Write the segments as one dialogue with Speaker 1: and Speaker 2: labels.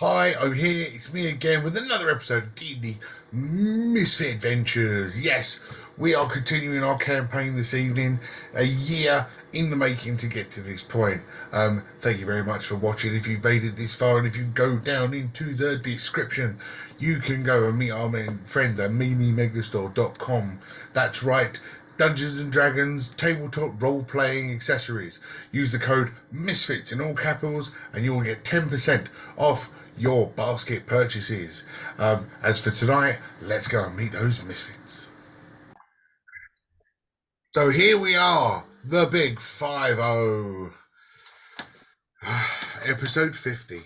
Speaker 1: Hi, I'm here. It's me again with another episode of D&D Misfit Adventures. Yes, we are continuing our campaign this evening. A year in the making to get to this point. Thank you very much for watching. If you've made it this far, and if you go down into the description, you can go and meet our friends at mimimegastore.com. That's right. Dungeons and Dragons tabletop role-playing accessories. Use the code MISFITS in all capitals and you will get 10% off your basket purchases. As for tonight, let's go and meet those misfits. So here we are, the big 5-0. Episode 50.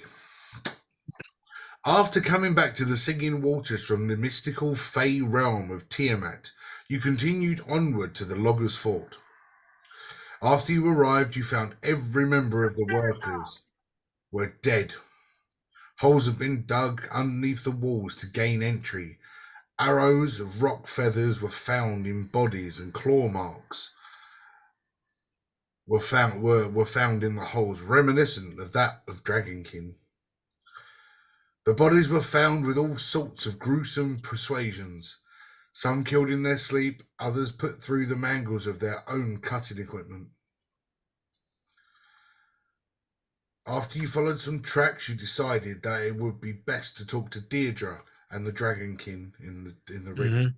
Speaker 1: After coming back to the singing waters from the mystical Fey realm of Tiamat, you continued onward to the Loggers' Fort. After you arrived, you found every member of the workers were dead. Holes had been dug underneath the walls to gain entry. Arrows of rock feathers were found in bodies, and claw marks were found in the holes, reminiscent of that of Dragonkin. The bodies were found with all sorts of gruesome persuasions. Some killed in their sleep, others put through the mangles of their own cutting equipment. After you followed some tracks, you decided that it would be best to talk to Deirdre and the Dragonkin in the ring.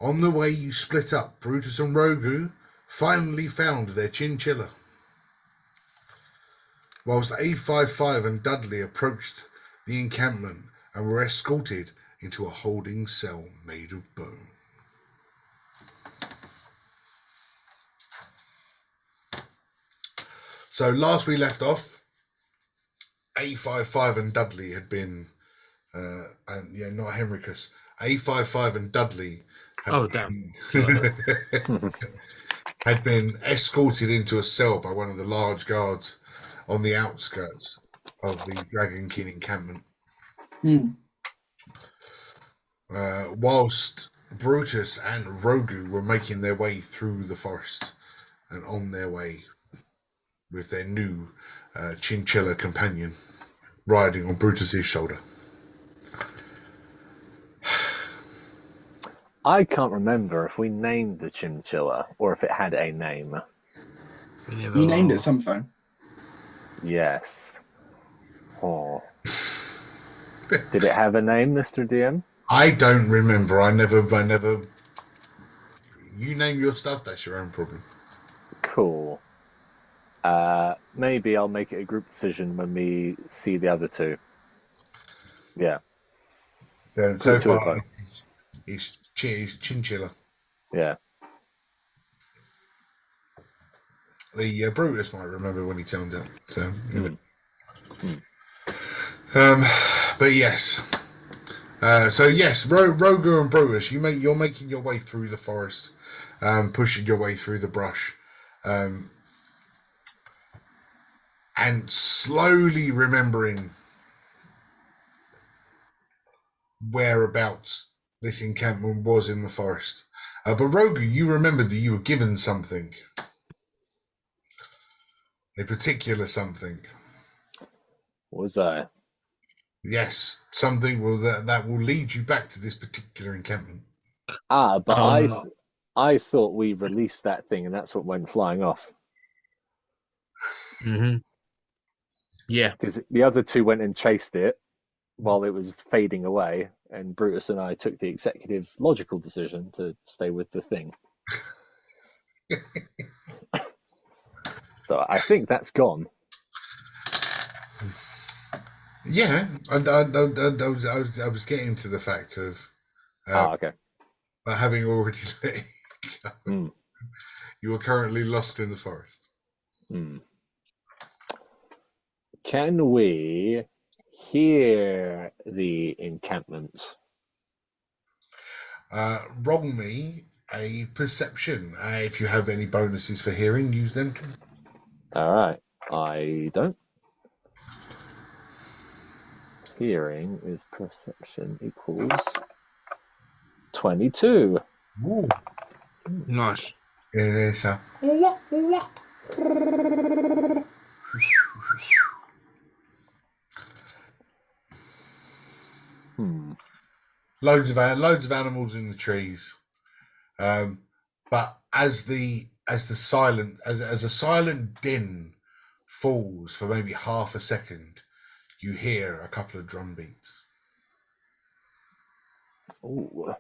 Speaker 1: On the way, you split up. Brutus and Rogu finally found their chinchilla, whilst A55 and Dudley approached the encampment and were escorted into a holding cell made of bone. So last we left off, A55 and Dudley had been, not Henricus. A55 and Dudley had been escorted into a cell by one of the large guards on the outskirts of the Dragonkin encampment. Whilst Brutus and Rogu were making their way through the forest and on their way with their new chinchilla companion riding on Brutus's shoulder.
Speaker 2: I can't remember if we named the chinchilla or if it had a name.
Speaker 3: You named it something.
Speaker 2: Yes. Oh. Did it have a name, Mr. DM?
Speaker 1: I don't remember. I never. You name your stuff, that's your own problem.
Speaker 2: Cool. Maybe I'll make it a group decision when we see the other two. Yeah.
Speaker 1: So far, it's chinchilla.
Speaker 2: Yeah.
Speaker 1: The Brutus might remember when he turns up. So, but yes. Roger and Brutus, you're making your way through the forest, pushing your way through the brush, and slowly remembering whereabouts this encampment was in the forest. But Roger, you remembered that you were given something. A particular something.
Speaker 2: Was I?
Speaker 1: Yes, something that will lead you back to this particular encampment.
Speaker 2: But I thought we released that thing and that's what went flying off.
Speaker 4: Mm-hmm. Yeah.
Speaker 2: Because the other two went and chased it while it was fading away, and Brutus and I took the executive logical decision to stay with the thing. So I think that's gone.
Speaker 1: Yeah, I was getting to the fact of
Speaker 2: okay.
Speaker 1: Having already let it go. You are currently lost in the forest.
Speaker 2: Can we hear the encampment?
Speaker 1: Roll me a perception. If you have any bonuses for hearing, use them too.
Speaker 2: All right. I don't. Hearing is perception equals 22.
Speaker 1: Ooh.
Speaker 4: Nice.
Speaker 1: It's a... loads of animals in the trees. But as a silent din falls for maybe half a second, you hear a couple of drum beats.
Speaker 2: Ooh.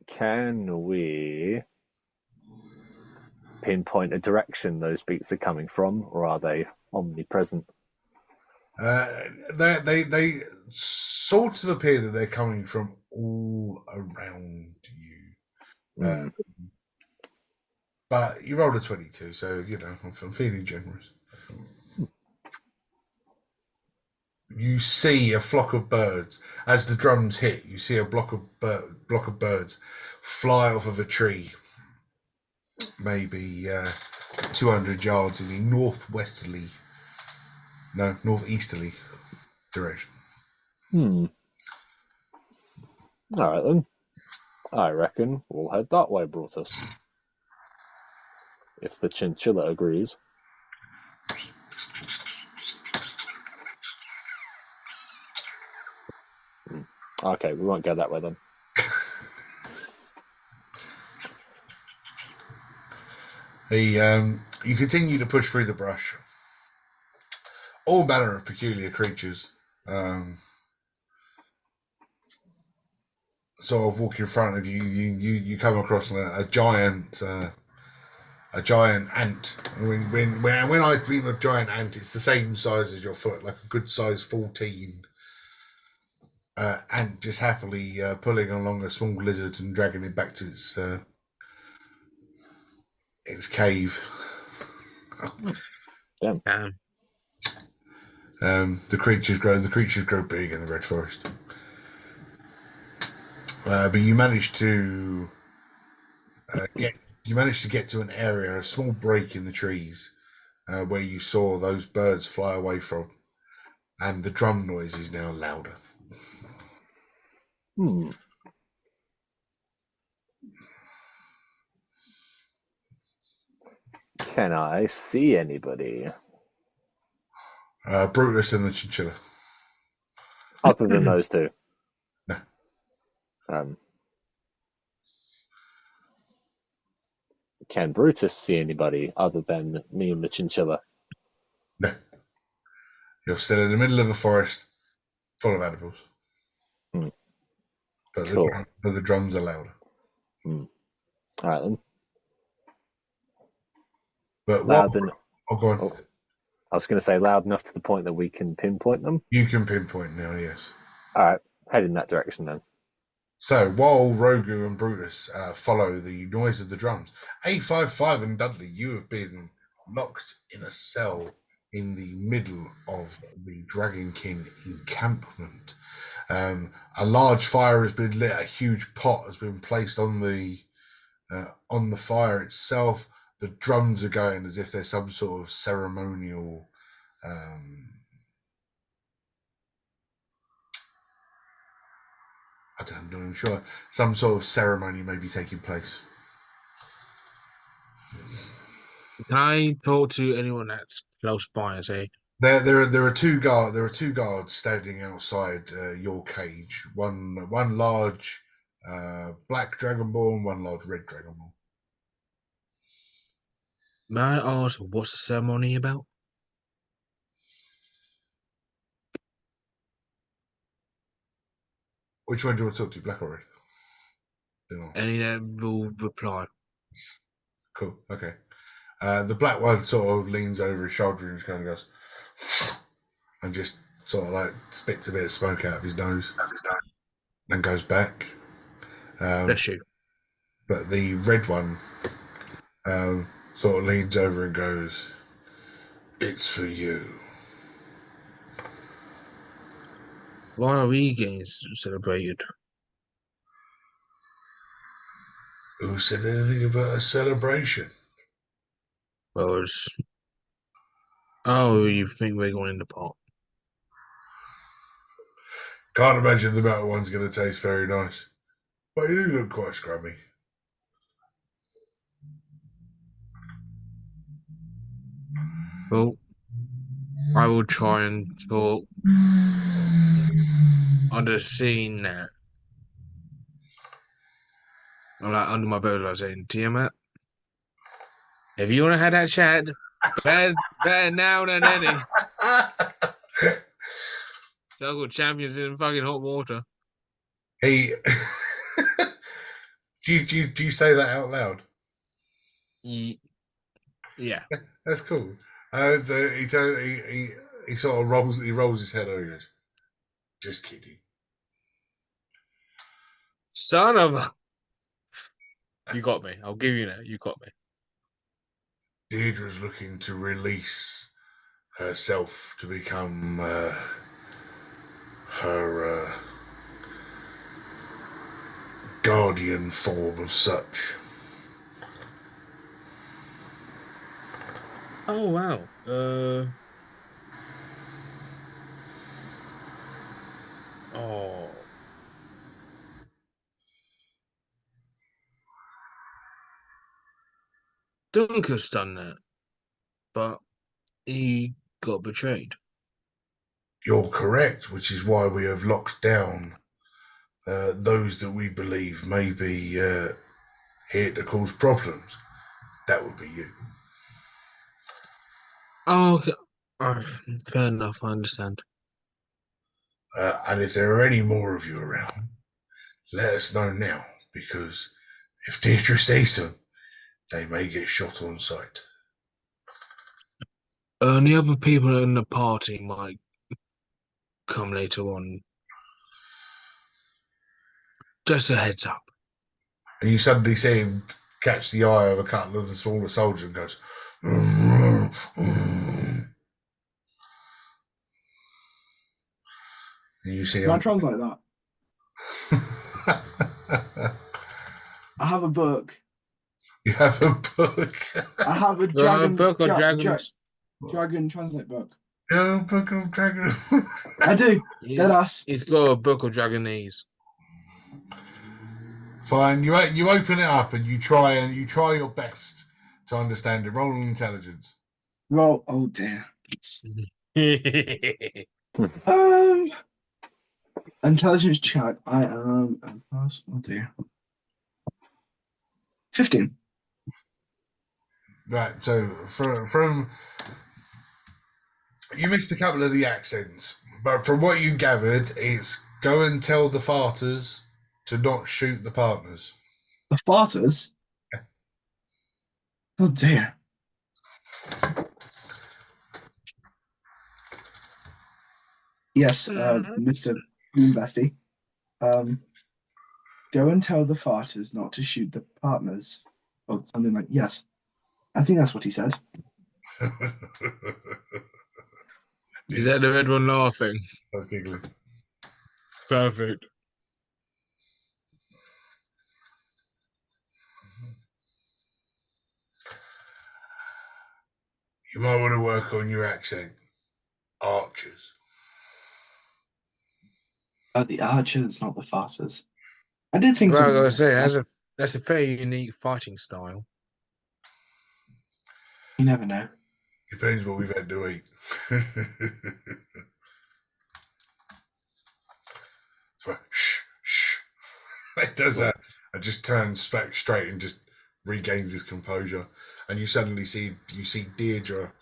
Speaker 2: Can we pinpoint a direction those beats are coming from, or are they omnipresent?
Speaker 1: They sort of appear that they're coming from all around you. But you rolled a 22, so I'm feeling generous. You see a flock of birds as the drums hit. You see a block of birds fly off of a tree, maybe 200 yards in a northeasterly direction.
Speaker 2: All right then. I reckon we'll head that way, Brutus. If the chinchilla agrees. Okay, we won't go that way then.
Speaker 1: You continue to push through the brush. All manner of peculiar creatures sort of walk in front of you. You come across a giant ant. When I mean a giant ant, it's the same size as your foot, like a good size 14 ant, just happily pulling along a small lizard and dragging it back to its cave.
Speaker 2: Damn.
Speaker 1: The creatures grow big in the Red Forest. But you managed to get to an area, a small break in the trees, where you saw those birds fly away from, and the drum noise is now louder.
Speaker 2: Can I see anybody?
Speaker 1: Brutus and the chinchilla.
Speaker 2: Other than those two?
Speaker 1: No.
Speaker 2: Can Brutus see anybody other than me and the chinchilla?
Speaker 1: No. You're still in the middle of a forest full of animals. But
Speaker 2: Cool.
Speaker 1: the drums are louder.
Speaker 2: All right then.
Speaker 1: But
Speaker 2: Loud
Speaker 1: go on.
Speaker 2: Oh, I was going to say loud enough to the point that we can pinpoint them.
Speaker 1: You can pinpoint now, yes.
Speaker 2: All right, head in that direction then.
Speaker 1: So while Rogu and Brutus follow the noise of the drums, 855 and Dudley, you have been locked in a cell in the middle of the Dragonkin encampment. A large fire has been lit. A huge pot has been placed on the fire itself. The drums are going as if there's some sort of ceremonial. I don't know, I'm sure some sort of ceremony may be taking place.
Speaker 4: Can I talk to anyone that's close by and say,
Speaker 1: There are two guards standing outside your cage. One large black dragonborn, one large red dragonborn.
Speaker 4: may I ask what's the ceremony about?
Speaker 1: Which one do you want to talk to, black or red?
Speaker 4: Any that will reply.
Speaker 1: Cool. Okay. The black one sort of leans over his shoulder and just kind of goes, and just sort of like spits a bit of smoke out of his nose, and goes back.
Speaker 4: Bless you.
Speaker 1: But the red one sort of leans over and goes, "It's for you."
Speaker 4: Why are we getting celebrated?
Speaker 1: Who said anything about a celebration?
Speaker 4: Well, oh, you think we're going in the pot?
Speaker 1: Can't imagine the metal one's going to taste very nice. But you do look quite scrubby.
Speaker 4: Well, I will try and talk on the scene now. I'm like under my breath, I was saying, Tiamat, if you want to have that chat, better now than any. Juggle champions in fucking hot water.
Speaker 1: He do you say that out loud?
Speaker 4: Yeah.
Speaker 1: That's cool. So he sort of rolls his head over. He goes, just kidding.
Speaker 4: Son of a. You got me. I'll give you that. You got me.
Speaker 1: Deirdre's looking to release herself to become her guardian form of such.
Speaker 4: Oh wow. Oh. Dunker's done that, but he got betrayed.
Speaker 1: You're correct, which is why we have locked down those that we believe may be here to cause problems. That would be you.
Speaker 4: Oh, okay. Fair enough. I understand.
Speaker 1: And if there are any more of you around, let us know now, because if Deirdre sees them, they may get shot on sight.
Speaker 4: The other people in the party might come later on. Just a heads up.
Speaker 1: And you suddenly see him catch the eye of a couple of the smaller soldiers and goes, and you see
Speaker 3: Can I
Speaker 1: him.
Speaker 3: translate that? I have a book.
Speaker 1: You have a book.
Speaker 3: I have a dragon
Speaker 4: book or dragons?
Speaker 3: dragon translate book.
Speaker 1: Yeah, book of dragon.
Speaker 3: I do. Deadass.
Speaker 4: He's got a book of dragonese.
Speaker 1: Fine. You open it up and you try your best to understand it. Roll on intelligence.
Speaker 3: Roll. Oh dear. Intelligence check. I am. Oh dear. 15.
Speaker 1: Right. So from you missed a couple of the accents, but from what you gathered, it's go and tell the farters to not shoot the partners.
Speaker 3: The farters? Oh dear. Yes, Mr. Greenbesty. Go and tell the farters not to shoot the partners. Or something like, yes. I think that's what he said.
Speaker 4: Is that the red one laughing?
Speaker 1: I was giggling.
Speaker 4: Perfect.
Speaker 1: You might want to work on your accent. Archers.
Speaker 3: The archers, not the farters. I did think
Speaker 4: Well, I
Speaker 3: something.
Speaker 4: was saying that's a very unique fighting style.
Speaker 3: You never know.
Speaker 1: Depends what we've had to eat. So, shh. It does that. And just turns back straight and just regains his composure. And you suddenly see Deirdre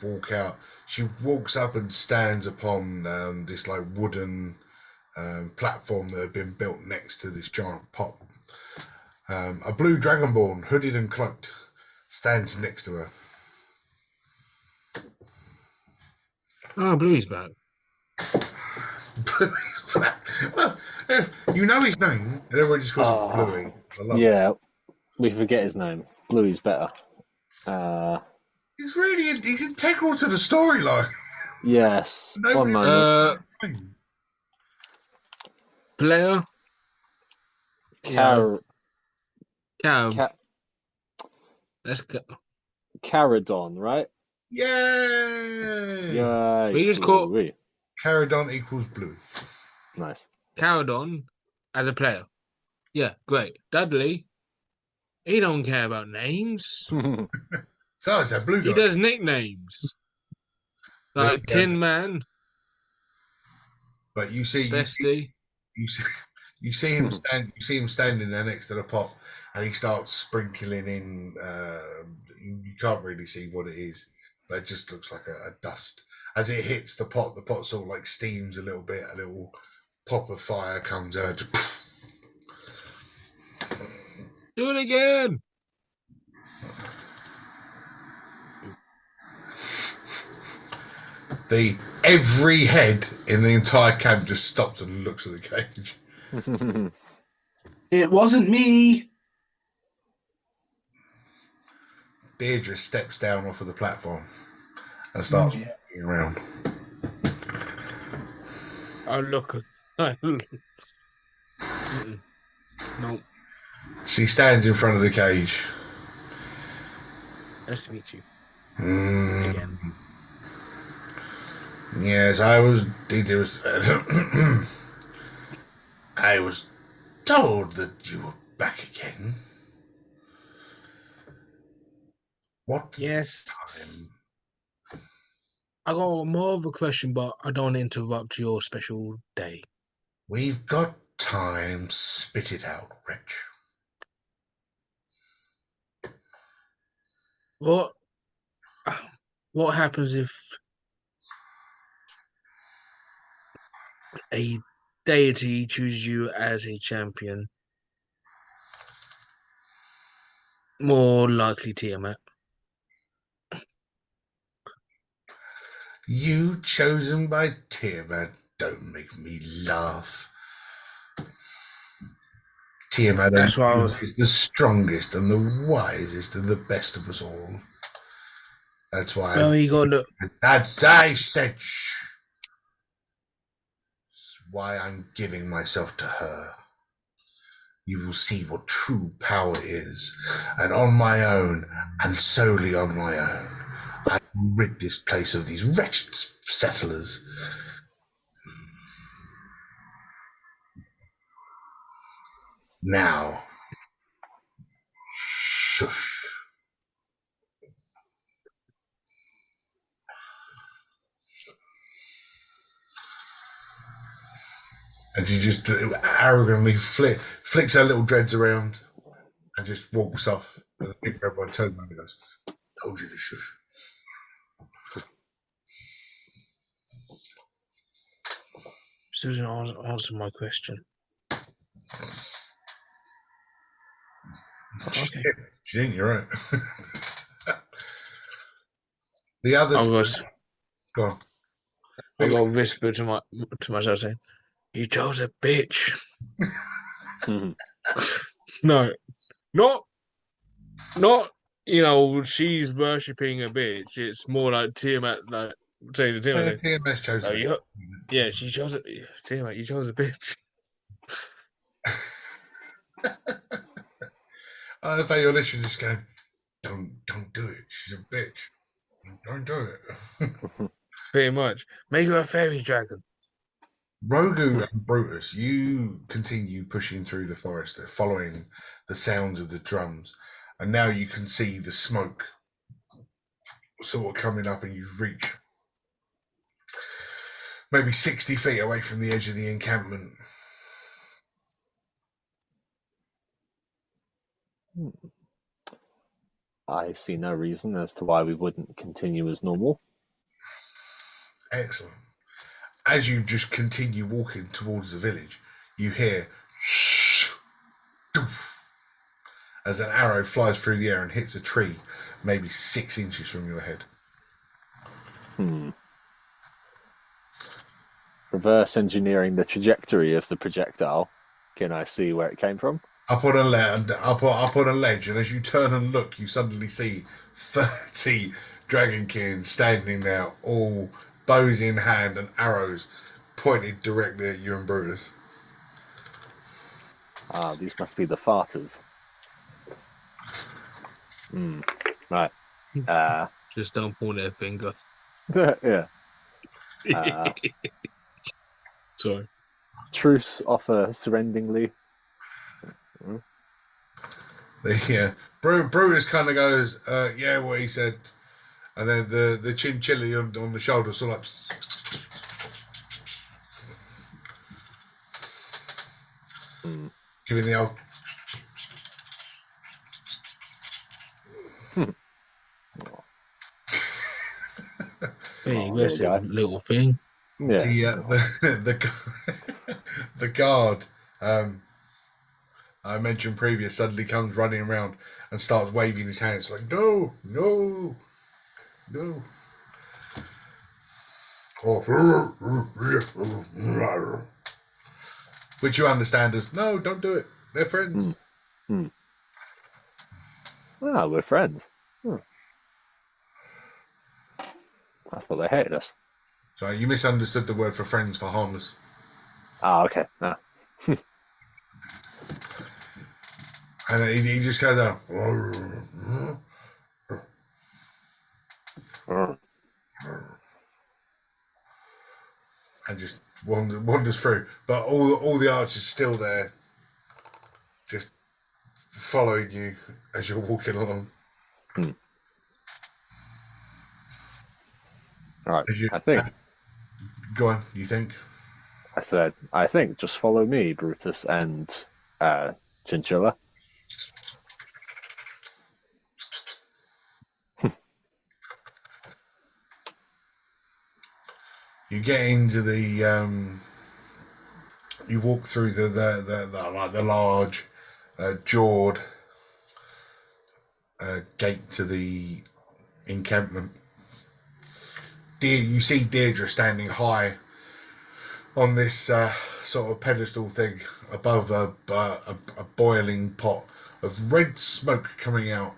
Speaker 1: walk out. She walks up and stands upon this like wooden platform that had been built next to this giant pot. A blue dragonborn, hooded and cloaked, stands next to her.
Speaker 4: Oh, Bluey's back.
Speaker 1: Well, you know his name, and everyone just calls him Bluey.
Speaker 2: Yeah, we forget his name. Bluey's better.
Speaker 1: He's integral to the storyline.
Speaker 2: Yes.
Speaker 1: No,
Speaker 2: One moment.
Speaker 4: Player.
Speaker 2: Car-
Speaker 4: Let's go.
Speaker 2: Caradon, right?
Speaker 1: Yay!
Speaker 2: Yeah.
Speaker 4: We just call
Speaker 1: Caradon equals Blue.
Speaker 2: Nice.
Speaker 4: Caradon as a player. Yeah, great. Dudley, he don't care about names.
Speaker 1: So it's a blue guy.
Speaker 4: He does nicknames. Like Tin Man.
Speaker 1: But you see
Speaker 4: Bestie.
Speaker 1: you see you see him standing there next to the pot, and he starts sprinkling in. You can't really see what it is, but it just looks like a dust. As it hits the pot sort of like steams a little bit. A little pop of fire comes out.
Speaker 4: Do it again.
Speaker 1: Every head in the entire camp just stops and looks at the cage.
Speaker 3: It wasn't me.
Speaker 1: Deirdre steps down off of the platform and starts walking around.
Speaker 4: I look. No.
Speaker 1: She stands in front of the cage.
Speaker 4: Nice to meet you.
Speaker 1: Again. Yes, I was I was told that you were back again. What?
Speaker 4: Yes.
Speaker 1: Time?
Speaker 4: I got more of a question, but I don't want to interrupt your special day.
Speaker 1: We've got time. Spit it out, wretch.
Speaker 4: What happens if a deity chooses you as a champion? More likely Tiamat.
Speaker 1: You chosen by Tiamat. Don't make me laugh. Tiamat is the strongest and the wisest and the best of us all. That's why.
Speaker 4: Well, you got to.
Speaker 1: That's I said. Shh. That's why I'm giving myself to her. You will see what true power is, and on my own, and solely on my own, I will rid this place of these wretched settlers. Now, shush. And she just arrogantly flicks her little dreads around and just walks off. And I think everyone turns around and goes, "Told you to shush."
Speaker 4: Susan, answer my question. Okay.
Speaker 1: She didn't, you're right. The other go on.
Speaker 4: I got a whisper to myself saying, "You chose a bitch." No, not. She's worshipping a bitch. It's more like Tiamat, like saying to Tiamat,
Speaker 1: Tiamat chose it.
Speaker 4: Yeah, she chose it. Tiamat, you chose a bitch.
Speaker 1: I bet your listeners just going, don't do it. She's a bitch. Don't do it.
Speaker 4: Pretty much. Make her a fairy dragon.
Speaker 1: Rogu and Brutus, you continue pushing through the forest, following the sounds of the drums, and now you can see the smoke sort of coming up, and you reach maybe 60 feet away from the edge of the encampment.
Speaker 2: I see no reason as to why we wouldn't continue as normal.
Speaker 1: Excellent. As you just continue walking towards the village, you hear shh, doof, as an arrow flies through the air and hits a tree maybe 6 inches from your head.
Speaker 2: Reverse engineering the trajectory of the projectile. Can I see where it came from?
Speaker 1: Up on a ledge, and as you turn and look, you suddenly see 30 dragonkin standing there, all bows in hand and arrows pointed directly at you and Brutus.
Speaker 2: These must be the farters. Right.
Speaker 4: Just don't point their finger.
Speaker 2: Yeah.
Speaker 4: Sorry.
Speaker 2: Truce offer surrenderingly.
Speaker 1: Yeah. Brutus kind of goes, yeah, what he said. And then the chinchilla on the shoulder sort of like... giving the old.
Speaker 4: Hey,
Speaker 2: Oh,
Speaker 4: aggressive
Speaker 2: little guy.
Speaker 4: little thing.
Speaker 2: Yeah.
Speaker 1: The guard I mentioned previous suddenly comes running around and starts waving his hands like no, no, no. Or which you understand as no, don't do it. They're friends.
Speaker 2: Ah, we're friends. I thought they hated us.
Speaker 1: So you misunderstood the word for friends for harmless.
Speaker 2: Ah, okay. Ah.
Speaker 1: And he just goes out and just wanders through. But all the archers are still there, just following you as you're walking along.
Speaker 2: All right.
Speaker 1: As you,
Speaker 2: I think.
Speaker 1: go on, you think?
Speaker 2: I think, just follow me, Brutus and Chinchilla.
Speaker 1: You get into the you walk through the large jawed gate to the encampment. You see Deirdre standing high on this sort of pedestal thing above a boiling pot of red smoke coming out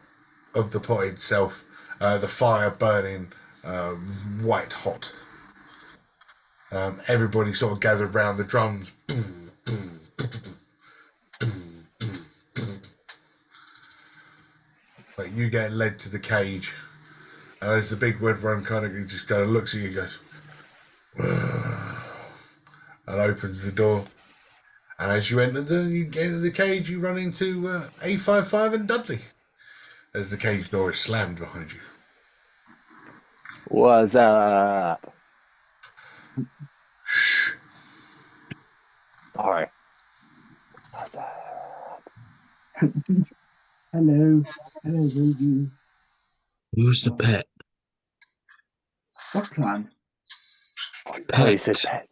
Speaker 1: of the pot itself, the fire burning white hot. Everybody sort of gathered around the drums. Boom, boom, boom, boom, boom, boom. But you get led to the cage, and as the big red one kind of just kind of looks at you and goes, and opens the door. And as you enter the cage, you run into A55 and Dudley as the cage door is slammed behind you.
Speaker 2: What's up?
Speaker 1: Shh.
Speaker 2: Sorry. What's up?
Speaker 3: Hello, you.
Speaker 4: Who's the pet?
Speaker 3: What plan?
Speaker 2: Oh, he said pet.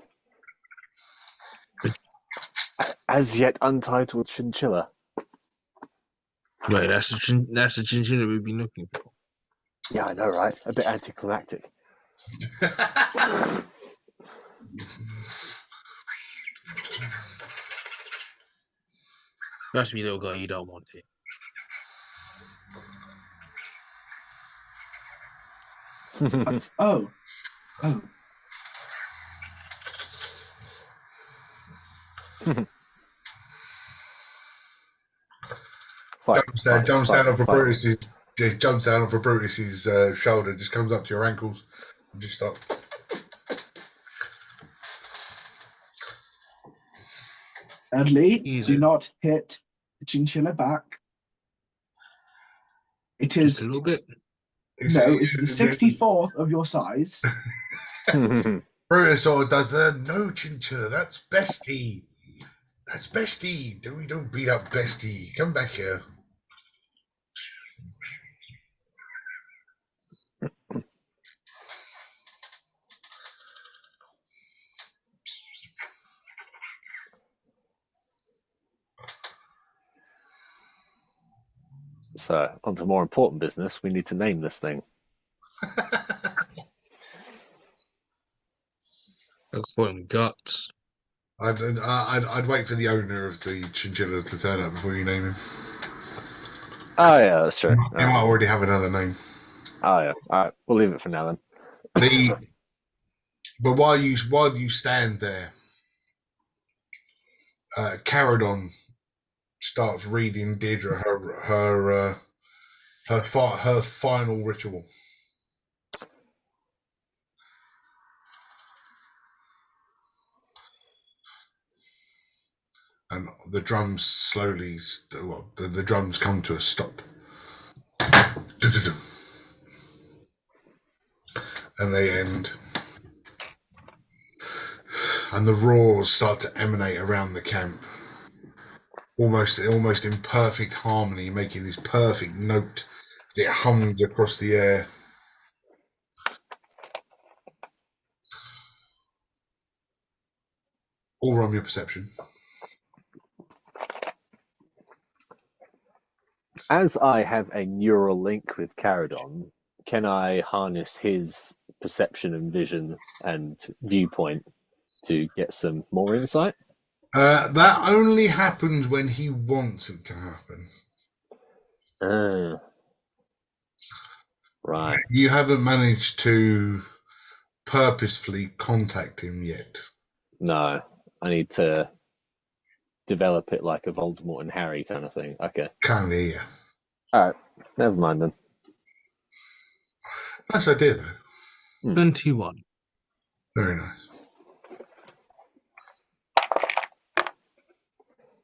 Speaker 2: As yet untitled chinchilla.
Speaker 4: Right, that's the chinchilla we've been looking for.
Speaker 2: Yeah, I know, right? A bit anticlimactic.
Speaker 4: Trust me, little guy, you don't want it.
Speaker 3: Oh.
Speaker 1: Jumps down off Brutus's shoulder, just comes up to your ankles, and just stop.
Speaker 3: Dudley,
Speaker 4: Easy.
Speaker 3: do not hit the chinchilla back. It
Speaker 4: Just
Speaker 3: is
Speaker 4: a little bit.
Speaker 3: it's the 64th of your size.
Speaker 1: Brutus sort of does the no chinchilla. That's bestie. That's bestie. We don't beat up bestie. Come back here.
Speaker 2: So, on to more important business. We need to name this thing.
Speaker 4: I'll call him Guts.
Speaker 1: I'd wait for the owner of the chinchilla to turn up before you name him.
Speaker 2: Oh, yeah, that's true.
Speaker 1: He might already have another name.
Speaker 2: Oh, yeah. All right, we'll leave it for now then.
Speaker 1: But while you stand there, Caradon starts reading Deirdre her final ritual. And the drums slowly, the drums come to a stop. And they end. And the roars start to emanate around the camp. almost in perfect harmony, making this perfect note as it hums across the air. All on your perception.
Speaker 2: As I have a neural link with Caradon, can I harness his perception and vision and viewpoint to get some more insight?
Speaker 1: That only happens when he wants it to happen.
Speaker 2: Right.
Speaker 1: You haven't managed to purposefully contact him yet.
Speaker 2: No, I need to develop it like a Voldemort and Harry kind of thing. Okay.
Speaker 1: Kind of, yeah.
Speaker 2: All right. Never mind then.
Speaker 1: Nice idea, though.
Speaker 4: 21.
Speaker 1: Very nice.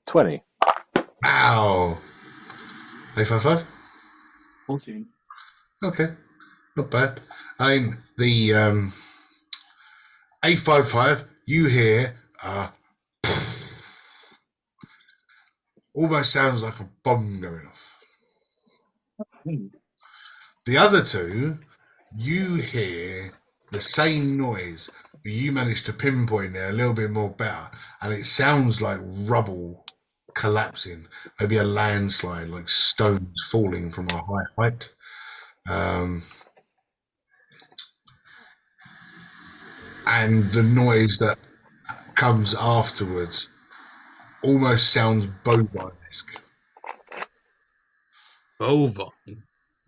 Speaker 2: 20.
Speaker 1: Wow. 855?
Speaker 3: 14.
Speaker 1: Okay. Not bad. I mean, the 855, you hear almost sounds like a bomb going off. The other two, you hear the same noise, but you manage to pinpoint it a little bit more better, and it sounds like rubble collapsing, maybe a landslide, like stones falling from a high height. And the noise that comes afterwards almost sounds bovine-esque.
Speaker 4: Bovine?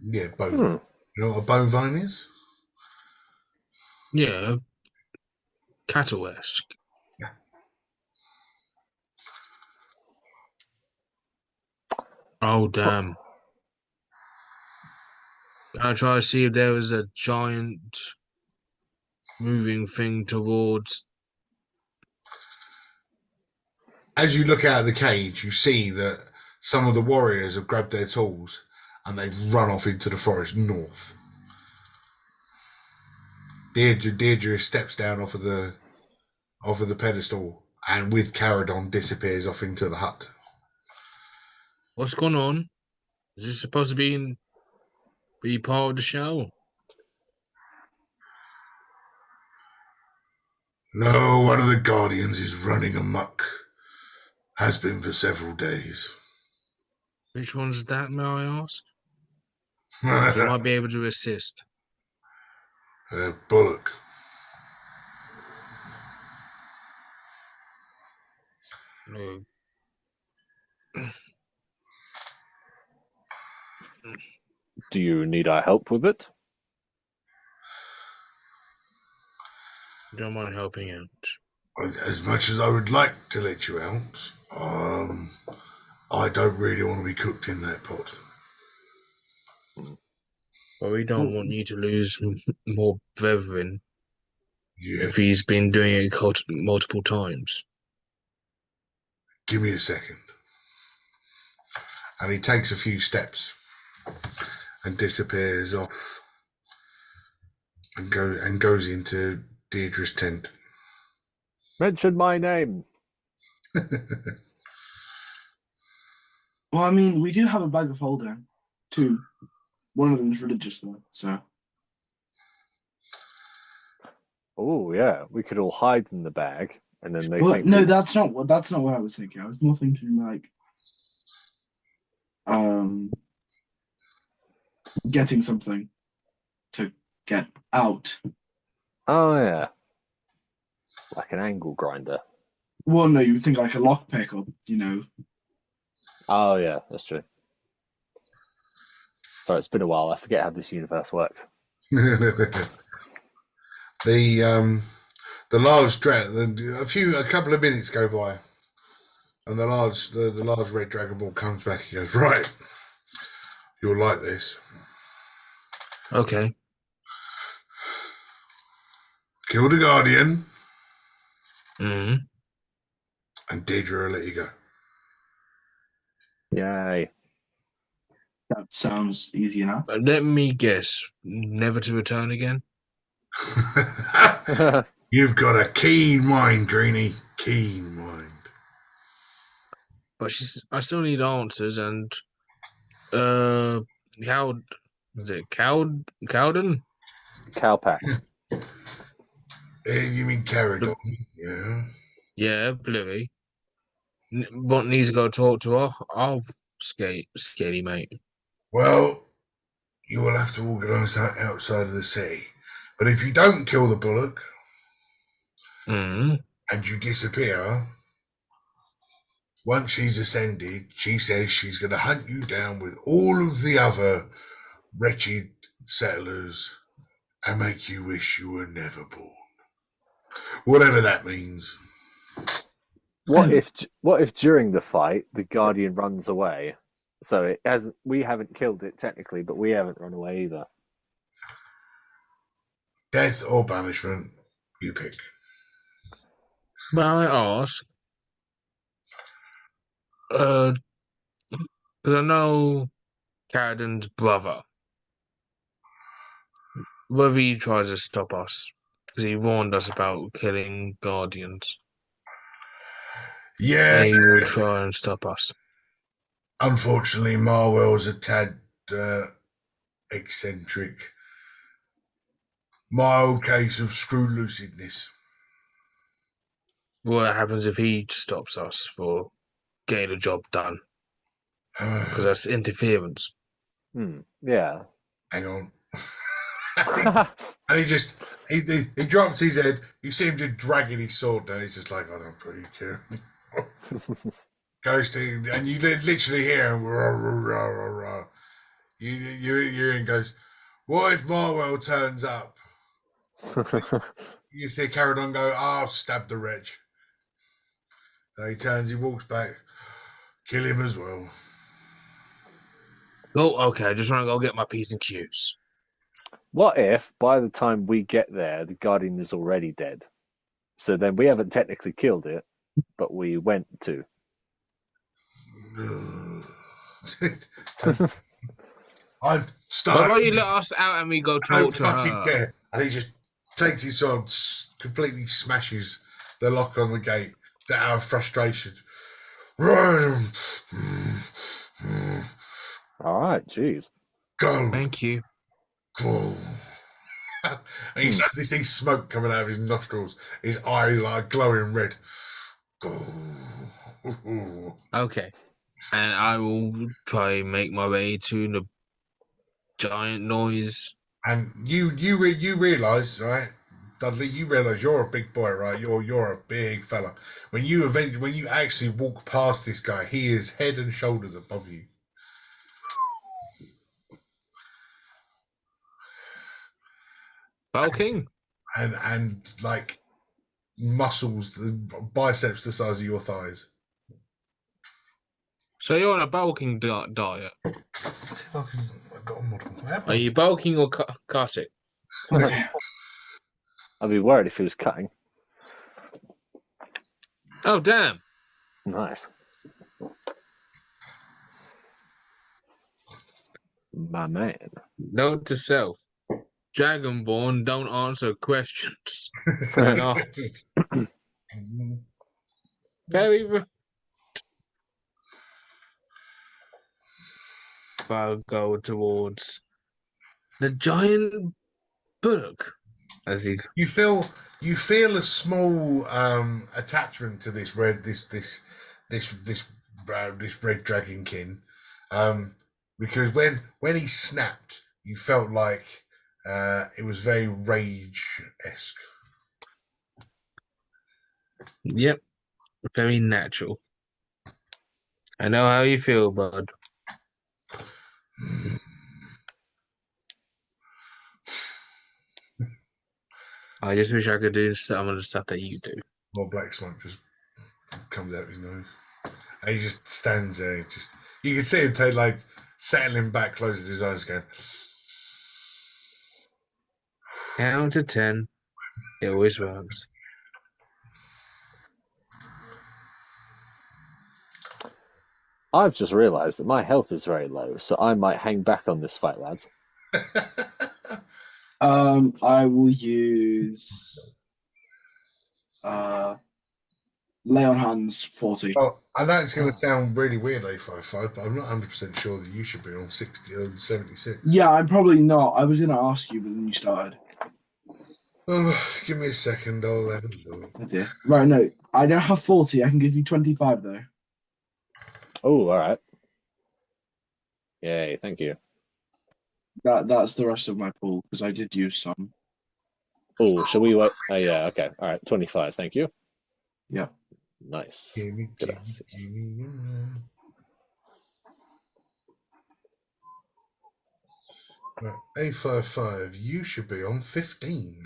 Speaker 1: Yeah, bovine. You know what a bovine is?
Speaker 4: Yeah. Cattle-esque.
Speaker 1: Yeah.
Speaker 4: Oh, damn. I try to see if there was a giant moving thing towards.
Speaker 1: As you look out of the cage, you see that some of the warriors have grabbed their tools and they've run off into the forest north. Deirdre steps down off of the pedestal and with Caradon disappears off into the hut.
Speaker 4: What's going on? Is this supposed to be part of the show?
Speaker 1: No, one of the Guardians is running amok. Has been for several days.
Speaker 4: Which one's that, may I ask? So I might be able to assist.
Speaker 1: Bullock.
Speaker 4: No.
Speaker 2: Do you need our help with it?
Speaker 4: Don't mind helping out.
Speaker 1: As much as I would like to let you out, I don't really want to be cooked in that pot.
Speaker 4: But we don't want you to lose more brethren
Speaker 1: Yeah.
Speaker 4: if he's been doing it multiple times.
Speaker 1: Give me a second. And he takes a few steps and disappears off and goes into Deirdre's tent.
Speaker 2: Mention my name.
Speaker 3: Well, I mean, we do have a bag of holding. 2. One of them is religious, though, so.
Speaker 2: Oh yeah, we could all hide in the bag, and then they
Speaker 3: Well,
Speaker 2: think.
Speaker 3: no, that's not what I was thinking. I was more thinking like, getting something to get out.
Speaker 2: Oh yeah, like an angle grinder.
Speaker 3: Well, no, you would think like a lockpick or,
Speaker 2: Oh yeah, that's true. Sorry, it's been a while. I forget how this universe works.
Speaker 1: The large a couple of minutes go by, and the large red Dragon Ball comes back. He goes, right, you'll like this.
Speaker 4: Okay.
Speaker 1: Kill the Guardian,
Speaker 4: Mm-hmm.
Speaker 1: and Deirdre will let you go.
Speaker 2: Yay.
Speaker 3: That sounds easy enough.
Speaker 4: Let me guess. Never to return again?
Speaker 1: You've got a keen mind, Greenie. Keen mind.
Speaker 4: but I still need answers. And Cowden? Cowden?
Speaker 2: Cowpack.
Speaker 1: You mean Caradon? Yeah.
Speaker 4: Yeah, Bluey. What needs to go talk to her? I'll scaredy mate.
Speaker 1: Well, you will have to organise that outside of the city. But if you don't kill the bullock
Speaker 4: Mm.
Speaker 1: and you disappear, once she's ascended, she says she's going to hunt you down with all of the other wretched settlers and make you wish you were never born. Whatever that means.
Speaker 2: What if during the fight the Guardian runs away? So it hasn't. We haven't killed it technically, but we haven't run away either.
Speaker 1: Death or banishment, you pick.
Speaker 4: But I ask, because I know Caradon's brother, whether he tries to stop us, because he warned us about killing Guardians,
Speaker 1: Yeah,
Speaker 4: and he will try and stop us.
Speaker 1: unfortunately, Marwell's a tad eccentric. Mild case of screw lucidness.
Speaker 4: What happens if he stops us for getting the job done? Because that's interference.
Speaker 2: Yeah.
Speaker 1: Hang on. And he drops his head. You see him just dragging his sword down. He's just like, I don't really care. Goes to, and you literally hear him. Rah, rah, rah, rah. You and goes, what if Marwell turns up? You see Caradon go, I'll stab the wretch. So he turns, he walks back, kill him as well.
Speaker 4: Oh, okay. I just want to go get my P's and Q's.
Speaker 2: What if by the time we get there, the Guardian is already dead? So then we haven't technically killed it, but we went to.
Speaker 1: I'm
Speaker 4: But
Speaker 1: starting.
Speaker 4: why you let us out and we go
Speaker 1: I don't
Speaker 4: talk to
Speaker 1: fucking
Speaker 4: her?
Speaker 1: care. And he just takes his sword, completely smashes the lock on the gate out of frustration. Run!
Speaker 2: All right, jeez.
Speaker 1: Go!
Speaker 4: Thank you.
Speaker 1: Go! And you suddenly see smoke coming out of his nostrils. His eyes are glowing red. Go!
Speaker 4: Okay. And I will try and make my way to the giant noise.
Speaker 1: And you realise, right, Dudley? You realise you're a big boy, right? You're a big fella. When you actually walk past this guy, he is head and shoulders above you.
Speaker 4: Bulking?
Speaker 1: And like muscles, the biceps the size of your thighs.
Speaker 4: So you're on a bulking diet.
Speaker 1: Let's see if I've got a model.
Speaker 4: Are you bulking or cutting?
Speaker 3: Damn.
Speaker 2: I'd be worried if he was cutting.
Speaker 4: Oh, damn.
Speaker 2: Nice. My man.
Speaker 4: Note to self. Dragonborn don't answer questions when asked. Very rude. I'll go towards the giant bullock. As he
Speaker 1: You feel a small attachment to this red red dragonkin, because when he snapped, you felt like it was very rage-esque.
Speaker 4: Yep. Very natural. I know how you feel, bud. I just wish I could do some of the stuff that you do.
Speaker 1: More black smoke just comes out of his nose, and he just stands there. Just you can see him settling back, closing his eyes, going.
Speaker 4: Count to 10. It always works.
Speaker 2: I've just realised that my health is very low, so I might hang back on this fight, lads.
Speaker 3: I will use Lay on hands 40.
Speaker 1: Oh, I know it's going to sound really weird, A55, but I'm not 100% sure that you should be on 60 or 76.
Speaker 3: Yeah, I'm probably not. I was going to ask you, but then you started.
Speaker 1: Give me a second. I'll have a look.
Speaker 3: Oh dear. Right, no, I don't have 40. I can give you 25 though.
Speaker 2: Oh, all right. Yay, thank you.
Speaker 3: That's the rest of my pool because I did use some.
Speaker 2: Oh, shall we wait? Oh, yeah, okay. All right, 25, thank you.
Speaker 3: Yeah.
Speaker 2: Nice.
Speaker 1: Gimme.
Speaker 2: Gracias.
Speaker 1: Right, A55, you should be on 15.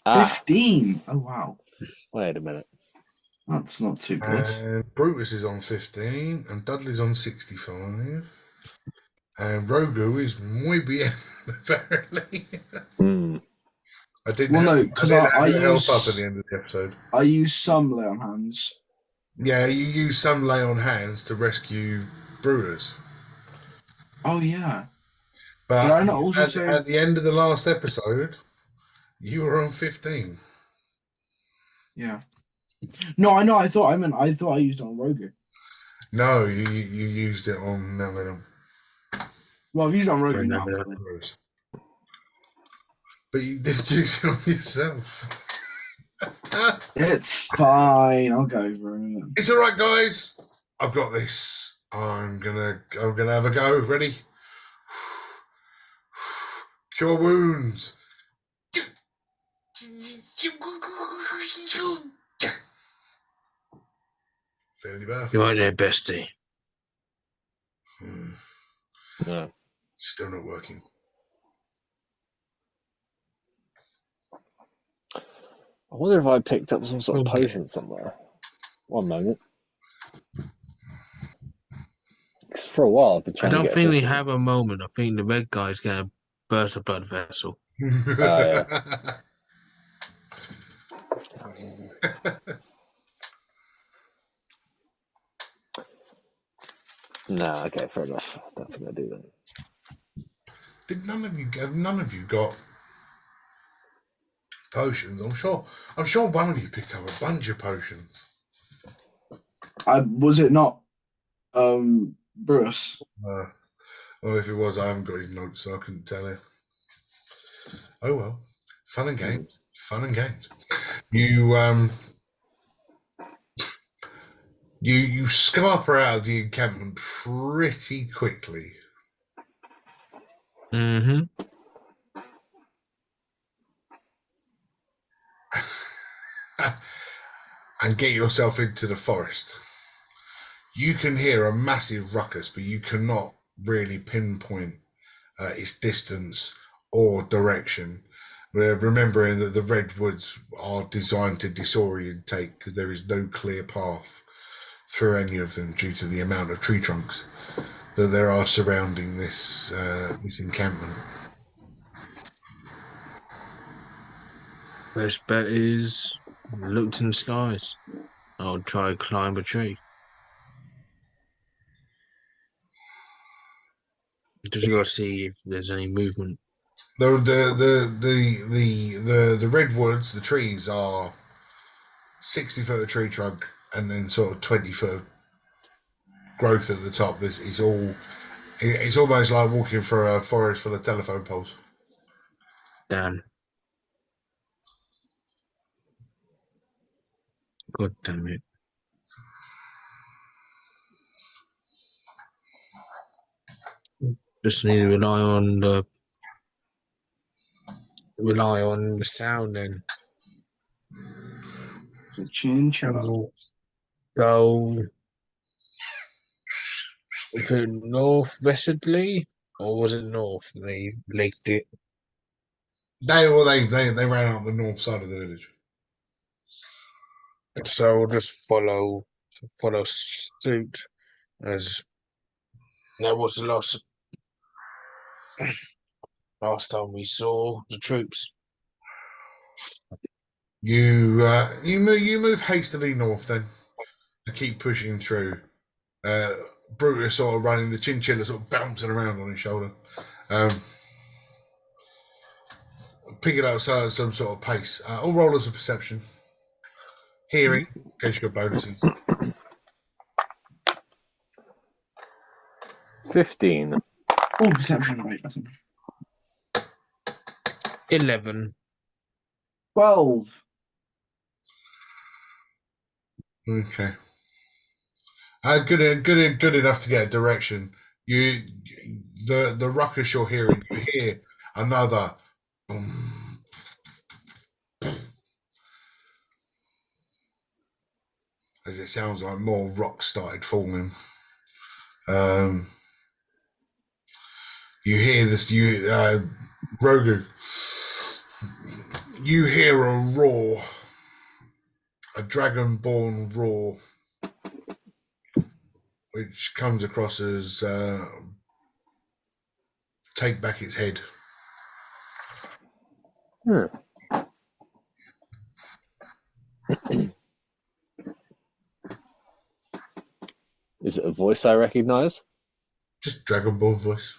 Speaker 3: 15. Oh wow.
Speaker 2: Wait a minute.
Speaker 3: That's not too good.
Speaker 1: And Brutus is on 15, and Dudley's on 65. And Rogu is muy bien, apparently.
Speaker 2: Hmm.
Speaker 1: I didn't
Speaker 3: Well, no,
Speaker 1: have,
Speaker 3: because
Speaker 1: I
Speaker 3: I
Speaker 1: didn't have help up at
Speaker 3: use
Speaker 1: the end of the episode.
Speaker 3: I use some lay on hands.
Speaker 1: Yeah, you use some lay on hands to rescue Brutus.
Speaker 3: Oh yeah.
Speaker 1: But
Speaker 3: Did I not also say
Speaker 1: at the end of the last episode, you were on 15.
Speaker 3: yeah? No, I know. I thought I used it on Rogu.
Speaker 1: No, you used it on
Speaker 3: Well, I've used it on Rogu now.
Speaker 1: Brutus. But you did use it on yourself.
Speaker 3: It's fine. I'll go over it.
Speaker 1: It's all right, guys. I've got this. I'm gonna have a go. Ready? Cure wounds. Feeling any better?
Speaker 4: You right there, bestie?
Speaker 2: No.
Speaker 1: Still not working.
Speaker 2: I wonder if I picked up some sort of
Speaker 4: Okay.
Speaker 2: potion somewhere. One moment. 'Cause for a while, I've been
Speaker 4: I
Speaker 2: trying to
Speaker 4: don't
Speaker 2: get
Speaker 4: think we
Speaker 2: a
Speaker 4: have a moment. I think the red guy's going to burst a blood vessel.
Speaker 2: yeah. No, okay, fair enough. I don't think I do that.
Speaker 1: Did none of you got potions? I'm sure one of you picked up a bunch of potions.
Speaker 3: Was it not Bruce?
Speaker 1: Well, if it was, I haven't got his notes, so I couldn't tell you. Oh well, fun and games. Fun and games. You scarper out of the encampment pretty quickly.
Speaker 4: Mm-hmm.
Speaker 1: And get yourself into the forest. You can hear a massive ruckus, but you cannot really pinpoint its distance or direction. Remembering that the redwoods are designed to disorientate because there is no clear path through any of them due to the amount of tree trunks that there are surrounding this encampment.
Speaker 4: Best bet is look to the skies. I'll try to climb a tree. Just got to see if there's any movement.
Speaker 1: The redwoods, the trees are 60 foot of tree trunk and then sort of 20 foot of growth at the top. It's almost like walking through a forest full of telephone poles.
Speaker 4: Damn. God damn it. Just need to rely on the sound then.
Speaker 3: The chinchilla.
Speaker 4: Go north-westwardly, or was it north? They leaked it.
Speaker 1: They ran out the north side of the village.
Speaker 4: So we'll just follow suit as that was the last time we saw the troops.
Speaker 1: You move hastily north then and keep pushing through. Brutus sort of running, the chinchilla sort of bouncing around on his shoulder. Picking up some sort of pace. All rollers of perception. hearing, in case you've got bonuses.
Speaker 2: 15.
Speaker 3: Oh, perception, right.
Speaker 4: 11.
Speaker 3: 12.
Speaker 1: Okay. Good enough to get a direction. The ruckus you're hearing, you hear another boom, as it sounds like more rocks started falling. You hear this, Rogu, you hear a roar, a dragonborn roar, which comes across as take back its head.
Speaker 2: Is it a voice I recognize?
Speaker 1: Just dragonborn voice.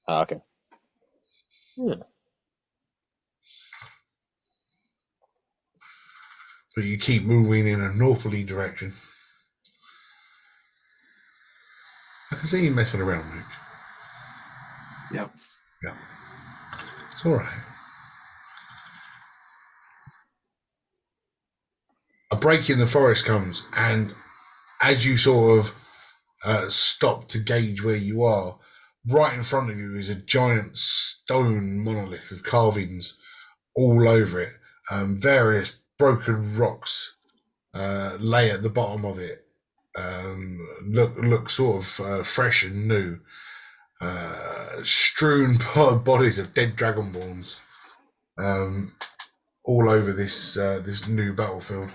Speaker 2: Ah, okay.
Speaker 1: But you keep moving in a northerly direction. I can see you messing around, Luke.
Speaker 3: Yep.
Speaker 1: Yeah. It's all right. A break in the forest comes, and as you sort of stop to gauge where you are, right in front of you is a giant stone monolith with carvings all over it. Various broken rocks lay at the bottom of it. Look sort of fresh and new. Strewn bodies of dead dragonborns all over this new battlefield.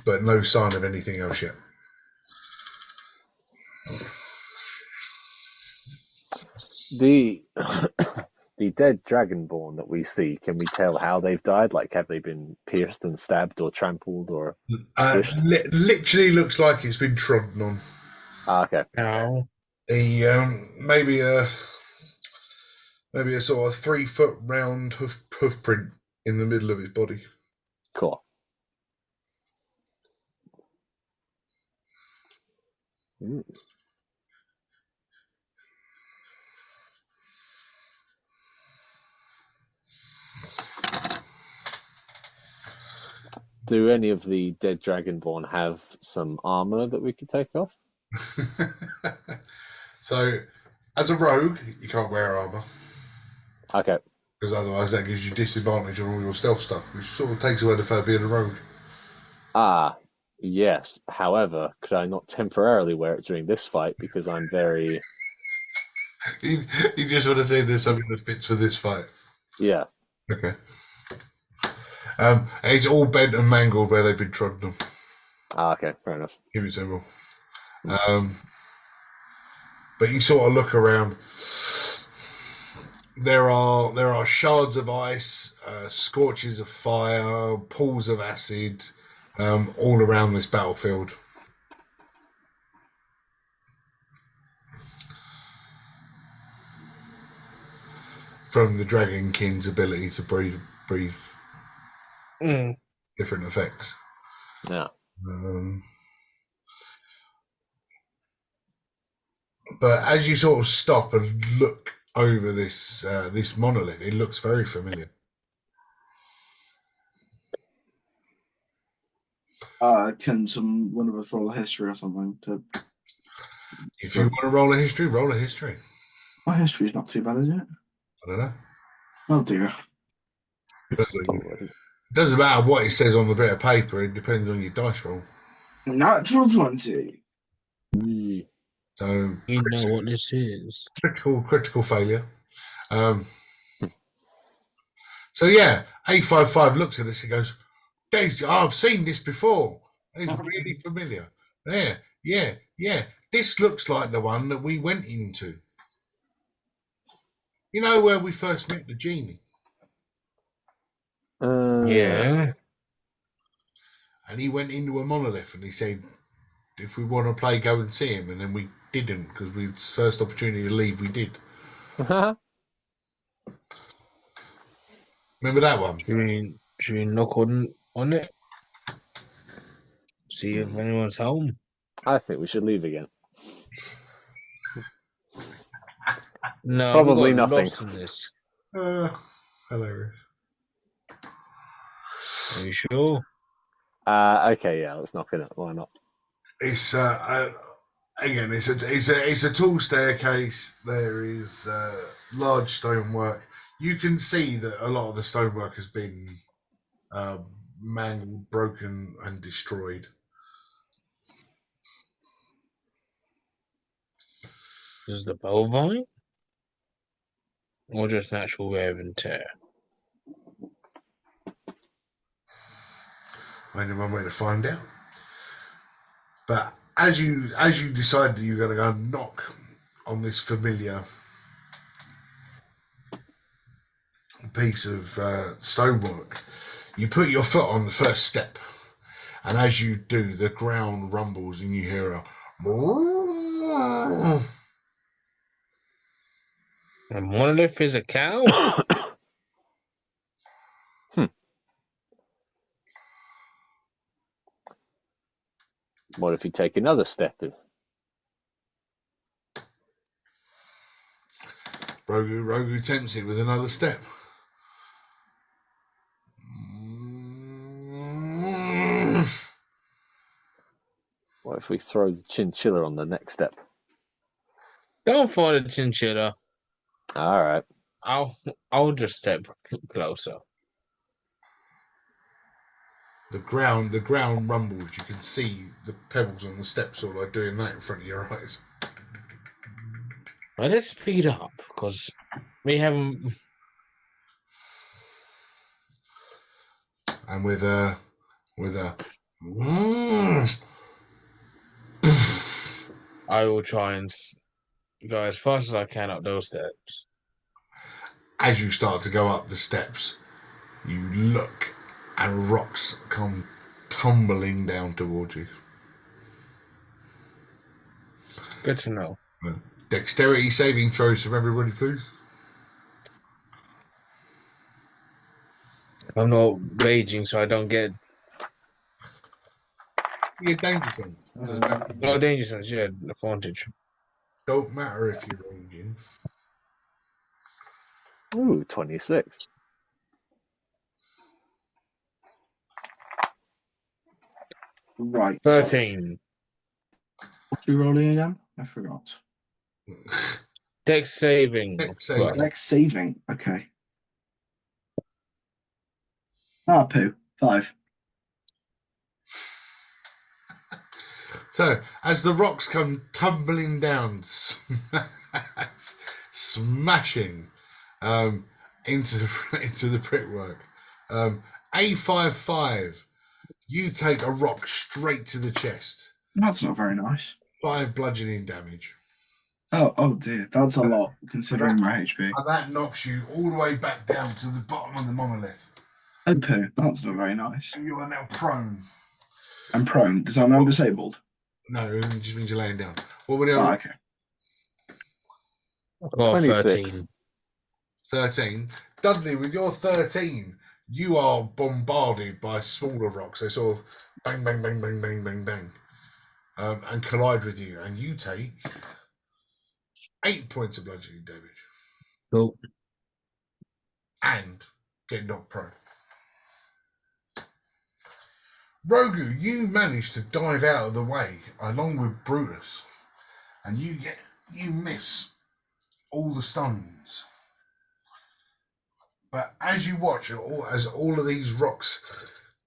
Speaker 1: But no sign of anything else yet.
Speaker 2: The the dead dragonborn that we see, can we tell how they've died? Like, have they been pierced and stabbed or trampled or squished?
Speaker 1: Literally looks like it's been trodden on.
Speaker 2: Ah, okay.
Speaker 4: Ow.
Speaker 1: Maybe a sort of 3 foot round hoof print in the middle of his body.
Speaker 2: Cool. Do any of the dead dragonborn have some armor that we could take off?
Speaker 1: So, as a rogue, you can't wear armor
Speaker 2: Okay.
Speaker 1: because otherwise that gives you disadvantage on all your stealth stuff, which sort of takes away the fun of being a rogue.
Speaker 2: Ah, yes. However, could I not temporarily wear it during this fight because I'm very...
Speaker 1: You just want to say there's something that fits for this fight.
Speaker 2: Yeah.
Speaker 1: Okay. And it's all bent and mangled where they've been trodden on.
Speaker 2: Ah, okay. Fair enough.
Speaker 1: Keep it simple. But you sort of look around. There are shards of ice, scorches of fire, pools of acid, all around this battlefield. From the Dragon King's ability to breathe different effects.
Speaker 2: Yeah.
Speaker 1: But as you sort of stop and look over this monolith, it looks very familiar.
Speaker 3: Can one of us roll a history or something?
Speaker 1: If you want to roll a history, roll a history.
Speaker 3: My history's not too bad, is it?
Speaker 1: I don't know.
Speaker 3: Oh dear.
Speaker 1: It doesn't matter what it says on the bit of paper. It depends on your dice roll.
Speaker 3: Natural 20.
Speaker 1: So
Speaker 4: You know what this is.
Speaker 1: critical failure. So yeah, 855 looks at this and goes, I've seen this before. It's really familiar. Yeah. This looks like the one that we went into. You know where we first met the genie?
Speaker 4: Yeah.
Speaker 1: And he went into a monolith and he said, if we want to play, go and see him. And then we didn't because we first opportunity to leave, we did. Remember that one?
Speaker 4: Should we knock on it? See if anyone's home.
Speaker 2: I think we should leave again.
Speaker 4: No, we
Speaker 2: Probably
Speaker 4: got
Speaker 2: nothing.
Speaker 4: lost in this.
Speaker 1: Hilarious.
Speaker 4: Are you sure?
Speaker 2: Okay, yeah, let's knock it up. Why not?
Speaker 1: It's again, it's a tall staircase. There is large stonework. You can see that a lot of the stonework has been mangled, broken, and destroyed.
Speaker 4: Is the bovine? Or just natural wear and tear?
Speaker 1: Only one way to find out. But as you decide that you're going to go knock on this familiar piece of stonework, you put your foot on the first step, and as you do, the ground rumbles, and you hear a.
Speaker 4: A monolith is a cow?
Speaker 2: What if you take another step?
Speaker 1: Rogu tempts it with another step.
Speaker 2: What if we throw the chinchilla on the next step?
Speaker 4: Don't fall the chinchilla.
Speaker 2: All right.
Speaker 4: I'll just step closer.
Speaker 1: The ground rumbles. You can see the pebbles on the steps all like doing that in front of your eyes.
Speaker 4: Well, let's speed up because we haven't.
Speaker 1: And with a
Speaker 4: I will try and go as fast as I can up those steps.
Speaker 1: as you start to go up the steps, you look and rocks come tumbling down towards you.
Speaker 4: Good to know.
Speaker 1: Dexterity saving throws from everybody, please.
Speaker 4: I'm not raging, so I don't get.
Speaker 1: You get danger sense.
Speaker 4: No danger sense, yeah, advantage.
Speaker 1: Don't matter if you're raging.
Speaker 2: Ooh, 26.
Speaker 3: Right.
Speaker 4: 13.
Speaker 3: What's we rolling again? I forgot.
Speaker 4: Dex saving.
Speaker 1: Dex saving.
Speaker 3: Dex saving. Okay. Ah, poo. 5.
Speaker 1: So, as the rocks come tumbling down, smashing into the brickwork, A55, you take a rock straight to the chest.
Speaker 3: That's not very nice.
Speaker 1: 5 bludgeoning damage.
Speaker 3: Oh dear. That's a lot considering my HP.
Speaker 1: And that knocks you all the way back down to the bottom of the monolith.
Speaker 3: Oh, poo. That's not very nice.
Speaker 1: And you are now prone.
Speaker 3: I'm prone. Does that mean I'm disabled?
Speaker 1: No, it just means you're laying down. What were the
Speaker 3: Oh,
Speaker 1: other?
Speaker 3: okay.
Speaker 4: Oh,
Speaker 2: 26.
Speaker 4: 13.
Speaker 1: 13. Dudley, with your 13, you are bombarded by smaller rocks. They sort of bang, bang, bang, bang, bang, bang, bang, and collide with you. And you take 8 points of bludgeoning damage
Speaker 4: Cool.
Speaker 1: and get knocked prone. Rogu, you manage to dive out of the way along with Brutus, and you miss all the stones. But as you watch, as all of these rocks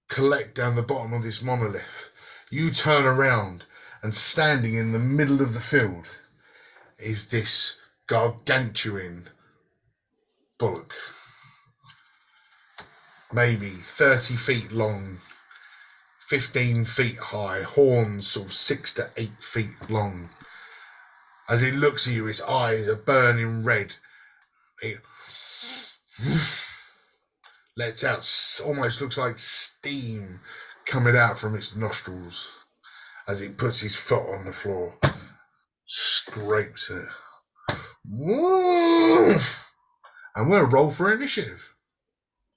Speaker 1: collect down the bottom of this monolith, you turn around, and standing in the middle of the field is this gargantuan bullock, maybe 30 feet long, 15 feet high, horns sort of 6 to 8 feet long. As it looks at you, its eyes are burning red. It lets out, almost looks like steam coming out from its nostrils as it puts his foot on the floor, scrapes it. And we'll roll for initiative.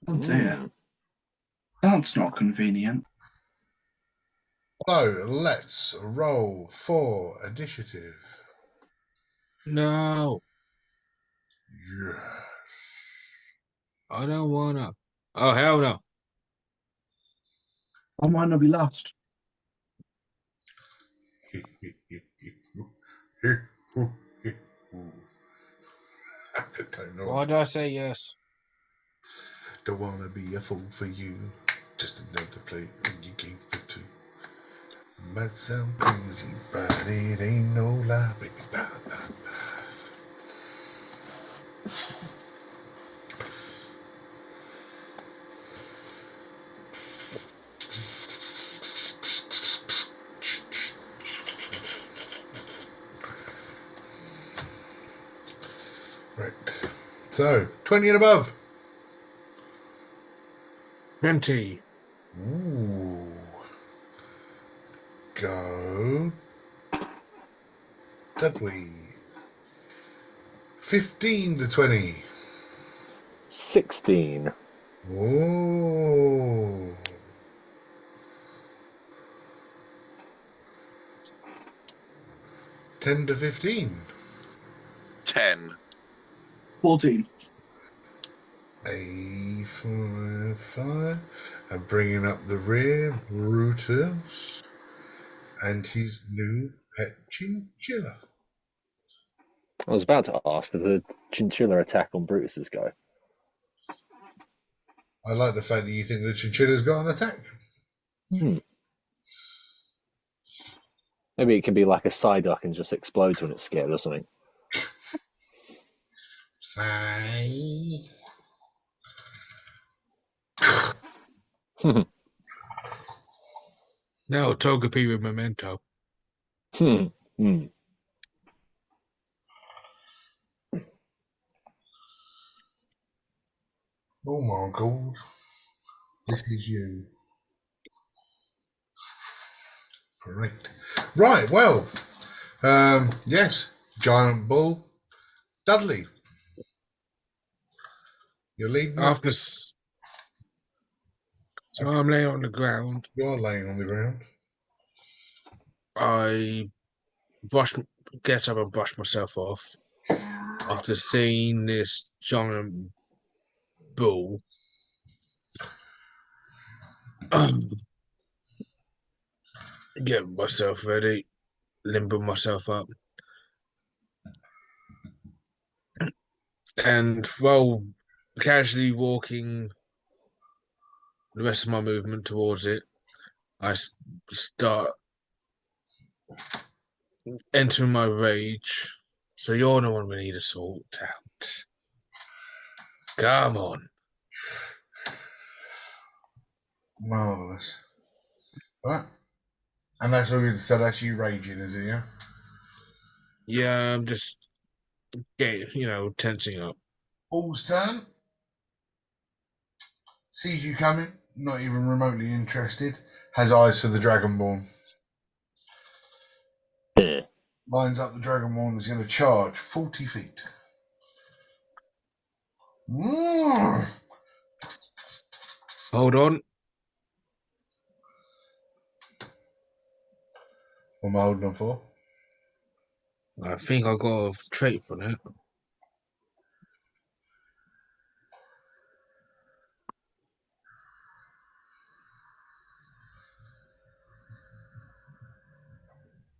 Speaker 3: Oh dear. That's not convenient.
Speaker 1: So let's roll for initiative.
Speaker 4: No,
Speaker 1: Yes.
Speaker 4: I don't wanna. Oh hell no!
Speaker 3: I might not be last.
Speaker 1: I don't know.
Speaker 4: Why did I say yes?
Speaker 1: Don't wanna be a fool for you. Just another plate when you came for two. Might sound crazy, but it ain't no lie, baby. Bye, bye, bye. Right. So, 20 and above.
Speaker 4: 20.
Speaker 1: Ooh. Go. Dudley. 15 to 20.
Speaker 2: 16.
Speaker 1: Oh. 10 to 15.
Speaker 5: 10.
Speaker 3: 14.
Speaker 1: A5. And bringing up the rear, Brutus. And his new pet chinchilla.
Speaker 2: I was about to ask, does the chinchilla attack on Brutus's go?
Speaker 1: I like the fact that you think the chinchilla's got an attack.
Speaker 2: Maybe it can be like a Psyduck and just explodes when it's scared or something.
Speaker 1: Sigh.
Speaker 4: No, Togepi with Memento.
Speaker 1: Oh my god. This is you. Correct. Right, well. Yes. Giant bull. Dudley. You're leading off.
Speaker 4: After. So I'm laying on the ground.
Speaker 1: You're laying on the ground.
Speaker 4: I get up and brush myself off after seeing this giant bull. Get myself ready, limber myself up, and while casually walking the rest of my movement towards it, I start entering my rage. So you're the one we need to sort out. Come on.
Speaker 1: Marvellous. Right. And that's all you so that's you raging, is it, yeah?
Speaker 4: Yeah, I'm just getting, tensing up.
Speaker 1: Bull's turn. Sees you coming, not even remotely interested. Has eyes for the Dragonborn.
Speaker 2: Yeah.
Speaker 1: Lines up the Dragonborn, is going to charge 40 feet.
Speaker 4: Hold on.
Speaker 1: What am I holding on for?
Speaker 4: I think I got a trait for that.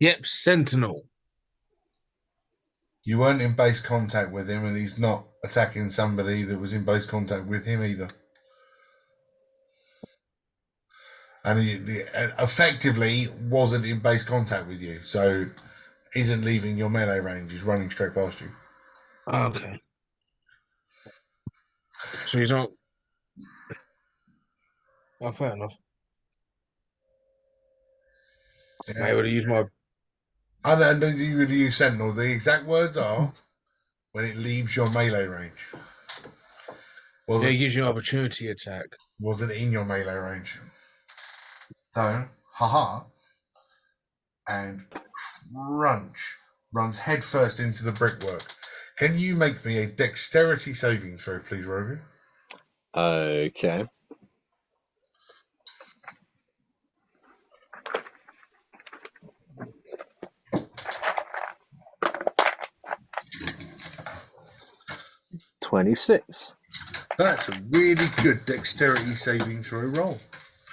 Speaker 4: Yep, Sentinel.
Speaker 1: You weren't in base contact with him, and he's not attacking somebody that was in base contact with him either. And he effectively wasn't in base contact with you, so isn't leaving your melee range. He's running straight past you.
Speaker 4: Okay. So he's not. Oh, fair enough.
Speaker 1: Yeah.
Speaker 4: I'm able to use my.
Speaker 1: I don't know you would use Sentinel. The exact words are when it leaves your melee range.
Speaker 4: They use your opportunity attack.
Speaker 1: Wasn't in your melee range. So, haha, and crunch runs headfirst into the brickwork. Can you make me a dexterity saving throw, please, Rogan?
Speaker 2: Okay. $26.
Speaker 1: That's a really good dexterity saving throw roll.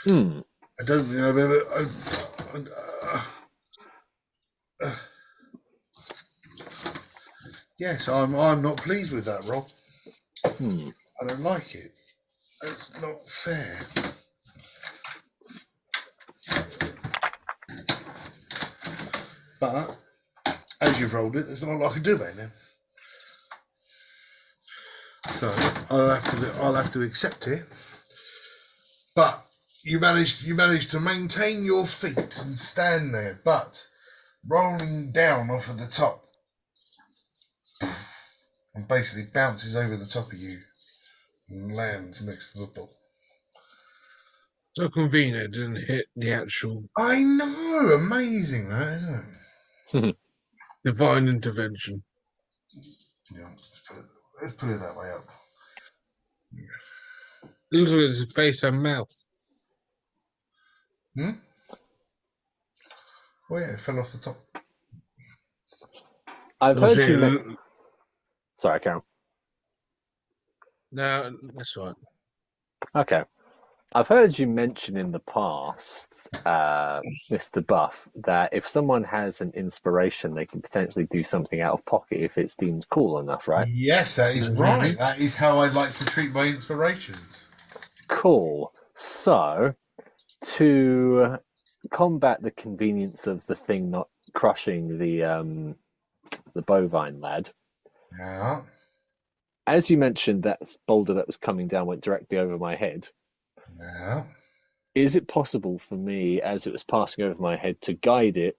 Speaker 2: Hmm.
Speaker 1: I don't think I've ever. Yes, I'm not pleased with that roll.
Speaker 2: Hmm.
Speaker 1: I don't like it. That's not fair. But as you've rolled it, there's not a lot I can do about it now. So I'll have to accept it. But you managed to maintain your feet and stand there, but rolling down off of the top and basically bounces over the top of you and lands next to the ball.
Speaker 4: So convenient, it didn't hit the actual
Speaker 1: I know, amazing that, isn't it?
Speaker 4: divine intervention.
Speaker 1: Yeah, let's put it that way up.
Speaker 4: It looks like it's his face and mouth.
Speaker 1: Hmm? Oh yeah, it fell off the top.
Speaker 2: I've
Speaker 4: Was
Speaker 2: heard you.
Speaker 4: it-
Speaker 2: Sorry, Karen.
Speaker 4: No, that's right.
Speaker 2: Okay. I've heard you mention in the past, Mr. Buff, that if someone has an inspiration, they can potentially do something out of pocket if it's deemed cool enough, right?
Speaker 1: Yes, that is right. That is how I like to treat my inspirations.
Speaker 2: Cool. So, to combat the convenience of the thing not crushing the bovine lad,
Speaker 1: Yeah.
Speaker 2: as you mentioned, that boulder that was coming down went directly over my head.
Speaker 1: Yeah.
Speaker 2: Is it possible for me, as it was passing over my head, to guide it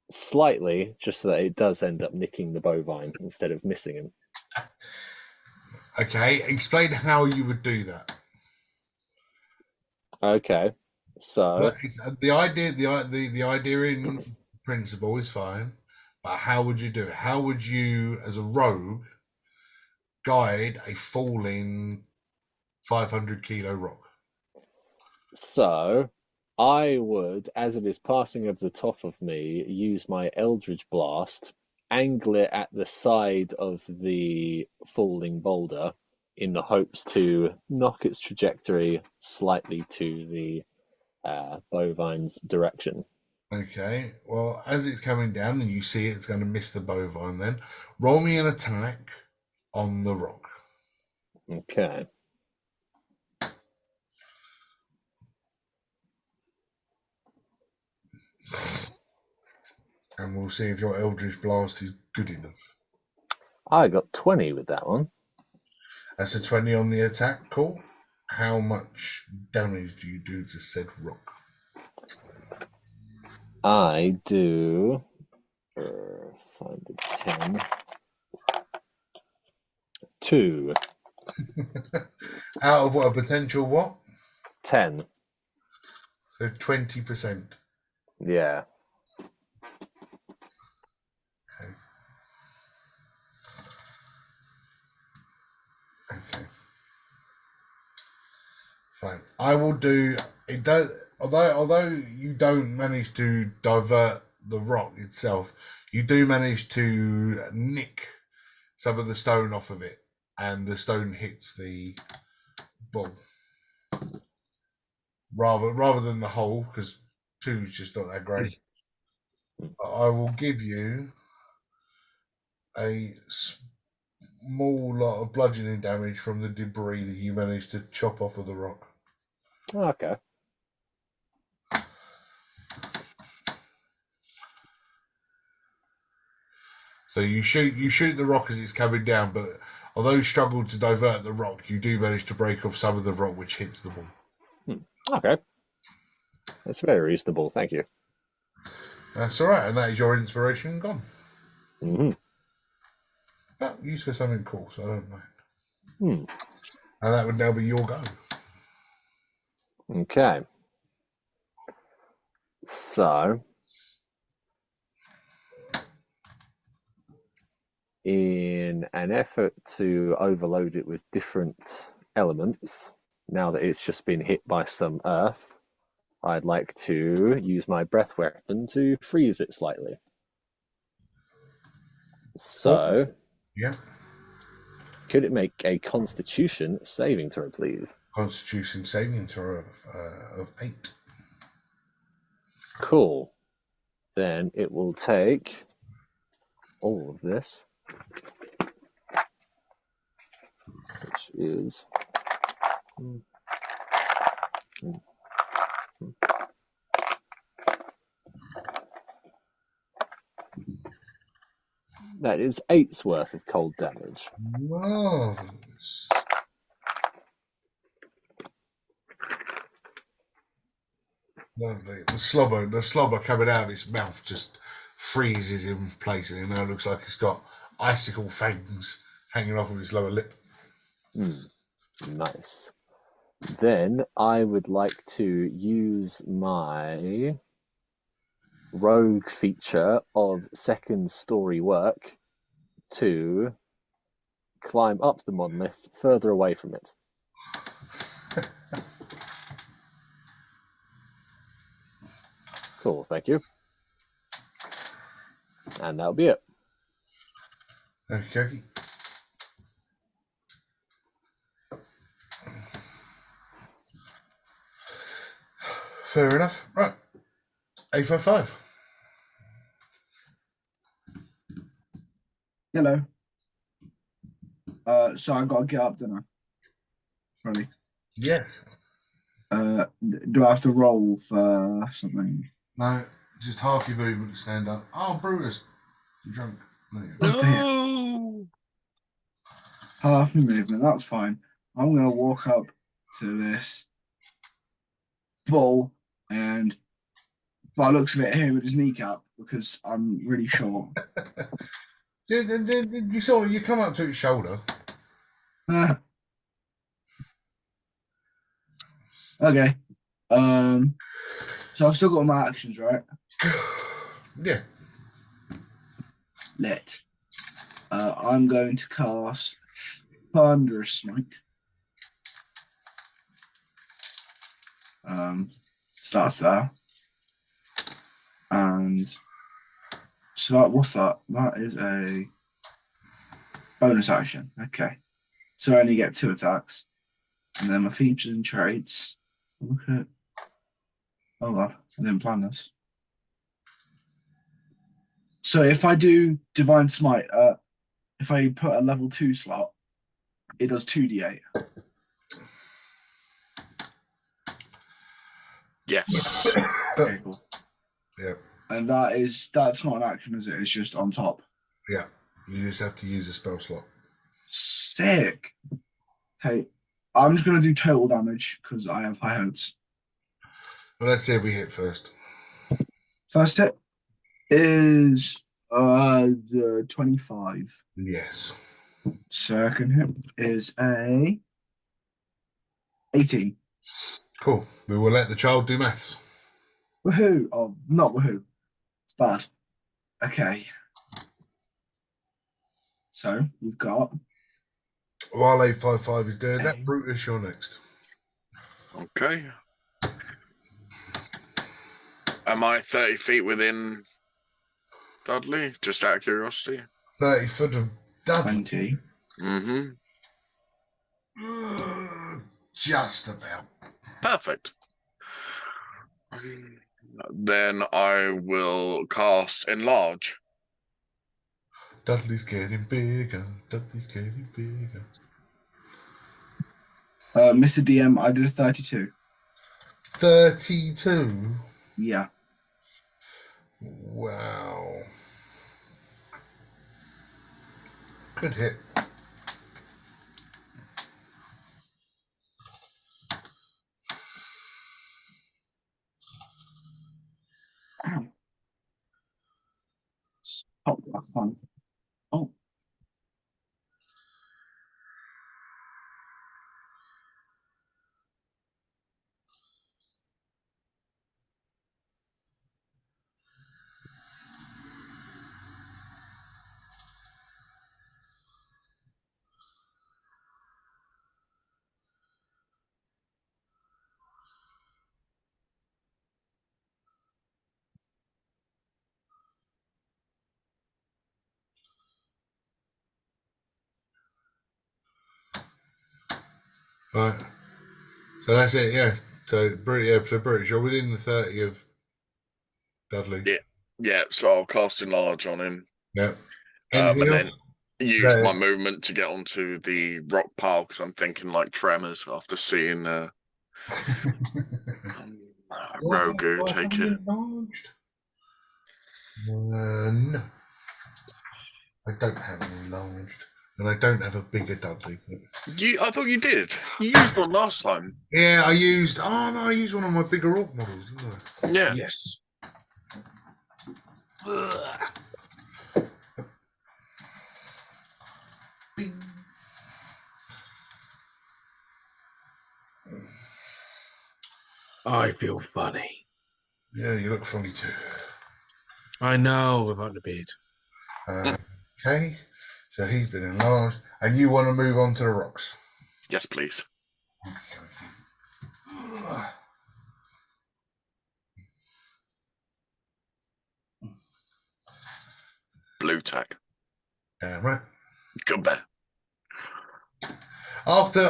Speaker 2: slightly, just so that it does end up nicking the bovine instead of missing him?
Speaker 1: Okay, explain how you would do that.
Speaker 2: Okay, so
Speaker 1: The idea in principle is fine, but how would you do it? How would you, as a rogue, guide a falling 500 kilo rock?
Speaker 2: I would, as it is passing over the top of me, use my Eldritch Blast, angle it at the side of the falling boulder in the hopes to knock its trajectory slightly to the bovine's direction.
Speaker 1: Okay, well, as it's coming down and you see it's going to miss the bovine, then roll me an attack on the rock.
Speaker 2: Okay.
Speaker 1: And we'll see if your Eldritch Blast is good enough.
Speaker 2: I got 20 with that one.
Speaker 1: That's a 20 on the attack, cool. How much damage do you do to said rock?
Speaker 2: I do. Find the 10. 2.
Speaker 1: Out of what, a potential what?
Speaker 2: 10.
Speaker 1: So 20%.
Speaker 2: Yeah.
Speaker 1: Okay. Fine. I will do it. Although you don't manage to divert the rock itself, you do manage to nick some of the stone off of it, and the stone hits the ball rather than the hole, because 2 is just not that great. But I will give you a small lot of bludgeoning damage from the debris that you managed to chop off of the rock.
Speaker 2: Okay.
Speaker 1: So you shoot the rock as it's coming down, but although you struggle to divert the rock, you do manage to break off some of the rock which hits the ball.
Speaker 2: Okay. That's very reasonable. Thank you.
Speaker 1: That's all right, and that is your inspiration gone.
Speaker 2: Mm-hmm.
Speaker 1: But used for something cool, so I don't mind.
Speaker 2: Hmm.
Speaker 1: And that would now be your go.
Speaker 2: Okay. So, in an effort to overload it with different elements, now that it's just been hit by some earth, I'd like to use my breath weapon to freeze it slightly. So,
Speaker 1: Yeah.
Speaker 2: could it make a Constitution saving throw, please?
Speaker 1: Constitution saving throw of 8.
Speaker 2: Cool. Then it will take all of this, which is that is 8's worth of cold damage.
Speaker 1: Marvelous. Lovely. The slobber coming out of its mouth just freezes in place, and it now looks like it's got icicle fangs hanging off of its lower lip.
Speaker 2: Nice. Then I would like to use my rogue feature of second story work to climb up the monolith further away from it. Cool, thank you. And that'll be it.
Speaker 1: Okay. Fair enough. Right. A55.
Speaker 3: Hello. So I gotta get up, don't I? Probably.
Speaker 1: Yes.
Speaker 3: Do I have to roll for something?
Speaker 1: No, just half your movement to stand up. Oh, Brutus, you're drunk. No.
Speaker 5: No.
Speaker 3: Half my movement, that's fine. I'm gonna walk up to this bull and by the looks of it, hit him with his kneecap because I'm really short.
Speaker 1: You saw you come up to its shoulder.
Speaker 3: Okay. So I've still got my actions, right?
Speaker 1: Yeah.
Speaker 3: Lit. I'm going to cast Thunderous Smite. Starts there. And so what's that? That is a bonus action. Okay. So I only get 2 attacks. And then my features and traits. Look at. Oh god, I didn't plan this. So if I do Divine Smite, if I put a level 2 slot, it does 2d8.
Speaker 5: Yes.
Speaker 3: Okay, cool.
Speaker 1: Yeah.
Speaker 3: And that's not an action, is it? It's just on top.
Speaker 1: Yeah. You just have to use a spell slot.
Speaker 3: Sick. Okay, I'm just gonna do total damage because I have high hopes.
Speaker 1: Well, let's see if we hit first.
Speaker 3: First hit is the 25.
Speaker 1: Yes.
Speaker 3: Second hit is a 18.
Speaker 1: Cool. We will let the child do maths.
Speaker 3: Woohoo! Oh, not woohoo. It's bad. Okay. So we've got.
Speaker 1: While A55 is doing that,
Speaker 3: Okay.
Speaker 1: Brutus, you're next.
Speaker 5: Okay. Am I 30 feet within Dudley? Just out of curiosity.
Speaker 1: 30 foot of Dudley.
Speaker 3: 20.
Speaker 5: Mm-hmm.
Speaker 1: Just about.
Speaker 5: Perfect. Then I will cast Enlarge.
Speaker 1: Dudley's getting bigger. Dudley's getting bigger.
Speaker 3: Mr. DM, I did a 32.
Speaker 1: 32.
Speaker 3: Yeah.
Speaker 1: Wow. Good hit.
Speaker 3: Oh, that's fun. Oh.
Speaker 1: Right. So that's it, yeah. So British, you're within the 30 of Dudley.
Speaker 5: Yeah. Yeah, so I'll cast Enlarge on him.
Speaker 1: Yeah. Anything
Speaker 5: And
Speaker 1: else?
Speaker 5: then use my movement to get onto the rock pile because I'm thinking like Tremors after seeing Rogu take it.
Speaker 1: No. I don't have an enlarged. And I don't have a bigger Dudley.
Speaker 5: I thought you did. You used one last time.
Speaker 1: Yeah, I used one of my bigger orc models, didn't I?
Speaker 5: Yeah.
Speaker 4: Yes.
Speaker 1: Bing.
Speaker 4: I feel funny.
Speaker 1: Yeah, you look funny too.
Speaker 4: I know about the beard.
Speaker 1: Okay, so he's been enlarged, and you want to move on to the rocks.
Speaker 5: Yes, please. Blue tack.
Speaker 1: Damn right.
Speaker 5: Good there.
Speaker 1: After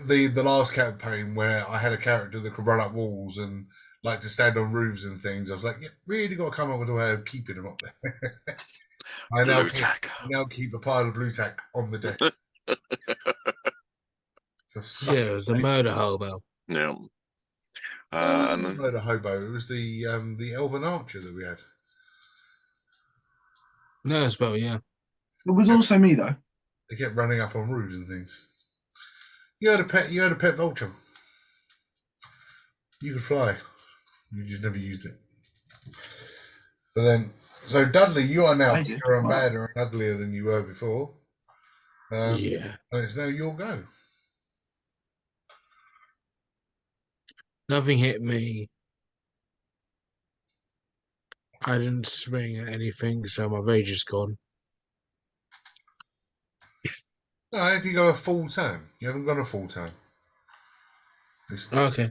Speaker 1: the last campaign where I had a character that could run up walls and like to stand on roofs and things, I was like, yeah, really got to come up with a way of keeping them up there. I now keep a pile of blue tack on the desk.
Speaker 4: Yeah, it was the murder hobo.
Speaker 5: Yeah.
Speaker 1: And then the hobo. It was the elven archer that we had.
Speaker 4: No, it's better, yeah.
Speaker 3: It was also me though.
Speaker 1: They kept running up on roofs and things. You had a pet vulture. You could fly. You just never used it. But then, so Dudley, you are now bigger and badder and uglier than you were before.
Speaker 4: Yeah.
Speaker 1: And it's now your go.
Speaker 4: Nothing hit me. I didn't swing at anything, so my rage is gone.
Speaker 1: No, if you go a full turn, you haven't got a full turn.
Speaker 4: Okay.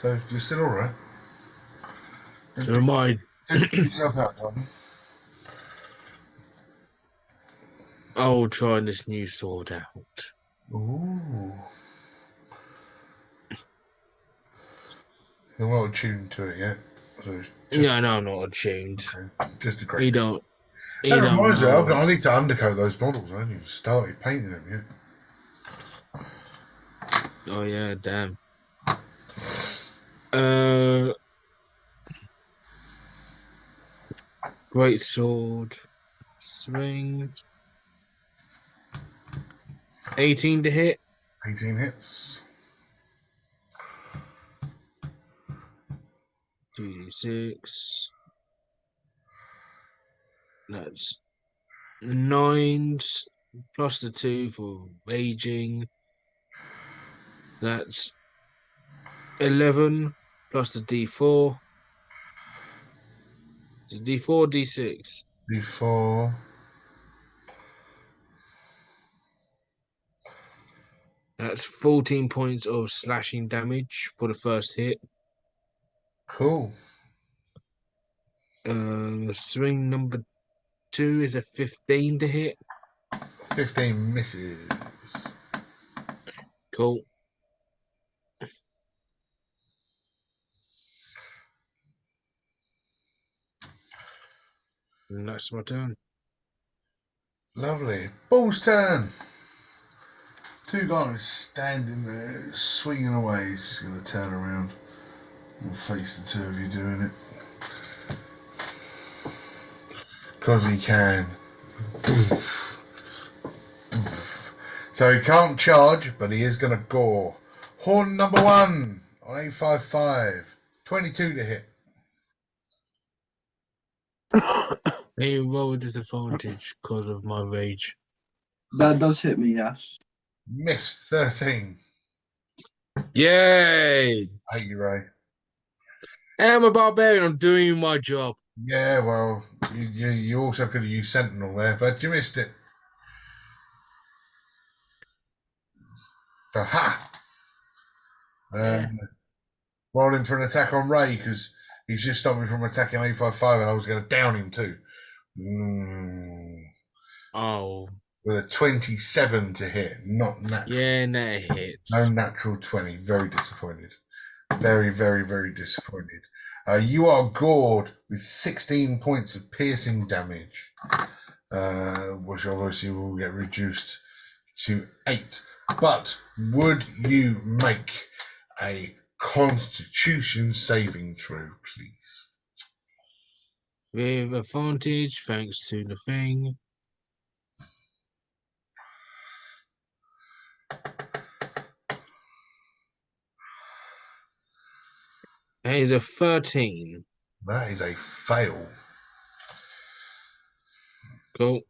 Speaker 1: So you're still all right.
Speaker 4: So am I.
Speaker 1: Just get yourself out, Dudley.
Speaker 4: I'll try this new sword out.
Speaker 1: Ooh. You're not attuned to it yet. So
Speaker 4: Yeah, no, I'm not attuned.
Speaker 1: okay. Just a great.
Speaker 4: He don't.
Speaker 1: That reminds me, I need to undercoat those models. I haven't even started painting them yet.
Speaker 4: Oh yeah, damn. Great sword. Swing. 18 to hit.
Speaker 1: 18 hits.
Speaker 4: 2d6. That's 9 plus the 2 for raging. That's 11 plus the d4. It's d4, d6.
Speaker 1: D4.
Speaker 4: That's 14 points of slashing damage for the first hit.
Speaker 1: Cool.
Speaker 4: Swing number 2 is a 15 to hit.
Speaker 1: 15 misses.
Speaker 4: Cool. And that's my turn.
Speaker 1: Lovely. Ball's turn. Two guys standing there, swinging away. He's just going to turn around and face the two of you doing it. Because he can. So he can't charge, but he is going to gore. Horn number 1 on 855. 22 to hit.
Speaker 4: They roll a disadvantage because of my rage.
Speaker 3: That does hit me, yes.
Speaker 1: Missed 13.
Speaker 4: Yay!
Speaker 1: I hate you, Ray.
Speaker 4: I'm a barbarian. I'm doing my job.
Speaker 1: Yeah, well, you also could have used Sentinel there, but you missed it. So, ha! Rolling for an attack on Ray because he's just stopped me from attacking 855 and I was going to down him too.
Speaker 4: Oh.
Speaker 1: with a 27 to hit, not natural.
Speaker 4: Yeah, and that hits.
Speaker 1: No natural 20. Very disappointed. Very, very, very disappointed. You are gored with 16 points of piercing damage, which obviously will get reduced to 8. But would you make a Constitution saving throw, please?
Speaker 4: With advantage, thanks to the thing. That is a 13.
Speaker 1: That is a fail.
Speaker 4: Cool.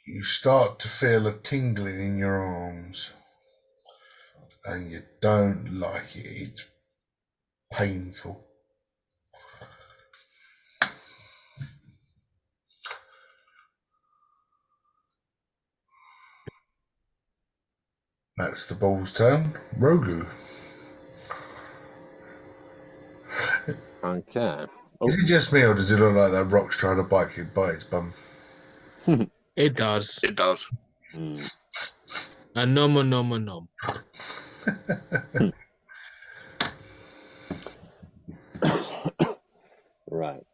Speaker 1: You start to feel a tingling in your arms, and you don't like it. It's painful. That's the ball's turn. Rogu.
Speaker 2: Okay.
Speaker 1: Is it just me, or does it look like that rock's trying to bite its bum?
Speaker 4: It does.
Speaker 5: It does.
Speaker 4: A nom.
Speaker 2: Right.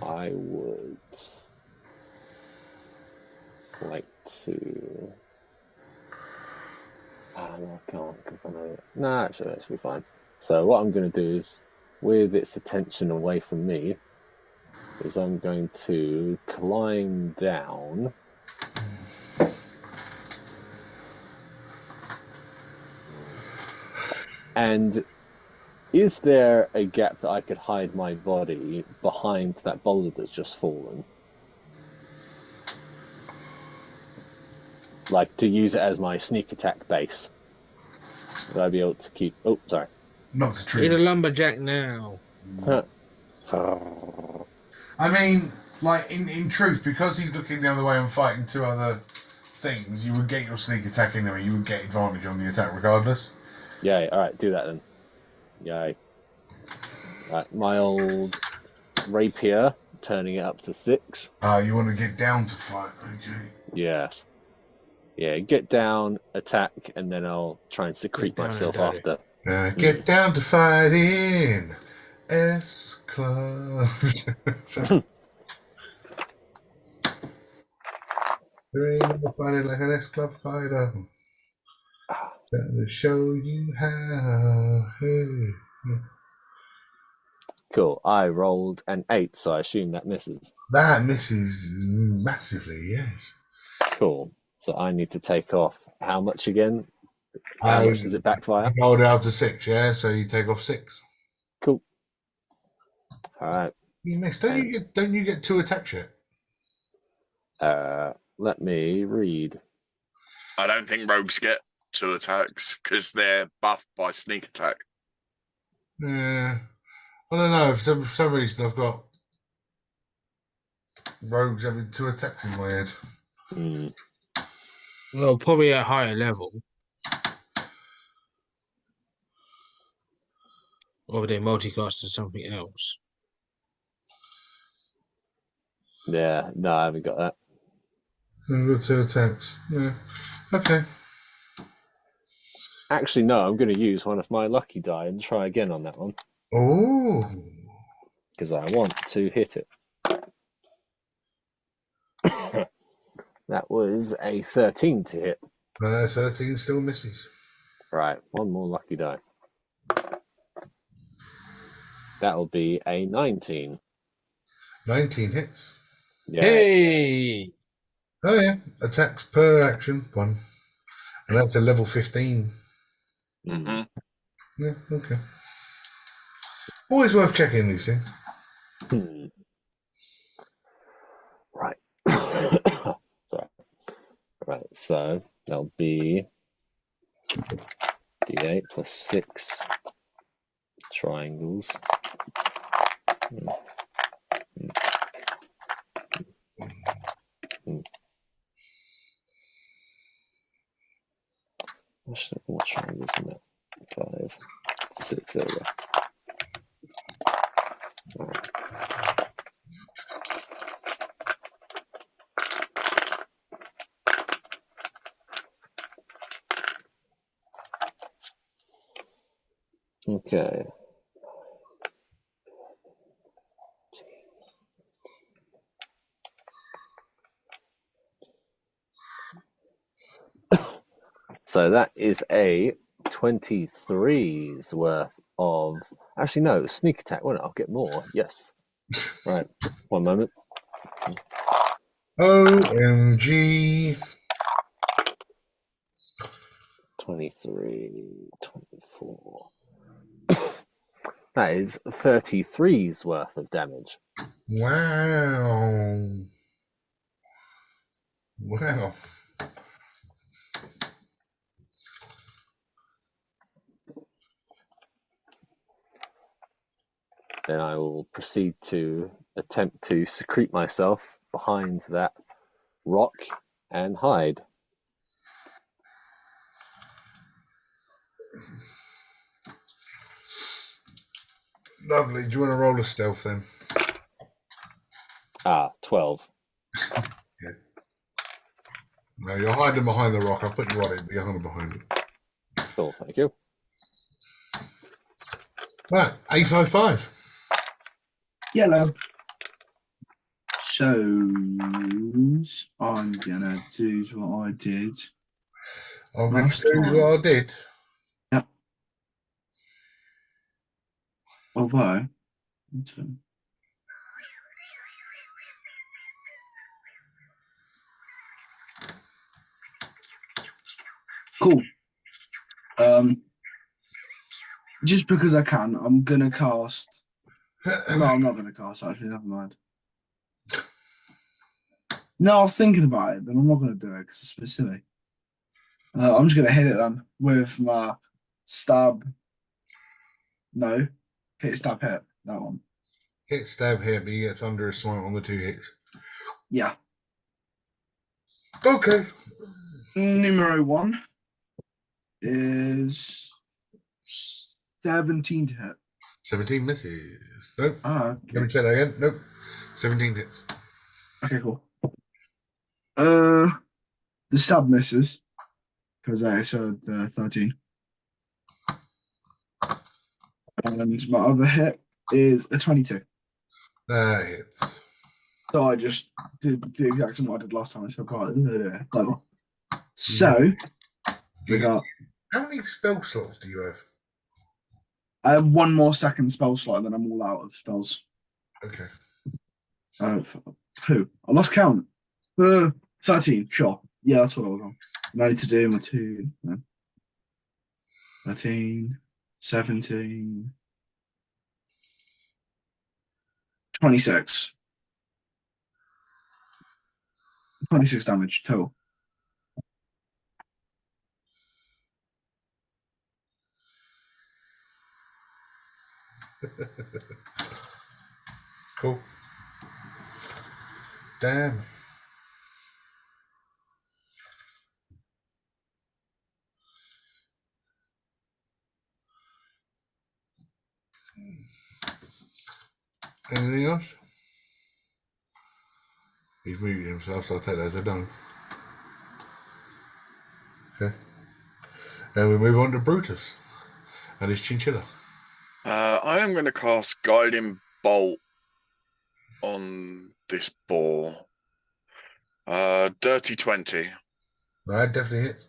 Speaker 2: I would like to. No, I can't because I know. Nah, actually, that should be fine. So what I'm going to do is, with its attention away from me, is I'm going to climb down. And is there a gap that I could hide my body behind that boulder that's just fallen? Like, to use it as my sneak attack base? Would I be able to keep... Oh, sorry.
Speaker 1: Not the truth.
Speaker 4: He's a lumberjack now.
Speaker 1: I mean, like, in truth, because he's looking the other way and fighting 2 other things, you would get your sneak attack anyway. You would get advantage on the attack regardless.
Speaker 2: Yay, alright, do that then. Yay. Right, my old rapier, turning it up to 6.
Speaker 1: You want to get down to fight, okay.
Speaker 2: Yes. Yeah, get down, attack, and then I'll try and secrete
Speaker 4: Get down,
Speaker 2: myself
Speaker 4: daddy.
Speaker 2: after.
Speaker 1: Get down to fighting, S-Club. There ain't no fighting like an S-Club fighter. Gonna show you how. Hey.
Speaker 2: Cool, I rolled an 8, so I assume that misses.
Speaker 1: That misses massively, yes.
Speaker 2: Cool. So I need to take off how much again? How much does it backfire?
Speaker 1: You rolled it up to 6, yeah? So you take off 6.
Speaker 2: Cool. Alright.
Speaker 1: You missed. Don't you get 2 attacks yet?
Speaker 2: Let me read.
Speaker 5: I don't think rogues get 2 attacks because they're buffed by sneak attack.
Speaker 1: Yeah. I don't know. For some reason, I've got rogues having 2 attacks in my head.
Speaker 4: Well, probably at a higher level. Or they multicast to something else.
Speaker 2: Yeah, no, I haven't got that.
Speaker 1: I've got 2 attacks. Yeah. Okay.
Speaker 2: Actually, no, I'm going to use one of my lucky die and try again on that one.
Speaker 1: Oh.
Speaker 2: Because I want to hit it. That was a 13 to hit.
Speaker 1: 13 still misses.
Speaker 2: Right, one more lucky die. That will be a 19.
Speaker 1: 19 hits.
Speaker 2: Yeah.
Speaker 4: Hey!
Speaker 1: Oh, yeah. Attacks per action, 1. And that's a level 15.
Speaker 5: Mm-hmm.
Speaker 1: Yeah, okay. Always worth checking these things.
Speaker 2: Right. Sorry. Right, so that'll be D8 plus 6 triangles. Actually, what triangles in that? 5, 6, there we go. Okay. So that is a 23's worth of. Actually, no, sneak attack. Won't it? I'll get more. Yes. Right. One moment.
Speaker 1: OMG.
Speaker 2: 23, 24. That is 33's worth of damage.
Speaker 1: Wow. Wow.
Speaker 2: Then I will proceed to attempt to secrete myself behind that rock and hide.
Speaker 1: Lovely. Do you want to roll a stealth then?
Speaker 2: 12.
Speaker 1: Yeah. No, you're hiding behind the rock. I'll put you on it, but you're hiding behind it.
Speaker 2: Cool, thank you.
Speaker 1: Right, 855.
Speaker 3: Yellow. So I'm gonna do what I did.
Speaker 1: I'm going to
Speaker 3: Last
Speaker 1: do
Speaker 3: time.
Speaker 1: what I did.
Speaker 3: Yep. Although, cool. Just because I can, I'm gonna cast. No, I'm not gonna cast. Actually, never mind. No, I was thinking about it, but I'm not gonna do it because it's a bit silly. I'm just gonna hit it then with my stab. No, hit stab hit that one.
Speaker 1: Hit, stab, hit, but you get thunderous smite on the 2 hits.
Speaker 3: Yeah.
Speaker 1: Okay.
Speaker 3: Numero 1 is 17 to hit.
Speaker 1: 17 misses. Nope.
Speaker 3: Okay.
Speaker 1: Let me check that again. Nope. 17 hits.
Speaker 3: Okay, cool. The stab misses because I said 13. And my other hit is a 22.
Speaker 1: That hits.
Speaker 3: So I just did the exact same what I did last time. So we got.
Speaker 1: How many spell slots do you have?
Speaker 3: I have one more second spell slot, and then I'm all out of spells.
Speaker 1: Okay.
Speaker 3: Who? I lost count. 13. Sure. Yeah, that's what I was on. And I need to do my 2. 13, 17, 26. 26 damage total.
Speaker 1: Cool. Damn. Anything else? He's muted himself, so I'll take that as a done. Okay. And we move on to Brutus and his chinchilla.
Speaker 5: I am going to cast Guiding Bolt on this boar. Dirty 20.
Speaker 1: That definitely hits.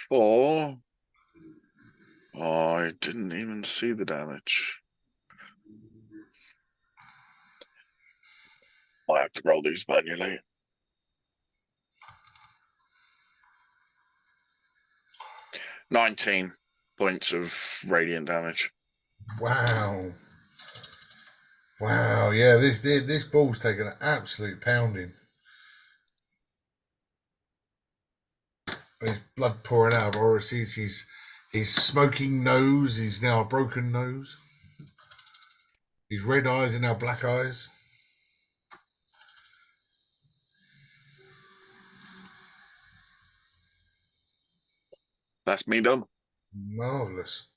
Speaker 5: 4. I didn't even see the damage. I have to roll these manually. $19 points of radiant damage.
Speaker 1: Wow. Wow. Yeah, this ball's taken an absolute pounding. His blood pouring out of Orices. His smoking nose is now a broken nose. His red eyes are now black eyes.
Speaker 5: That's me done.
Speaker 1: Marvellous.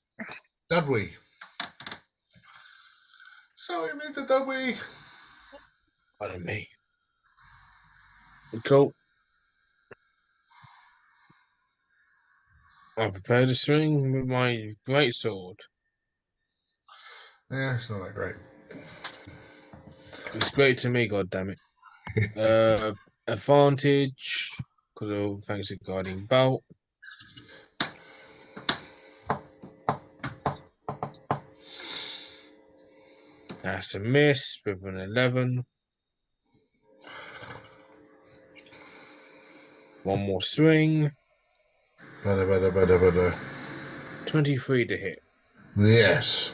Speaker 1: Dudley. Sorry, Mr. Dudley.
Speaker 4: Pardon me. Cool. I prepare to swing with my great sword.
Speaker 1: Yeah, it's not that great.
Speaker 4: It's great to me, goddammit. Advantage, because of thanks to guarding bolt. That's a miss with an 11. One more swing.
Speaker 1: Bada.
Speaker 4: 23 to hit.
Speaker 1: Yes.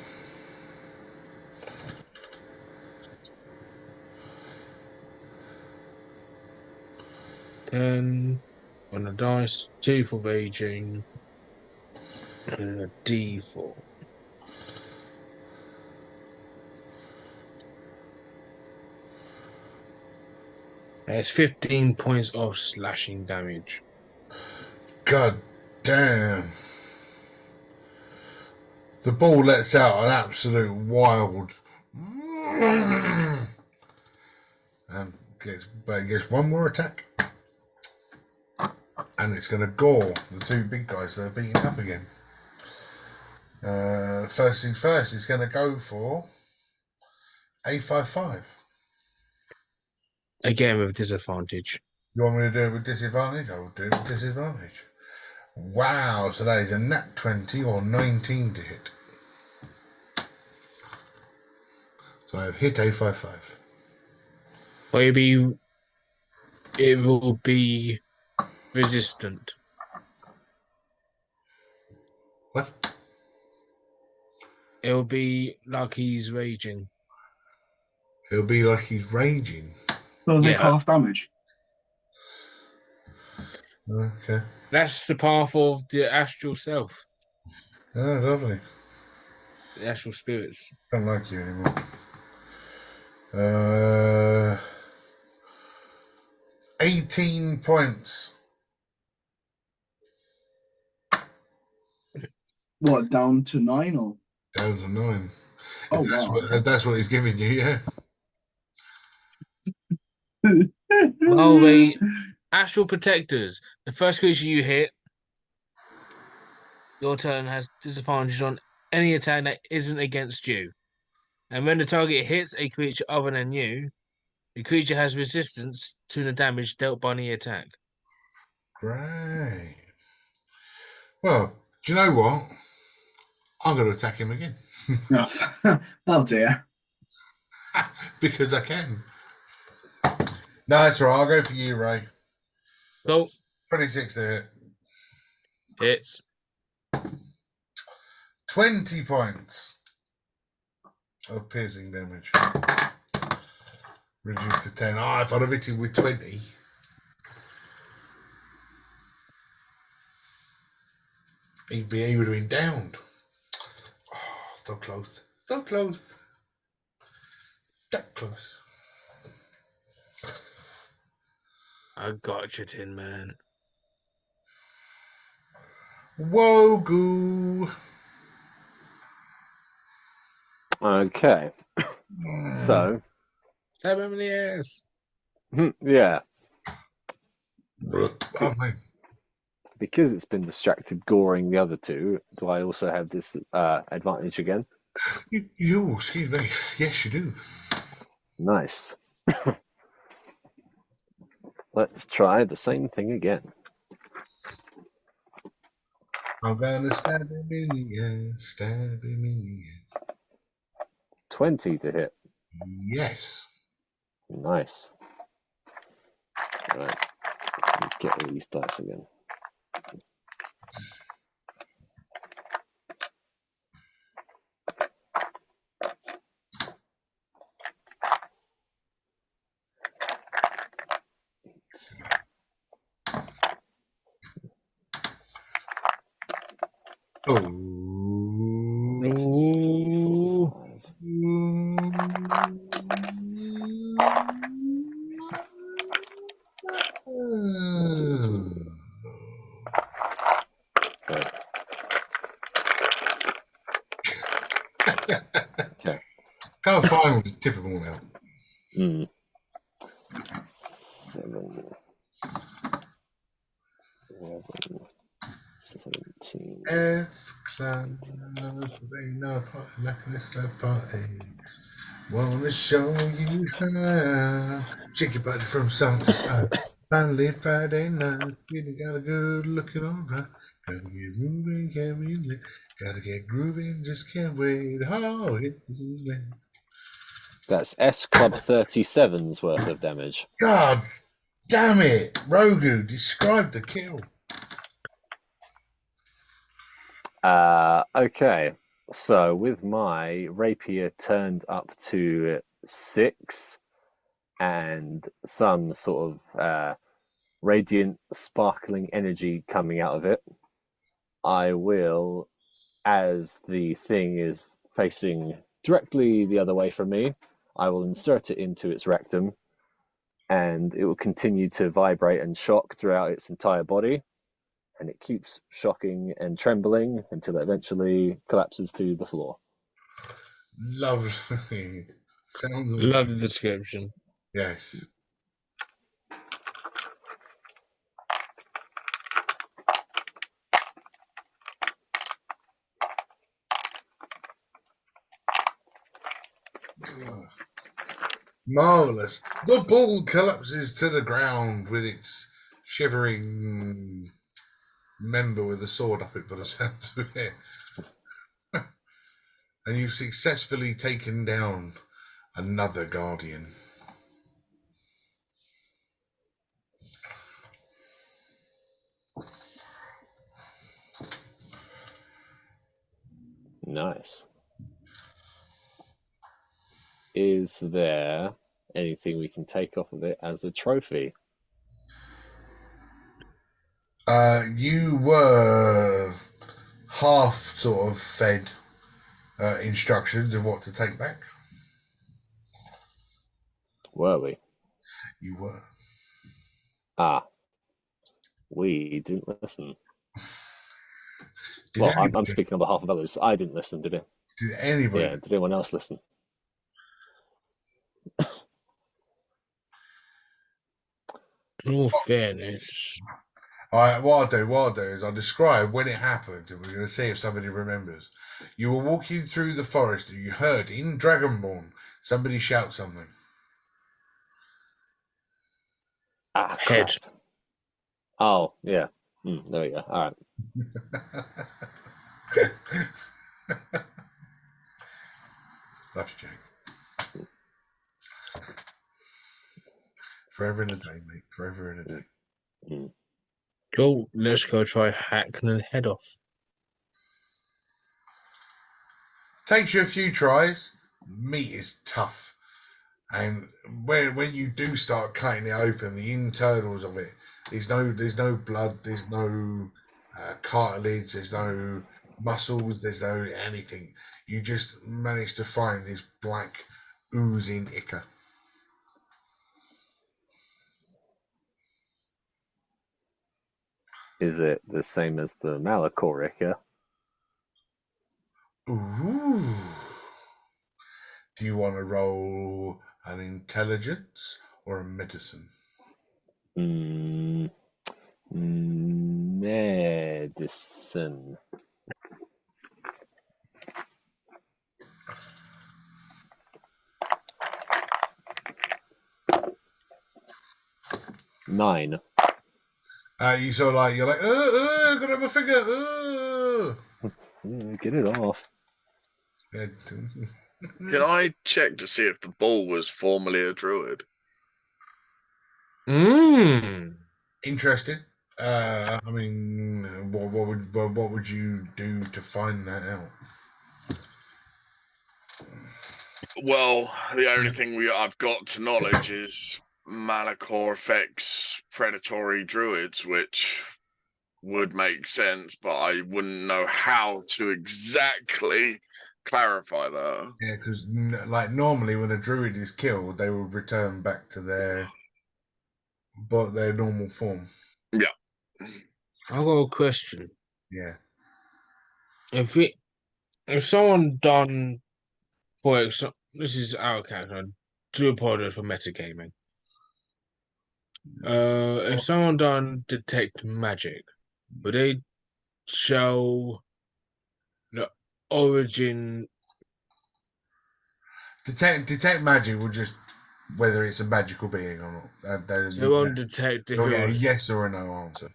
Speaker 4: Ten on the dice. 2 for raging. And a D4. That's 15 points of slashing damage.
Speaker 1: God damn. The ball lets out an absolute wild and gets one more attack. And it's going to gore the two big guys that are beating up again. First things first, it's going to go for a 5-5.
Speaker 4: Again with disadvantage.
Speaker 1: You want me to do it with disadvantage? I will do it with disadvantage. Wow, so that is a nat 20 or 19 to hit. So I have hit a 5-5.
Speaker 4: Maybe it will be resistant.
Speaker 1: What?
Speaker 4: It will be like he's raging.
Speaker 1: It'll be like he's raging.
Speaker 3: Well, make
Speaker 4: Yeah.
Speaker 3: half damage.
Speaker 1: Okay.
Speaker 4: That's the path of the astral self,
Speaker 1: Oh, lovely.
Speaker 4: the astral spirits.
Speaker 1: Don't like you anymore. 18 points.
Speaker 3: What, down to 9 or?
Speaker 1: Down to 9.
Speaker 3: Oh,
Speaker 1: If that's,
Speaker 3: wow.
Speaker 1: if that's what he's giving you, yeah.
Speaker 4: Well, they astral protectors. The first creature you hit, your turn has disadvantage on any attack that isn't against you. And when the target hits a creature other than you, the creature has resistance to the damage dealt by the attack.
Speaker 1: Great. Well, do you know what? I'm going to attack him again.
Speaker 3: Oh, dear.
Speaker 1: Because I can. No, it's all right. I'll go for you, Ray.
Speaker 4: So,
Speaker 1: 26 to hit.
Speaker 4: hits.
Speaker 1: 20 points of piercing damage. Reduced to 10. Ah, if I'd have hit him with 20. He would have been downed. Oh, so close. So close. That close.
Speaker 4: I got you, Tin Man.
Speaker 1: Whoa, goo.
Speaker 2: Okay. So,
Speaker 4: 7 years.
Speaker 2: yeah,
Speaker 1: Oh, mate.
Speaker 2: because it's been distracted goring the other two, do I also have this advantage again?
Speaker 1: You, excuse me. Yes, you do.
Speaker 2: Nice. Let's try the same thing again.
Speaker 1: I'm gonna stab him in the air, stab him in the air.
Speaker 2: 20 to hit.
Speaker 1: Yes.
Speaker 2: Nice. Right. Let me get all these dice again.
Speaker 4: Ooh.
Speaker 2: 5. Okay.
Speaker 1: Can't find the tip of them all out.
Speaker 2: 7, 11, 17,
Speaker 1: F Club, ain't no party like this club party. Wanna show you how. Shake your body from side to side. Finally Friday night, you got a good looking alright. Gotta get moving, can't be late. Gotta get grooving, just can't wait. Oh, it's late.
Speaker 2: That's S Club 37's worth of damage.
Speaker 1: God damn it, Rogu, describe the kill.
Speaker 2: Okay, so with my rapier turned up to 6 and some sort of radiant, sparkling energy coming out of it, I will, as the thing is facing directly the other way from me, I will insert it into its rectum, and it will continue to vibrate and shock throughout its entire body. And it keeps shocking and trembling until it eventually collapses to the floor.
Speaker 1: Lovely. Sounds
Speaker 4: Love the description.
Speaker 1: Yes. Marvelous. The bull collapses to the ground with its shivering member with a sword up it by the sounds of it. And you've successfully taken down another guardian.
Speaker 2: Nice. Is there anything we can take off of it as a trophy?
Speaker 1: You were half sort of fed instructions of what to take back.
Speaker 2: Were we?
Speaker 1: You were.
Speaker 2: We didn't listen.
Speaker 1: Did
Speaker 2: Well,
Speaker 1: anybody,
Speaker 2: I'm speaking on behalf of others. I didn't listen, did it?
Speaker 1: did anybody?
Speaker 2: Yeah, did anyone else listen?
Speaker 4: In all fairness,
Speaker 1: All right, what I'll do is I'll describe when it happened, and we're going to see if somebody remembers. You were walking through the forest, and you heard in Dragonborn somebody shout something.
Speaker 4: head.
Speaker 2: Crap. Oh, yeah. There we go. All right.
Speaker 1: Love you, Jake. Forever and a day, mate. Forever and a day.
Speaker 4: Cool. Let's go try hacking the head off.
Speaker 1: Takes you a few tries. Meat is tough, and when you do start cutting it open, the internals of it, there's no blood, there's no cartilage, there's no muscles, there's no anything. You just manage to find this black oozing ichor.
Speaker 2: Is it the same as the Malachorica?
Speaker 1: Ooh. Do you want to roll an intelligence or a medicine?
Speaker 2: Medicine. Nine.
Speaker 1: You sort of like, you're like, gotta have a figure.
Speaker 2: Get it off.
Speaker 5: Can I check to see if the bull was formerly a druid?
Speaker 1: Interesting. I mean, what would you do to find that out?
Speaker 5: Well, the only thing I've got to knowledge is Malachor affects predatory druids, which would make sense, but I wouldn't know how to exactly clarify that.
Speaker 1: Yeah, because like normally when a druid is killed, they will return back to their normal form.
Speaker 5: Yeah.
Speaker 4: I've got a question.
Speaker 1: Yeah.
Speaker 4: If someone done, for example, this is our character. I do apologize for metagaming. If someone done detect magic, would they show the origin.
Speaker 1: Detect magic will just whether it's a magical being or not.
Speaker 4: So on detect if
Speaker 1: you'll
Speaker 4: it
Speaker 1: get a
Speaker 4: was
Speaker 1: yes or a no answer.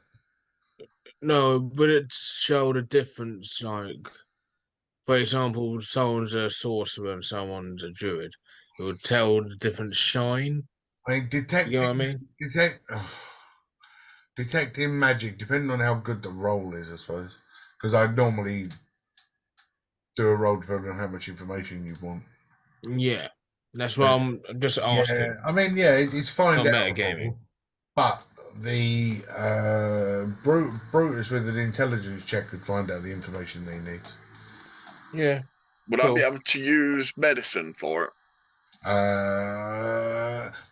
Speaker 4: no, but it showed a difference. Like, for example, someone's a sorcerer and someone's a druid. It would tell the different shine.
Speaker 1: I mean,
Speaker 4: You know what I mean?
Speaker 1: Detecting magic, depending on how good the roll is, I suppose. Because I normally do a roll depending on how much information you want.
Speaker 4: Yeah, that's what I'm just asking.
Speaker 1: Yeah, I mean, yeah, it's find
Speaker 4: Not
Speaker 1: out,
Speaker 4: metagaming.
Speaker 1: but the Brutus with an intelligence check could find out the information he needs.
Speaker 4: Yeah.
Speaker 5: Would I be able to use medicine for it?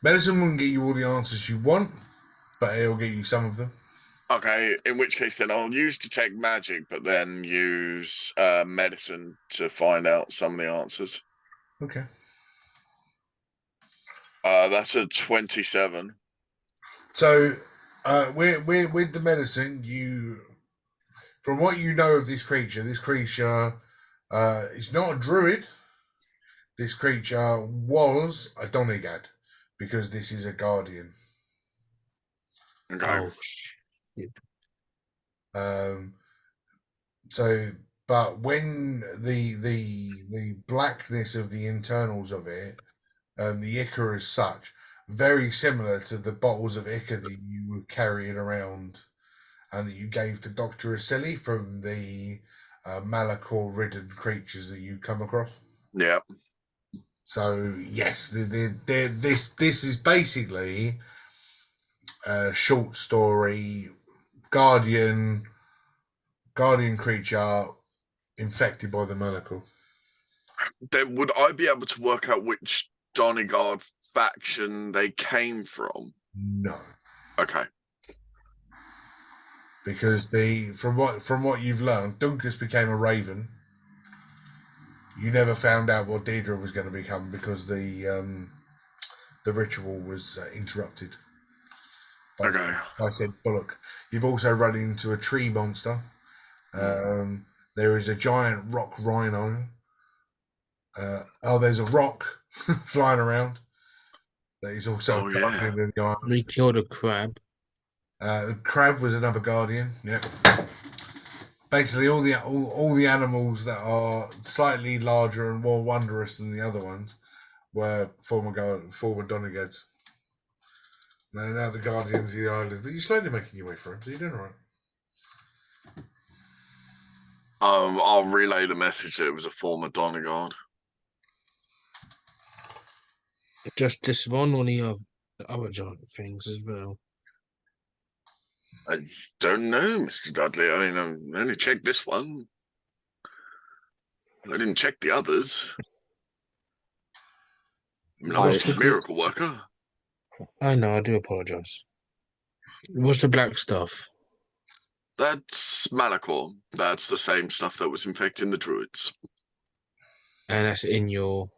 Speaker 1: Medicine wouldn't get you all the answers you want, but it'll get you some of them.
Speaker 5: Okay, in which case then I'll use detect magic, but then use medicine to find out some of the answers.
Speaker 1: Okay.
Speaker 5: That's a 27.
Speaker 1: So, with the medicine, from what you know of this creature is not a druid. This creature was a Donegad, because this is a guardian.
Speaker 5: Okay.
Speaker 1: So, but when the blackness of the internals of it, the ichor as such, very similar to the bottles of ichor that you were carrying around and that you gave to Dr. Asili from the Malachor-ridden creatures that you come across.
Speaker 5: Yeah.
Speaker 1: So yes, this is basically a short story guardian creature infected by the Malachor.
Speaker 5: Then would I be able to work out which Donegard faction they came from?
Speaker 1: No.
Speaker 5: Okay.
Speaker 1: Because from what you've learned, Dunkus became a raven. You never found out what Deirdre was going to become because the ritual was interrupted.
Speaker 5: Okay.
Speaker 1: I said Bullock. You've also run into a tree monster. There is a giant rock rhino. There's a rock flying around. That is also a guardian in the island.
Speaker 4: We killed a crab.
Speaker 1: The crab was another guardian. Yep. Basically, all the animals that are slightly larger and more wondrous than the other ones were former Donegads. Now the guardians of the island. But you're slowly making your way through, so you're doing all right.
Speaker 5: I'll relay the message that it was a former Donegard.
Speaker 4: Just this one or the other giant things as well?
Speaker 5: I don't know, Mr. Dudley. I mean, I only checked this one. I didn't check the others. I'm not a miracle worker.
Speaker 4: I know, I do apologise. What's the black stuff?
Speaker 5: That's Malachor. That's the same stuff that was infecting the druids.
Speaker 4: And that's in your,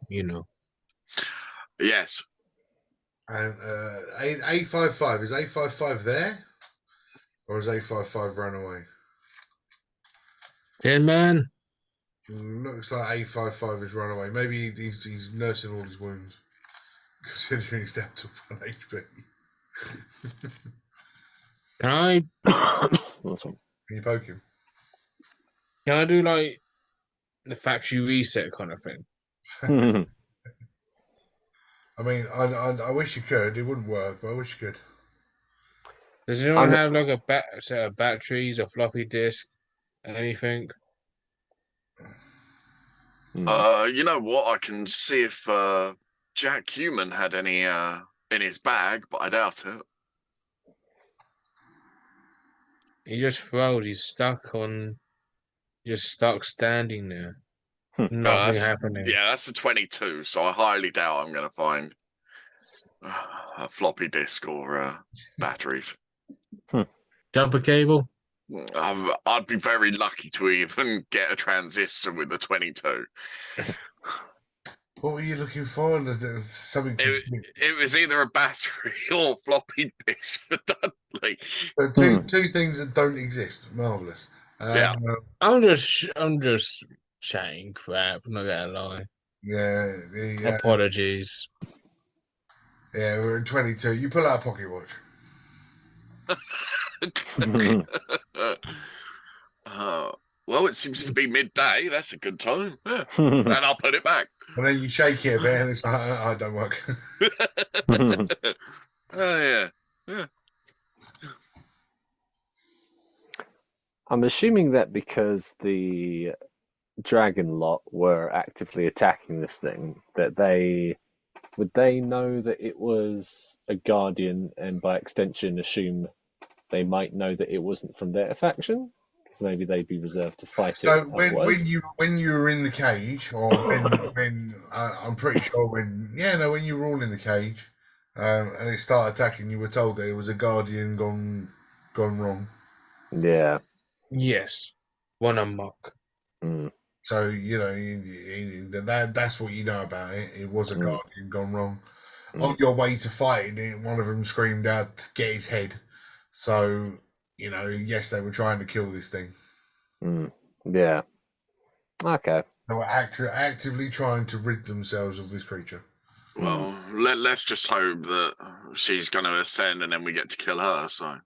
Speaker 5: Yes.
Speaker 1: And A55, is A55 there? Or is A55 run away?
Speaker 4: Yeah, man.
Speaker 1: Looks like A55 has run away. Maybe he's nursing all his wounds, considering he's down to 1 HP.
Speaker 4: Can I?
Speaker 1: Can you poke him?
Speaker 4: Can I do like the factory reset kind of thing?
Speaker 1: I mean, I wish you could. It wouldn't work, but I wish you could.
Speaker 4: Does anyone have like a set of batteries, a floppy disk, anything?
Speaker 5: You know what? I can see if Jack Human had any in his bag, but I doubt it.
Speaker 4: He just froze. He's stuck standing there. Nothing happening.
Speaker 5: Yeah, that's a 22, so I highly doubt I'm going to find a floppy disk or batteries.
Speaker 4: Jumper cable?
Speaker 5: I'd be very lucky to even get a transistor with a 22.
Speaker 1: What were you looking for? Something.
Speaker 5: It was either a battery or floppy disk for Dudley.
Speaker 1: Two things that don't exist. Marvelous.
Speaker 5: Yeah.
Speaker 4: I'm just chatting crap. I'm not gonna lie. Apologies.
Speaker 1: Yeah, we're in 22. You pull out a pocket watch.
Speaker 5: Well, it seems to be midday. That's a good time. Yeah. And I'll put it back.
Speaker 1: And then you shake it a bit, and it's like, I don't work.
Speaker 5: Oh, yeah.
Speaker 2: I'm assuming that because the dragon lot were actively attacking this thing, that would they know that it was a guardian, and by extension assume they might know that it wasn't from their faction, because maybe they'd be reserved to fight
Speaker 1: So
Speaker 2: it otherwise.
Speaker 1: when you were in the cage, or when I'm pretty sure when you were all in the cage, and it started attacking, you were told that it was a guardian gone wrong.
Speaker 2: Yeah.
Speaker 4: Yes. One amok.
Speaker 2: Mm.
Speaker 1: So that's what you know about it. It was a guardian gone wrong. On your way to fighting it, one of them screamed out to get his head. So yes, they were trying to kill this thing.
Speaker 2: Yeah. Okay.
Speaker 1: They were actively trying to rid themselves of this creature.
Speaker 5: Well, let's just hope that she's going to ascend and then we get to kill her. So.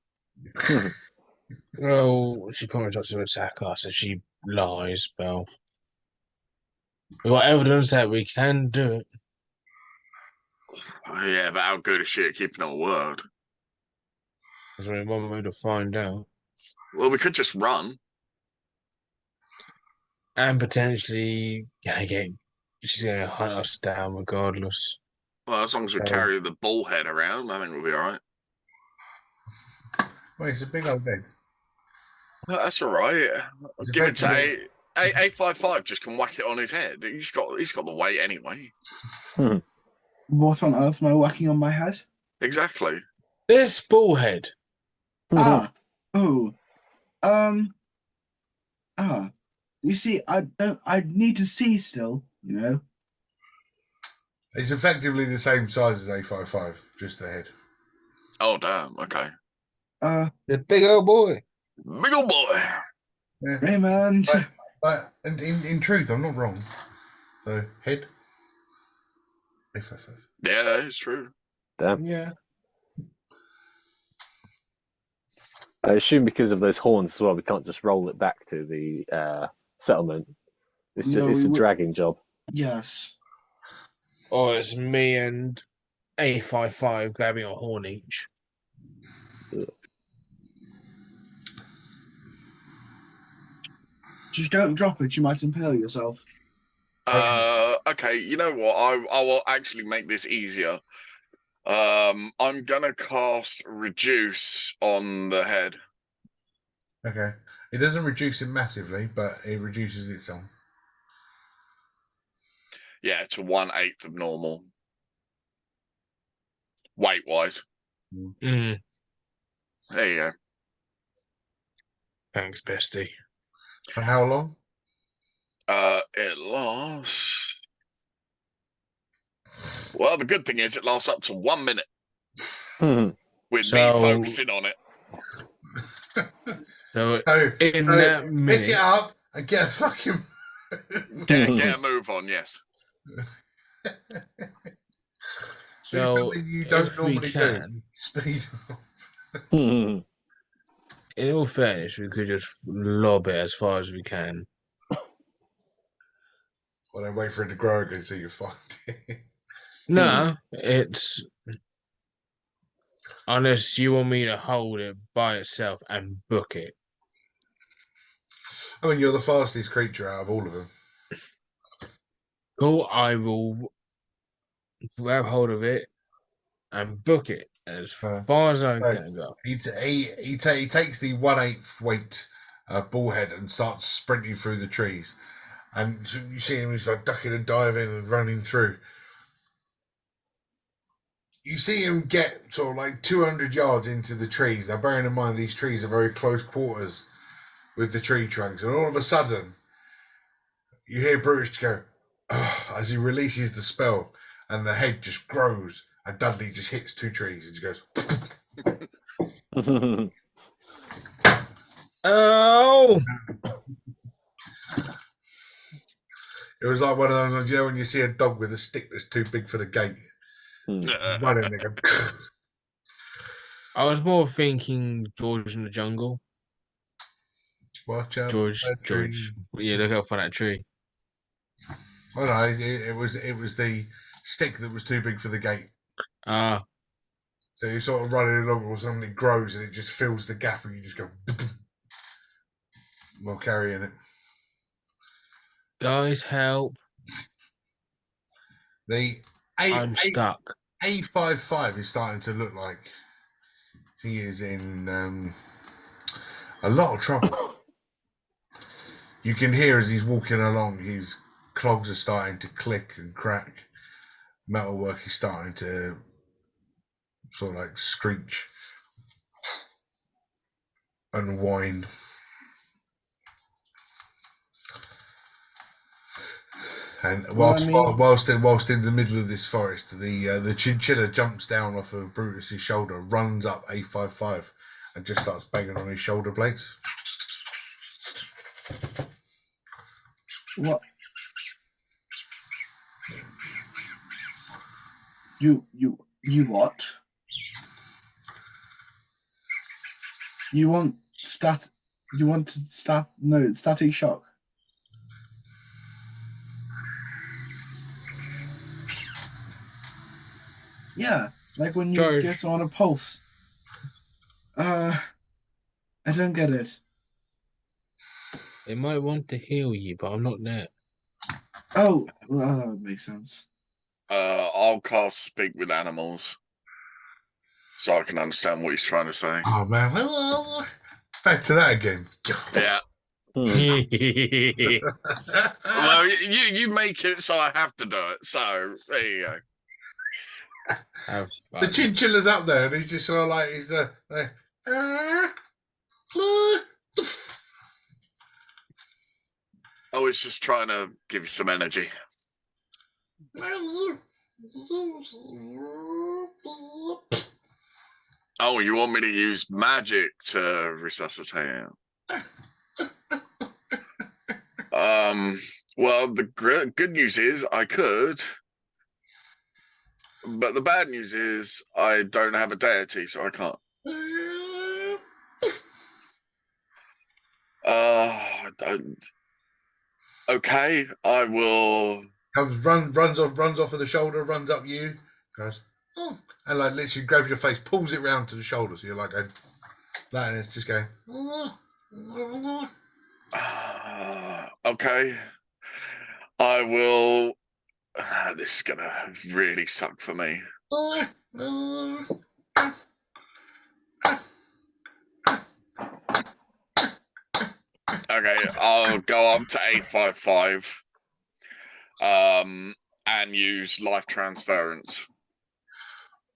Speaker 4: Well, she probably tries to attack us if she lies, Belle. We've got evidence that we can do it.
Speaker 5: Yeah, but how good is she at keeping her word?
Speaker 4: There's only one way to find out.
Speaker 5: Well, we could just run.
Speaker 4: And potentially she's gonna hunt us down regardless.
Speaker 5: Well, as long as we carry the bullhead around, I think we'll be all right.
Speaker 1: Well, it's a big old head.
Speaker 5: Well, that's all right. Give it to A55. Just can whack it on his head. He's got the weight anyway.
Speaker 3: What on earth am I whacking on my head?
Speaker 5: Exactly.
Speaker 4: This bullhead.
Speaker 3: You see, I need to see still,
Speaker 1: It's effectively the same size as A55, just the head.
Speaker 5: Oh, damn. Okay.
Speaker 4: The big old boy.
Speaker 5: Big old boy.
Speaker 1: Yeah.
Speaker 3: Raymond.
Speaker 1: But in truth, I'm not wrong. So, head. A55.
Speaker 5: Yeah, that is true.
Speaker 2: Damn.
Speaker 4: Yeah.
Speaker 2: I assume because of those horns as well, we can't just roll it back to the settlement. It's a dragging job.
Speaker 3: Yes.
Speaker 4: Or it's me and A55 grabbing a horn each.
Speaker 3: Just don't drop it. You might impale yourself.
Speaker 5: Okay, you know what? I will actually make this easier. I'm gonna cast Reduce on the head.
Speaker 1: Okay. It doesn't reduce it massively, but it reduces it some.
Speaker 5: Yeah, to 1/8 of normal. Weight-wise.
Speaker 4: Mm.
Speaker 5: There you go.
Speaker 4: Thanks, bestie.
Speaker 1: For how long?
Speaker 5: It lasts. Well, the good thing is it lasts up to 1 minute. With me focusing on it.
Speaker 4: So that minute,
Speaker 1: pick it up and get a fucking
Speaker 5: get a move on, yes.
Speaker 4: So
Speaker 1: you don't
Speaker 4: if
Speaker 1: normally
Speaker 4: we can,
Speaker 1: speed up.
Speaker 4: In all fairness, we could just lob it as far as we can.
Speaker 1: Well, then wait for it to grow again so you find it.
Speaker 4: No, it's unless you want me to hold it by itself and book it.
Speaker 1: I mean, you're the fastest creature out of all of them.
Speaker 4: Cool, I will grab hold of it and book it as far as I can go.
Speaker 1: He takes the 1/8 weight bullhead and starts sprinting through the trees. And you see him, he's like ducking and diving and running through. You see him get sort of like 200 yards into the trees. Now, bearing in mind, these trees are very close quarters with the tree trunks. And all of a sudden, you hear Brutus go, as he releases the spell, and the head just grows, and Dudley just hits 2 trees and just goes.
Speaker 4: Oh!
Speaker 1: It was like one of those, you know, when you see a dog with a stick that's too big for the gate. Running, they go,
Speaker 4: I was more thinking George in the jungle.
Speaker 1: watch out,
Speaker 4: George.
Speaker 1: tree.
Speaker 4: Yeah, look out for that tree.
Speaker 1: Oh no, it was the stick that was too big for the gate.
Speaker 4: Ah,
Speaker 1: So you're sort of running along, or something grows and it just fills the gap, and you just go while carrying it.
Speaker 4: guys, help!
Speaker 1: The
Speaker 4: I'm stuck.
Speaker 1: A55 is starting to look like he is in a lot of trouble. You can hear as he's walking along, his clogs are starting to click and crack. Metalwork is starting to sort of like screech and whine. And whilst in the middle of this forest, the chinchilla jumps down off of Brutus's shoulder, runs up A55, and just starts banging on his shoulder blades.
Speaker 3: What? You what? You want static shock. Yeah, like when you
Speaker 4: George.
Speaker 3: get on a pulse. I don't get it.
Speaker 4: They might want to heal you, but I'm not there.
Speaker 3: Oh, well, that would make sense.
Speaker 5: I'll cast Speak with Animals so I can understand what he's trying to say.
Speaker 1: Oh man, back to that again.
Speaker 5: Yeah. Well, you make it, so I have to do it. So there you go.
Speaker 4: Have
Speaker 1: The
Speaker 4: fun.
Speaker 1: chinchilla's up there, and he's just sort of like
Speaker 5: I was just trying to give you some energy. Oh, you want me to use magic to resuscitate him? Well, the good news is I could, but the bad news is I don't have a deity, so I can't. I don't. Okay, I will.
Speaker 1: runs off of the shoulder, runs up you, goes, oh, and like literally grabs your face, pulls it round to the shoulder, so you're like, and it's just going.
Speaker 5: Okay, I will. This is gonna really suck for me. Okay, I'll go up to 855 and use life transference.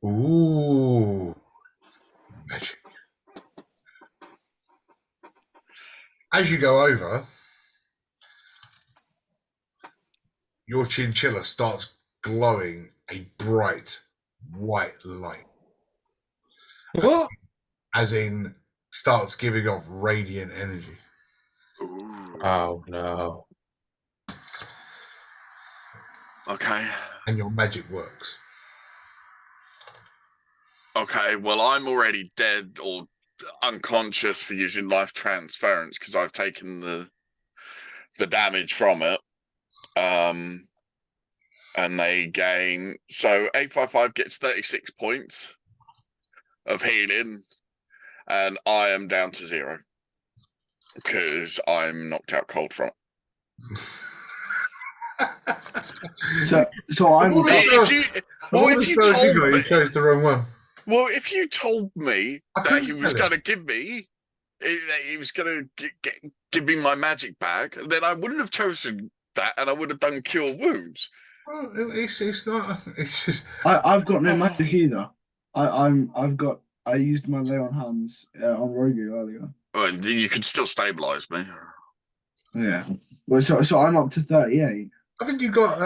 Speaker 1: Ooh. As you go over, your chinchilla starts glowing a bright white light.
Speaker 4: What?
Speaker 1: As in, starts giving off radiant energy.
Speaker 5: Ooh.
Speaker 4: Oh no.
Speaker 5: Okay.
Speaker 1: And your magic works.
Speaker 5: Okay, well, I'm already dead or unconscious for using life transference because I've taken the damage from it. And they gain, so 855 gets 36 points of healing, and I am down to 0 because I'm knocked out cold from it.
Speaker 3: So I would.
Speaker 5: If you told me,
Speaker 1: you chose the wrong one.
Speaker 5: Well, if you told me
Speaker 1: I
Speaker 5: that
Speaker 1: couldn't
Speaker 5: he was
Speaker 1: tell
Speaker 5: going to give me, he was going to give me my magic bag, then I wouldn't have chosen that, and I would have done cure wounds.
Speaker 1: Well, it's not. It's just.
Speaker 3: I've got no magic either. I used my lay on hands on Rogu earlier.
Speaker 5: Well, you could still stabilize me.
Speaker 3: Yeah. Well, so I'm up to 38.
Speaker 1: I think you got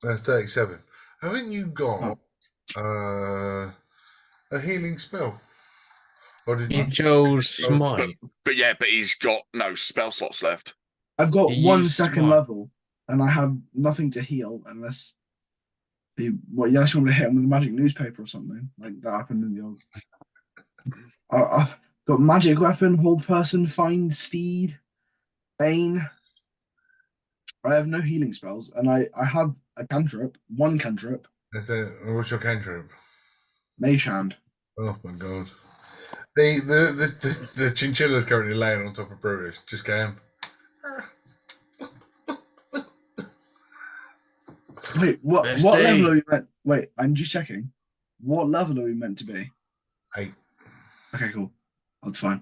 Speaker 1: 37. I think you got a healing spell. Or did
Speaker 4: You
Speaker 1: you?
Speaker 4: chose smite.
Speaker 5: But he's got no spell slots left.
Speaker 3: I've got
Speaker 4: You
Speaker 3: one
Speaker 4: use
Speaker 3: second
Speaker 4: smite.
Speaker 3: level, and I have nothing to heal unless you unless you want to hit him with a magic newspaper or something like that happened in the old. I've got magic weapon, hold person, find steed, bane. I have no healing spells, and I have a cantrip, one cantrip,
Speaker 1: What's your cantrip?
Speaker 3: mage hand.
Speaker 1: Oh my god. The chinchilla's currently laying on top of Brutus. Just going.
Speaker 3: Wait, what
Speaker 4: Bestie.
Speaker 3: level are we meant? Wait, I'm just checking. What level are we meant to be?
Speaker 1: 8.
Speaker 3: Okay, cool. That's fine.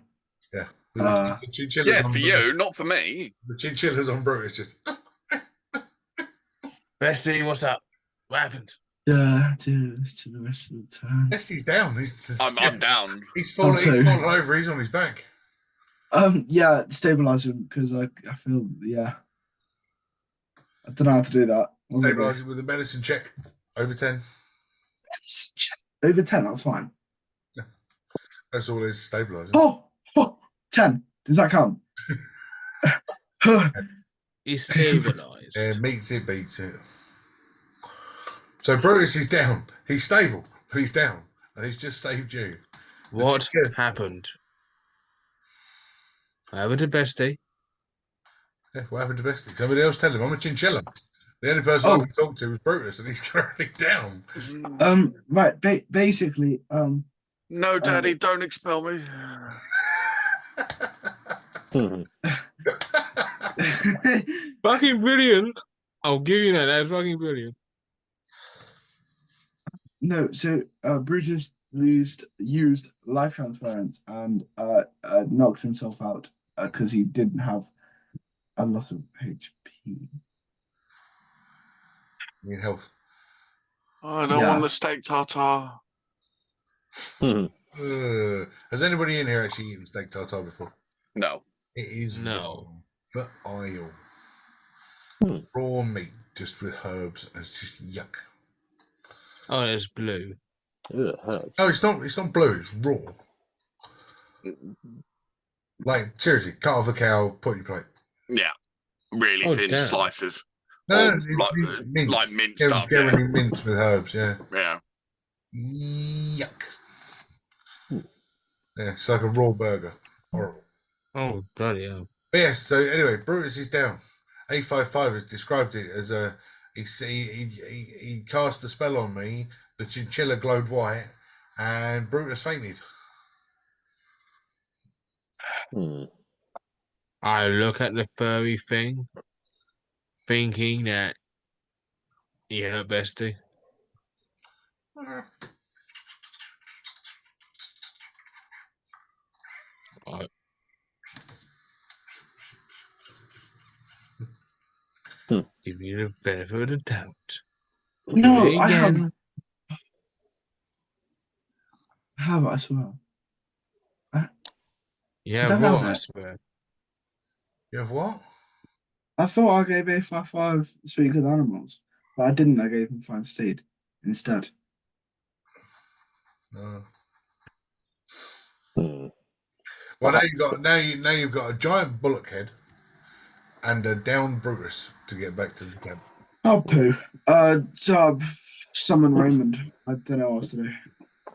Speaker 1: Yeah.
Speaker 3: Uh,
Speaker 1: The chinchilla's
Speaker 5: Yeah,
Speaker 1: on
Speaker 5: for
Speaker 1: Brutus.
Speaker 5: you, not for me.
Speaker 1: The chinchilla's on Brutus. Just.
Speaker 4: Bestie, what's up? What happened?
Speaker 3: to the rest of the time.
Speaker 1: Yes, he's down.
Speaker 5: I'm down.
Speaker 1: He's fallen.
Speaker 3: Okay.
Speaker 1: He's fallen over. He's on his back.
Speaker 3: Yeah, stabilize him because I feel I don't know how to do that. What do I do?
Speaker 1: Stabilize him with a medicine check. Over 10.
Speaker 3: Over 10, that's fine.
Speaker 1: That's all it is. Stabilize him.
Speaker 3: Oh, 10. Does that count?
Speaker 4: He's stabilized.
Speaker 1: Yeah, meets it, beats it. So Brutus is down. He's stable. He's down. And he's just saved you.
Speaker 4: What
Speaker 1: Yeah.
Speaker 4: happened? What happened to Bestie?
Speaker 1: Yeah, what happened to Bestie? Somebody else tell him. I'm a chinchilla. The only person I
Speaker 3: Oh.
Speaker 1: can talk to is Brutus, and he's currently down.
Speaker 3: Right. Basically,
Speaker 5: No, Daddy, don't expel me.
Speaker 4: Fucking brilliant. I'll give you that. That's fucking brilliant.
Speaker 3: no. So Brutus used life transference and knocked himself out because he didn't have a lot of HP.
Speaker 1: In health.
Speaker 5: I don't want the steak tartare.
Speaker 1: Has anybody in here actually eaten steak tartare before?
Speaker 5: No.
Speaker 1: It is
Speaker 4: No.
Speaker 1: for oil. Raw meat, just with herbs. It's just yuck.
Speaker 4: Oh, it's blue.
Speaker 1: No, it's not. It's not blue. It's raw. Like seriously, cut off a cow, put in your plate.
Speaker 5: Yeah. Really thin
Speaker 4: damn.
Speaker 5: slices.
Speaker 1: No,
Speaker 5: Like minced up. Yeah.
Speaker 1: Generally minced with herbs. Yeah.
Speaker 5: Yeah.
Speaker 1: Yuck. Yeah, it's like a raw burger. Horrible.
Speaker 4: Oh, bloody hell.
Speaker 1: But yes, so anyway, Brutus is down. A55 has described it as he cast a spell on me, the chinchilla glowed white, and Brutus fainted.
Speaker 4: I look at the furry thing, thinking that, yeah, Bestie. Give you the benefit of the doubt.
Speaker 3: No,
Speaker 4: Do it
Speaker 3: I
Speaker 4: again.
Speaker 3: have. I swear.
Speaker 4: Yeah,
Speaker 3: don't
Speaker 4: what?
Speaker 3: have
Speaker 4: I
Speaker 3: it.
Speaker 4: swear.
Speaker 1: You have what?
Speaker 3: I thought I gave A55 Speak with Animals, but I didn't. I gave him Find Steed instead.
Speaker 1: No.
Speaker 2: Hmm.
Speaker 1: Well, now you've got a giant bullock head and a down Brutus to get back to the camp.
Speaker 3: Oh, poo. So summon Raymond. I don't know what else to do.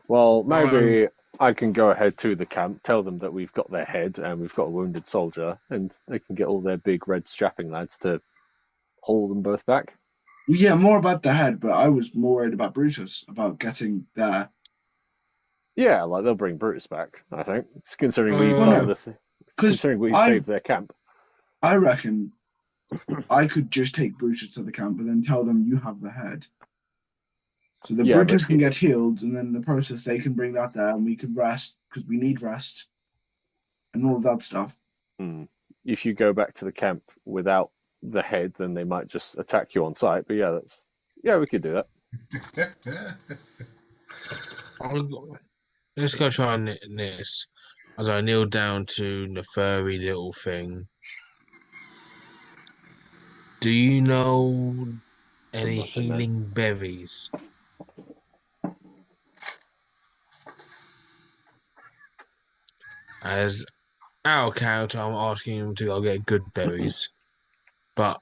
Speaker 2: Well, maybe I can go ahead to the camp, tell them that we've got their head and we've got a wounded soldier, and they can get all their big red strapping lads to haul them both back.
Speaker 3: Yeah, more about the head, but I was more worried about Brutus, about getting there.
Speaker 2: Yeah, like they'll bring Brutus back, I think. Considering we saved their camp.
Speaker 3: I reckon I could just take Brutus to the camp and then tell them you have the head. So the Brutus can get healed, and then in the process they can bring that there and we can rest, because we need rest and all of that stuff.
Speaker 2: If you go back to the camp without the head, then they might just attack you on sight. But we could do that.
Speaker 4: Let's go try this as I kneel down to the furry little thing. Do you know any healing berries? As our character, I'm asking him to go get good berries, but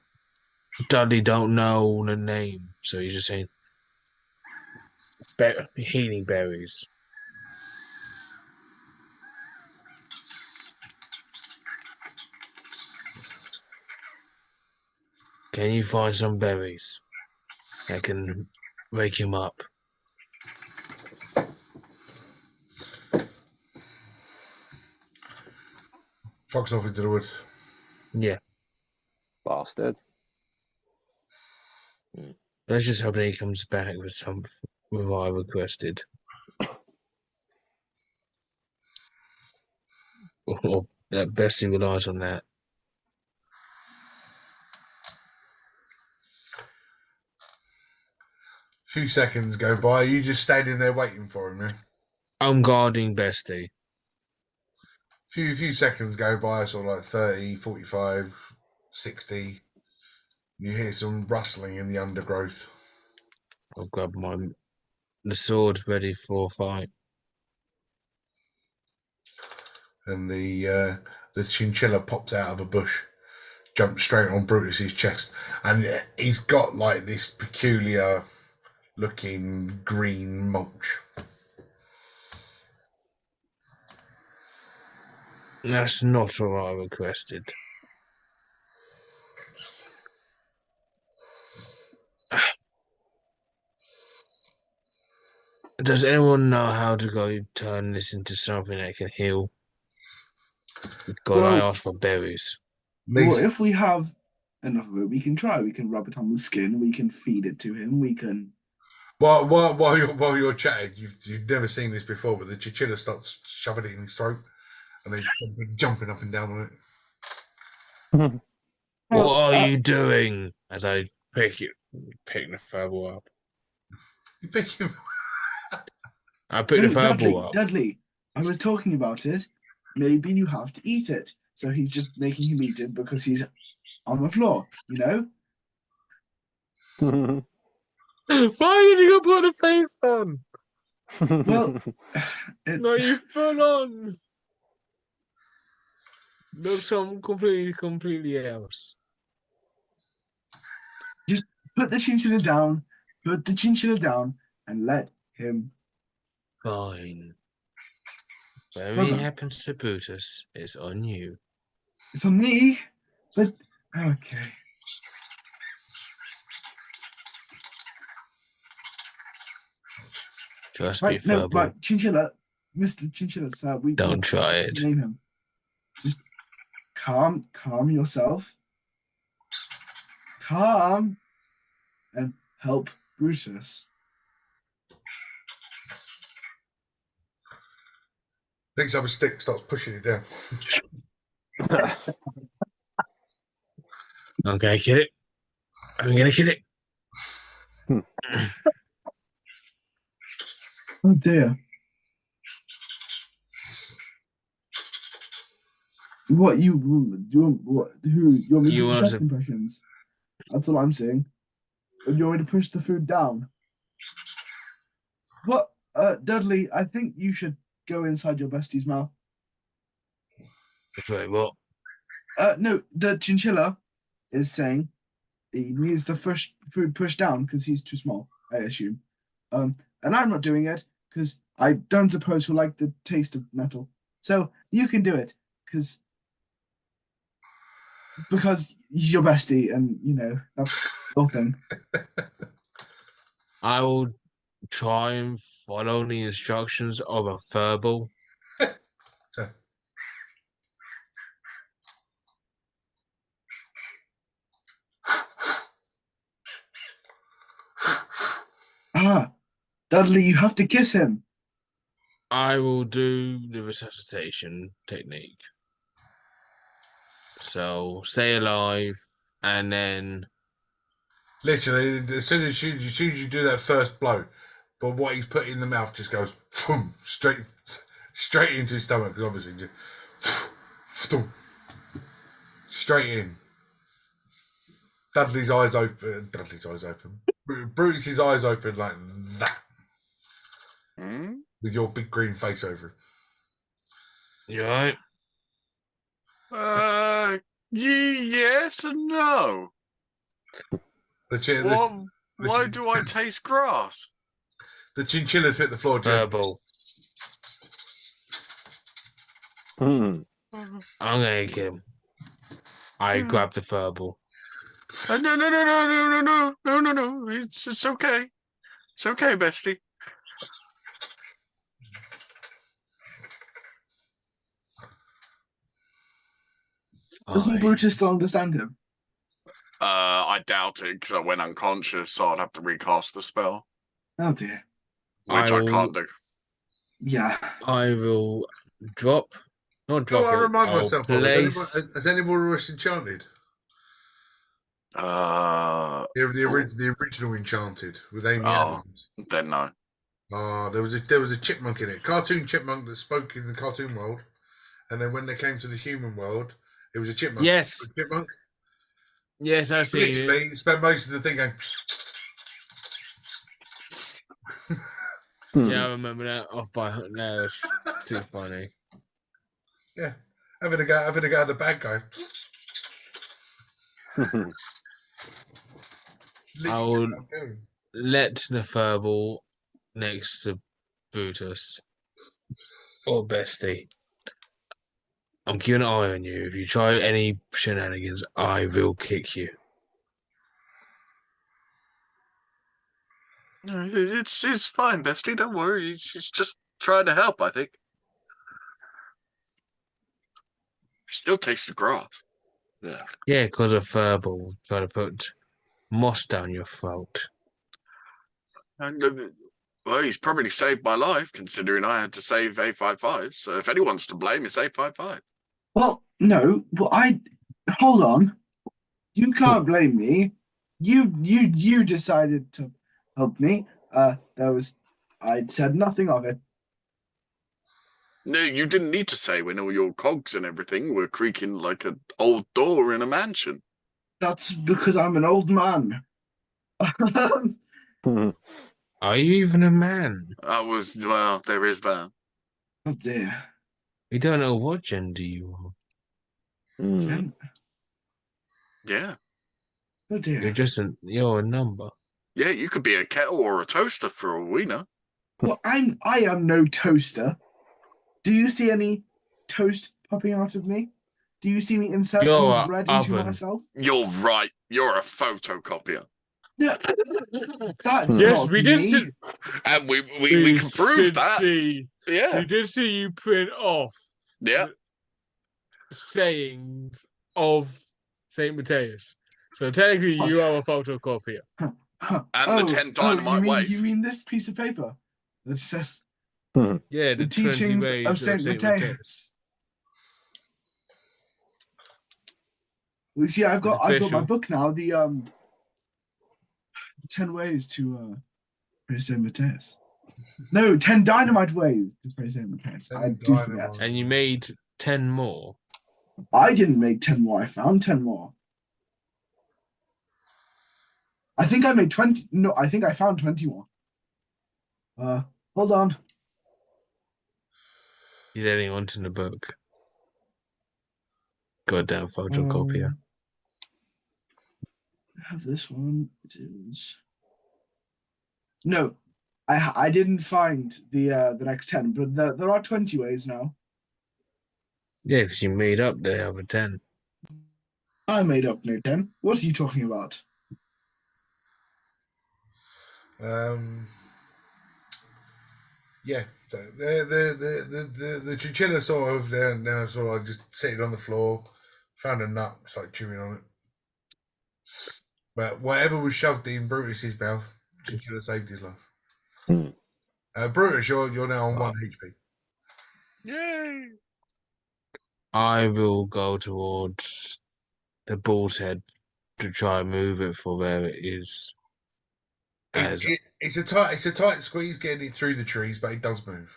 Speaker 4: Dudley don't know the name, so he's just saying healing berries. Can you find some berries that can wake him up?
Speaker 1: Fox off into the woods.
Speaker 4: Yeah.
Speaker 2: Bastard.
Speaker 4: Let's just hope that he comes back with some with what I requested. Or that Bessie relies on that.
Speaker 1: Few seconds go by. You just standing there waiting for him, yeah?
Speaker 4: I'm guarding Bestie.
Speaker 1: Few seconds go by, sort of like 30, 45, 60. You hear some rustling in the undergrowth.
Speaker 4: I've got the sword ready for a fight.
Speaker 1: And the chinchilla pops out of a bush, jumps straight on Brutus's chest, and he's got like this peculiar looking green mulch.
Speaker 4: That's not what I requested. Does anyone know how to go turn this into something that can heal? God, I
Speaker 3: Well-
Speaker 4: asked for berries.
Speaker 3: Well, if we have enough of it, we can try. We can rub it on the skin. We can feed it to him. We can.
Speaker 1: While you're chatting, you've never seen this before, but the chinchilla starts shoving it in his throat, and then jumping up and down on it.
Speaker 4: What are you doing? As I pick the fireball up.
Speaker 1: You pick him.
Speaker 4: I pick the fireball up.
Speaker 3: Dudley, I was talking about it. Maybe you have to eat it. So he's just making him eat it because he's on the floor, you know?
Speaker 4: Why did you go put the face on?
Speaker 3: Well,
Speaker 4: No, you fell on. Look, something completely else.
Speaker 3: Just put the chinchilla down. Put the chinchilla down and let him.
Speaker 4: Fine. Whatever
Speaker 3: Brother.
Speaker 4: happens to Brutus is on you.
Speaker 3: It's on me, but okay.
Speaker 4: Trust me,
Speaker 3: Right, no,
Speaker 4: fireball.
Speaker 3: right, Chinchilla, Mr. Chinchilla, sir, we
Speaker 4: Don't try
Speaker 3: have
Speaker 4: it.
Speaker 3: to name him. Just calm yourself. Calm and help Brutus.
Speaker 1: Picks up a stick, starts pushing it down.
Speaker 4: I'm gonna kill it. I'm gonna kill it.
Speaker 3: Oh dear. What you want me
Speaker 4: You
Speaker 3: to do
Speaker 4: want
Speaker 3: chest
Speaker 4: to-
Speaker 3: impressions? That's all I'm saying. Or do you want me to push the food down? What? Dudley, I think you should go inside your bestie's mouth.
Speaker 4: Wait, what?
Speaker 3: No, the chinchilla is saying he needs the food pushed down because he's too small, I assume. And I'm not doing it because I don't suppose he'll like the taste of metal. So you can do it because he's your bestie, and you know that's your thing.
Speaker 4: I will try and follow the instructions of a furball.
Speaker 3: Dudley, you have to kiss him.
Speaker 4: I will do the resuscitation technique. So stay alive, and then
Speaker 1: Literally, as soon as you do that first blow, but what he's put in the mouth just goes straight into his stomach, because obviously just straight in. Dudley's eyes open. Brutus's eyes open like that, with your big green face over him.
Speaker 4: You alright?
Speaker 5: Yes and no.
Speaker 1: The, chi-
Speaker 5: What?
Speaker 1: the,
Speaker 5: Why do I taste grass?
Speaker 1: the chinchillas hit the floor, Jim.
Speaker 4: Verbal.
Speaker 2: Hmm.
Speaker 4: I'm gonna kill him. I grab the verbal.
Speaker 5: No. It's okay. It's okay, bestie.
Speaker 3: Doesn't
Speaker 4: Fine.
Speaker 3: Brutus still understand him?
Speaker 5: I doubt it because I went unconscious, so I'd have to recast the spell,
Speaker 3: Oh dear.
Speaker 5: which I can't do.
Speaker 3: Yeah.
Speaker 4: I will drop. Not drop
Speaker 1: I
Speaker 4: it.
Speaker 1: remind
Speaker 4: I'll
Speaker 1: myself
Speaker 4: place.
Speaker 1: of has anyone else enchanted? The original Enchanted with Amy
Speaker 5: Oh.
Speaker 1: Adams.
Speaker 5: Then no.
Speaker 1: There was a chipmunk in it, cartoon chipmunk that spoke in the cartoon world, and then when they came to the human world, it was a chipmunk.
Speaker 4: Yes.
Speaker 1: A chipmunk.
Speaker 4: Yes, I see it.
Speaker 1: Literally, spent most of the thing going.
Speaker 4: Yeah, I remember that off by that was too funny.
Speaker 1: Yeah, having a go at the bad guy.
Speaker 4: I will let the verbal next to Brutus or Bestie. I'm keeping an eye on you. If you try any shenanigans, I will kick you.
Speaker 5: No, it's fine, bestie. Don't worry. He's just trying to help. I think. Still takes the grass. Yeah.
Speaker 4: Yeah, because the verbal try to put moss down your throat.
Speaker 5: And, well, he's probably saved my life, considering I had to save 855. So if anyone's to blame, it's 855.
Speaker 3: Well, no. Well, hold on. You can't blame me. You decided to help me. I said nothing of it.
Speaker 5: No, you didn't need to say when all your cogs and everything were creaking like an old door in a mansion.
Speaker 3: That's because I'm an old man.
Speaker 4: Are you even a man?
Speaker 5: Well, there is that.
Speaker 3: Oh dear.
Speaker 4: We don't know what gender you are.
Speaker 3: Jen-
Speaker 5: Yeah.
Speaker 3: Oh dear.
Speaker 4: You're a number.
Speaker 5: Yeah, you could be a kettle or a toaster for all we know.
Speaker 3: Well, I am no toaster. Do you see any toast popping out of me? Do you see me inserting
Speaker 4: You're a
Speaker 3: bread into
Speaker 4: oven.
Speaker 3: myself?
Speaker 5: You're right. You're a photocopier.
Speaker 3: No, that's
Speaker 4: Yes,
Speaker 3: not
Speaker 4: we
Speaker 3: me.
Speaker 4: did see.
Speaker 5: And we can prove that. Yeah.
Speaker 4: We did see you print off
Speaker 5: Yeah.
Speaker 4: sayings of St. Mateus. So technically, you are a photocopier.
Speaker 5: And the 10 dynamite ways.
Speaker 3: You mean this piece of paper that says
Speaker 4: Yeah, the 20
Speaker 3: teachings
Speaker 4: ways
Speaker 3: of Saint Mateus? Well, see, I've got my book now. The 10 ways to praise Saint Mateus. No, 10 dynamite ways to praise Saint Mateus. I do forget.
Speaker 4: And you made 10 more.
Speaker 3: I didn't make 10 more. I found 10 more. I think I made 20. No, I think I found 20 more. Hold on.
Speaker 4: He's adding onto the book. Goddamn photocopier.
Speaker 3: I have this one. It is. No, I didn't find the next 10, but there are 20 ways now.
Speaker 4: Yeah, because you made up the other 10.
Speaker 3: I made up no 10. What are you talking about?
Speaker 1: Yeah, so the chinchilla sort of there now, sort of like just sitting on the floor, found a nut, started chewing on it. But whatever was shoved in Brutus's mouth, chinchilla saved his life. Brutus, you're now on 1 HP.
Speaker 5: Yay!
Speaker 4: I will go towards the bull's head to try and move it for where it is.
Speaker 1: It's a tight squeeze getting it through the trees, but it does move.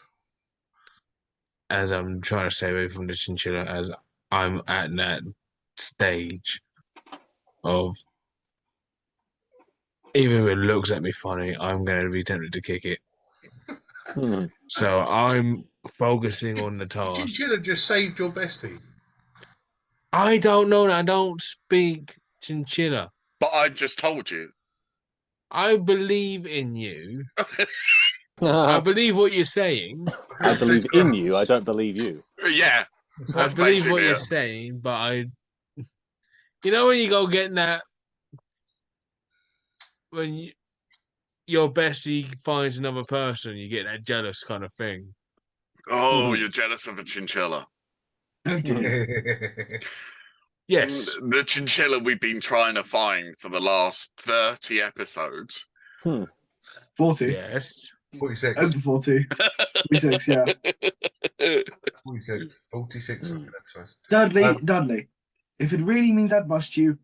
Speaker 4: As I'm trying to stay away from the chinchilla, as I'm at that stage of even if it looks at me funny, I'm going to be tempted to kick it. So I'm focusing on the
Speaker 1: You
Speaker 4: task.
Speaker 1: should have just saved your bestie.
Speaker 4: I don't know. I don't speak chinchilla.
Speaker 5: But I just told you.
Speaker 4: I believe in you. I believe what you're saying.
Speaker 2: I believe in you. I don't believe you.
Speaker 5: Yeah,
Speaker 4: I
Speaker 5: that's
Speaker 4: believe what
Speaker 5: basically
Speaker 4: you're
Speaker 5: it.
Speaker 4: saying, but you know, when you go getting that, when your bestie finds another person, you get that jealous kind of thing.
Speaker 5: Oh, you're jealous of a chinchilla.
Speaker 3: Oh dear.
Speaker 4: Yes.
Speaker 5: The chinchilla we've been trying to find for the last 30 episodes.
Speaker 3: 40.
Speaker 4: Yes.
Speaker 1: 46.
Speaker 3: Over 40. 46, yeah.
Speaker 1: 46. 46 fucking episodes.
Speaker 3: Dudley, if it really means that much to you,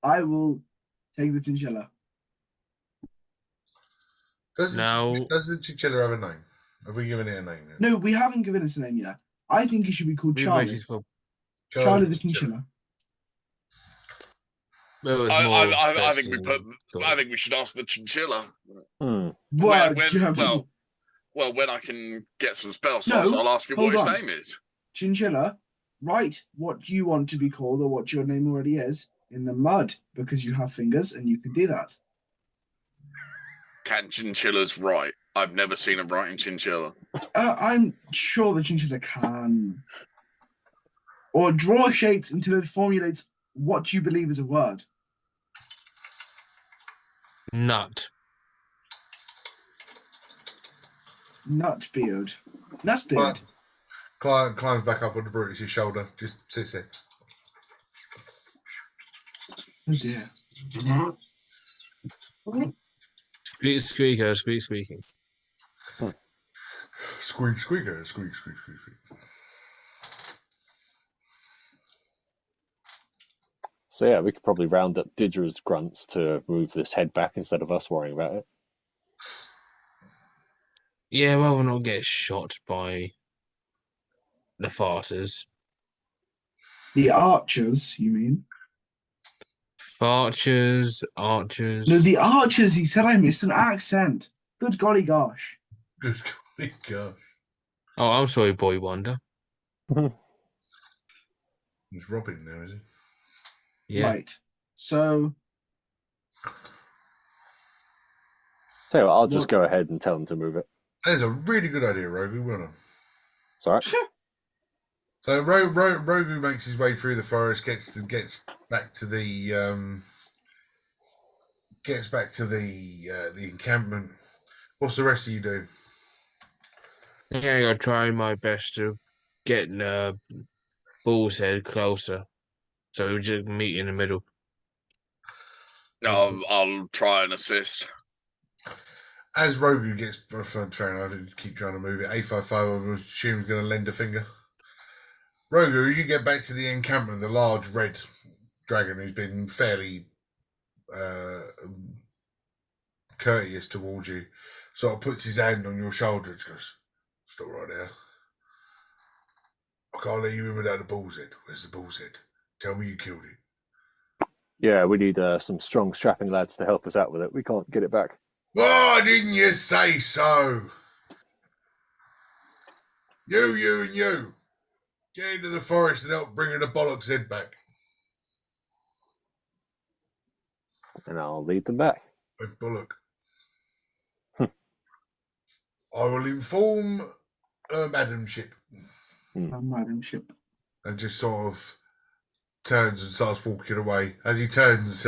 Speaker 3: I will take the chinchilla.
Speaker 1: Does
Speaker 4: Now-
Speaker 1: the chinchilla have a name? Have we given it a name yet?
Speaker 3: No, we haven't given it a name yet. I think it should be called
Speaker 4: We
Speaker 3: Charlie.
Speaker 4: waited for.
Speaker 3: Charlie the chinchilla.
Speaker 4: There was more
Speaker 5: I think
Speaker 4: Bessie
Speaker 5: I think we should ask the chinchilla.
Speaker 3: Well,
Speaker 5: Well, when I can get some spell
Speaker 3: No,
Speaker 5: slots, I'll ask him what
Speaker 3: hold
Speaker 5: his
Speaker 3: on.
Speaker 5: name is.
Speaker 3: chinchilla, write what you want to be called or what your name already is in the mud because you have fingers and you can do that.
Speaker 5: Can chinchillas write? I've never seen him writing chinchilla.
Speaker 3: I'm sure the chinchilla can. Or draw shapes until it formulates what you believe is a word.
Speaker 4: nut.
Speaker 3: Nutbeard. Nutbeard.
Speaker 1: Climbs back up on the Brutus's shoulder. Just sits there.
Speaker 3: Oh dear.
Speaker 4: Squeaker.
Speaker 1: Squeak, squeaker, squeak, squeak, squeak, squeak.
Speaker 2: So yeah, we could probably round up Didra's grunts to move this head back instead of us worrying about it.
Speaker 4: Yeah, well, we'll not get shot by the farters.
Speaker 3: The archers, you mean?
Speaker 4: Archers.
Speaker 3: No, the archers, he said I missed an accent. Good golly gosh.
Speaker 1: Good golly gosh.
Speaker 4: Oh, I'm sorry, Boy Wonder.
Speaker 1: He's Robin now, is he?
Speaker 4: Yeah.
Speaker 3: Right. So
Speaker 2: Tell you what, I'll just go ahead and tell them to move it.
Speaker 1: That's a really good idea, Rogu, wasn't it?
Speaker 2: Sorry.
Speaker 1: So Rogu makes his way through the forest, gets back to the encampment. What's the rest of you do?
Speaker 4: Yeah, I gotta try my best to get Bull's head closer, so we just meet in the middle.
Speaker 5: I'll try and assist.
Speaker 1: As Rogu gets, fair enough, I keep trying to move it. 855, I assume, is going to lend a finger. Rogu, as you get back to the encampment, the large red dragon who's been fairly courteous towards you, sort of puts his hand on your shoulder and goes, "Stop right there. I can't let you in without the bull's head. Where's the bull's head? Tell me you killed it."
Speaker 2: Yeah, we need some strong strapping lads to help us out with it. We can't get it back.
Speaker 1: Why didn't you say so? You and you. Get into the forest and help bring the bollock's head back.
Speaker 2: And I'll lead them back.
Speaker 1: With Bullock. I will inform Madamship.
Speaker 3: Madamship.
Speaker 1: And just sort of turns and starts walking away. As he turns,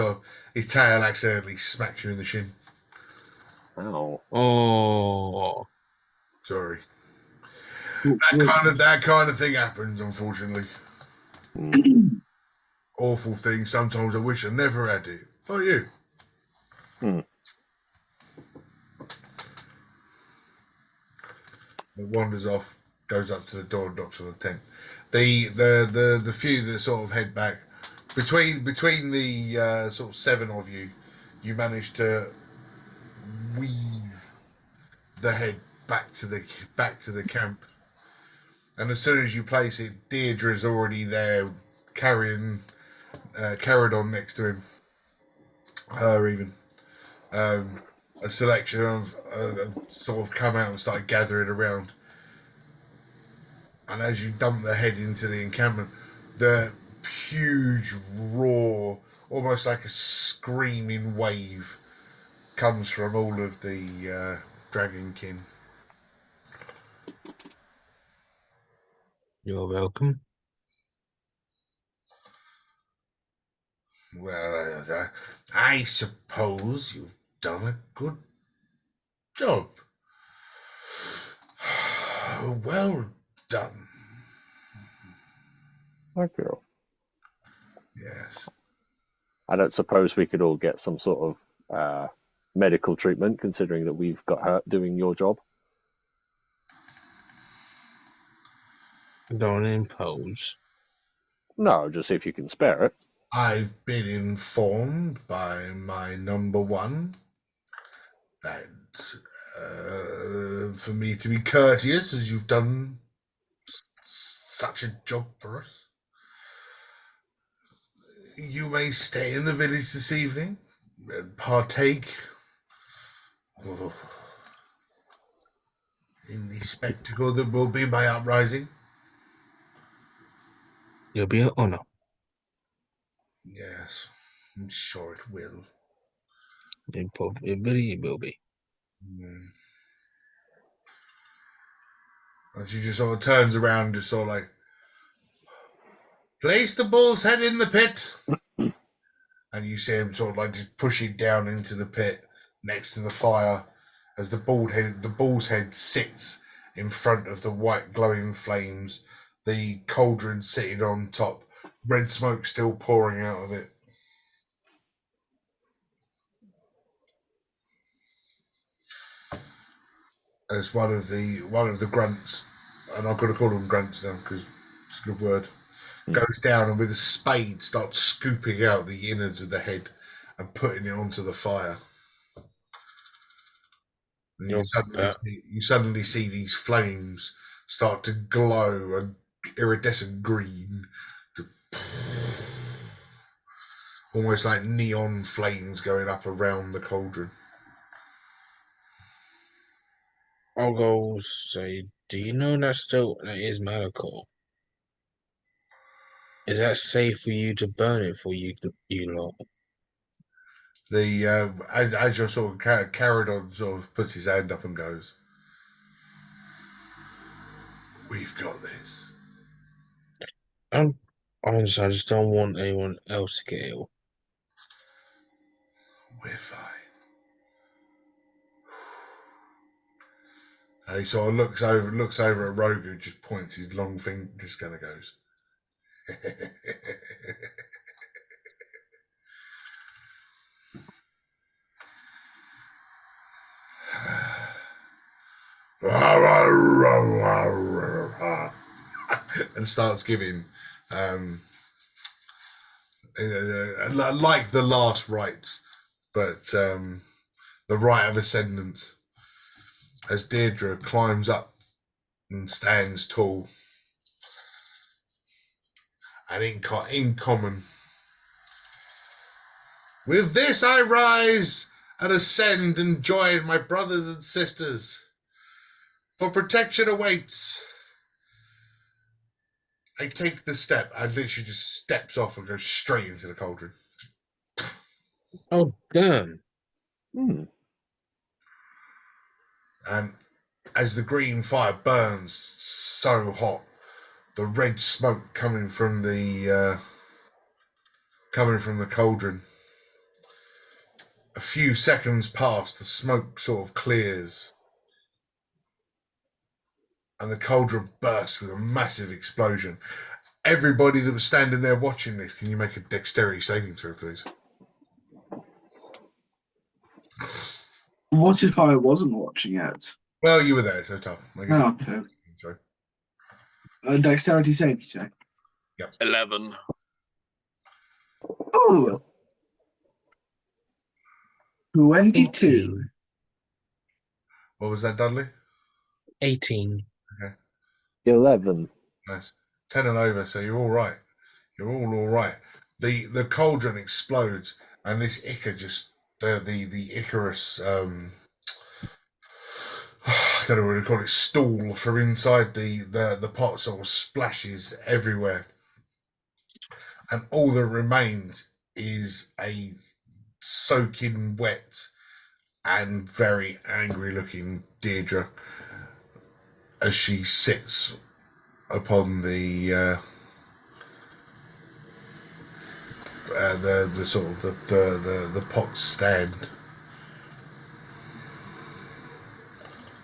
Speaker 1: his tail accidentally smacks you in the shin.
Speaker 2: Ow.
Speaker 4: Oh.
Speaker 1: Sorry. That kind of thing happens, unfortunately. Awful thing. Sometimes I wish I never had it. Not you. It wanders off, goes up to the door, and knocks on the tent. The few that sort of head back between the sort of seven of you, you manage to weave the head back to the camp. And as soon as you place it, Deirdre's already there, carrying Caradon next to him. Her even. A selection of sort of come out and started gathering around. And as you dump the head into the encampment, the huge roar, almost like a screaming wave, comes from all of the dragonkin.
Speaker 4: You're welcome.
Speaker 1: Well, I suppose you've done a good job. Well done.
Speaker 2: Thank you.
Speaker 1: Yes.
Speaker 2: I don't suppose we could all get some sort of medical treatment, considering that we've got hurt doing your job.
Speaker 4: Don't impose.
Speaker 2: No, just see if you can spare it.
Speaker 1: I've been informed by my number one that for me to be courteous, as you've done such a job for us, you may stay in the village this evening and partake in the spectacle that will be my uprising.
Speaker 4: You'll be an honor.
Speaker 1: Yes, I'm sure it will.
Speaker 4: It really will be.
Speaker 1: And she just sort of turns around, just sort of like, place the bull's head in the pit. And you see him sort of like just pushing down into the pit next to the fire as the bull's head sits in front of the white glowing flames, the cauldron sitting on top, red smoke still pouring out of it. As one of the grunts, and I've got to call them grunts now because it's a good word, goes down and with a spade starts scooping out the innards of the head and putting it onto the fire. And you suddenly see these flames start to glow an iridescent green, almost like neon flames going up around the cauldron.
Speaker 4: I'll go say, do you know that is Malachor? Is that safe for you to burn it for you lot?
Speaker 1: As you're sort of carried on, sort of puts his hand up and goes, "We've got this."
Speaker 4: I just don't want anyone else to get ill.
Speaker 1: We're fine. And he sort of looks over at Rogu, just points his long finger, just kind of goes. And starts giving, like the last rites, but the rite of ascendance. As Deirdre climbs up and stands tall, and in common, with this I rise and ascend and join my brothers and sisters, for protection awaits. I take the step, and literally just steps off and goes straight into the cauldron.
Speaker 4: Oh, damn.
Speaker 1: And as the green fire burns so hot, the red smoke coming from the cauldron. A few seconds pass, the smoke sort of clears, and the cauldron bursts with a massive explosion. Everybody that was standing there watching this, can you make a dexterity saving throw, please?
Speaker 3: What if I wasn't watching it?
Speaker 1: Well, you were there, so tough.
Speaker 3: Oh, okay. Dexterity save, you say?
Speaker 1: Yep.
Speaker 5: 11.
Speaker 3: Oh! 22.
Speaker 4: 18.
Speaker 1: What was that, Dudley?
Speaker 4: 18.
Speaker 1: Okay.
Speaker 2: 11.
Speaker 1: Nice. 10 and over, so you're all right. You're all right. The cauldron explodes, and this Icar just the Icarus don't know what to call it, stool from inside the pot sort of splashes everywhere. And all that remains is a soaking wet and very angry looking Deirdre as she sits upon the sort of the pot stand.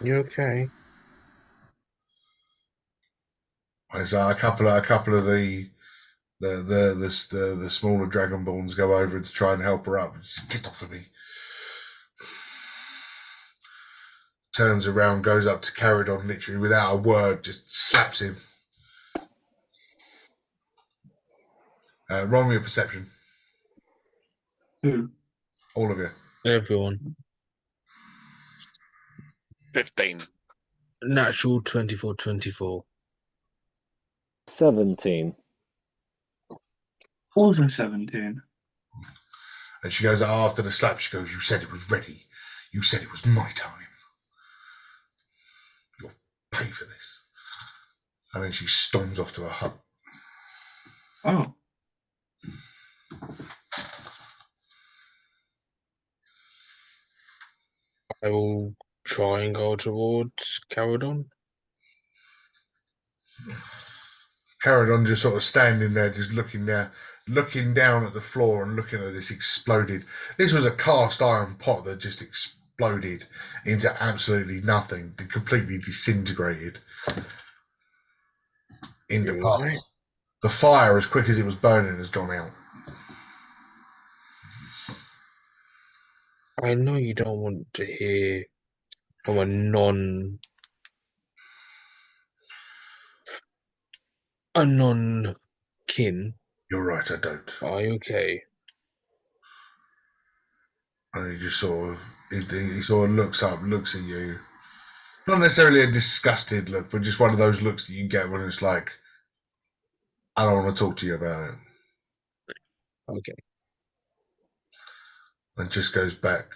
Speaker 4: You okay?
Speaker 1: As a couple of the smaller dragonborns go over to try and help her up. Just get off of me. Turns around, goes up to Caradon, literally without a word, just slaps him. Roll me a perception.
Speaker 3: Who?
Speaker 1: All of you.
Speaker 4: Everyone.
Speaker 5: 15.
Speaker 4: Natural 24.
Speaker 2: 17.
Speaker 3: Also 17.
Speaker 1: And she goes, after the slap, she goes, you said it was ready. You said it was my time. You'll pay for this. And then she storms off to her hut.
Speaker 3: Oh.
Speaker 4: I will try and go towards Caradon.
Speaker 1: Caradon just sort of standing there, just looking down at the floor and looking at this exploded. This was a cast iron pot that just exploded into absolutely nothing, completely disintegrated into
Speaker 4: You're
Speaker 1: parts.
Speaker 4: right.
Speaker 1: The fire, as quick as it was burning, has gone out.
Speaker 4: I know you don't want to hear from a non-kin.
Speaker 1: You're right, I don't.
Speaker 4: Are you okay?
Speaker 1: And he just sort of, he sort of looks up, looks at you. Not necessarily a disgusted look, but just one of those looks that you get when it's like, I don't want to talk to you about it.
Speaker 4: Okay.
Speaker 1: And just goes back.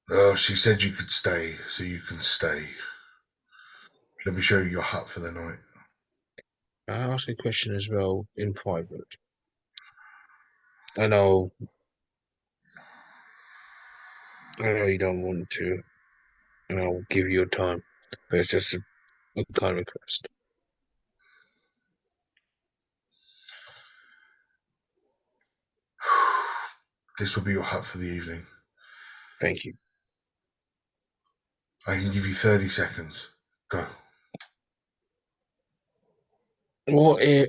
Speaker 1: Oh, she said you could stay, so you can stay. Let me show you your hut for the night.
Speaker 4: I ask a question as well in private. I know you don't want to, and I'll give you your time, but it's just a kind request.
Speaker 1: This will be your hut for the evening.
Speaker 4: Thank you.
Speaker 1: I can give you 30 seconds. Go.
Speaker 4: What if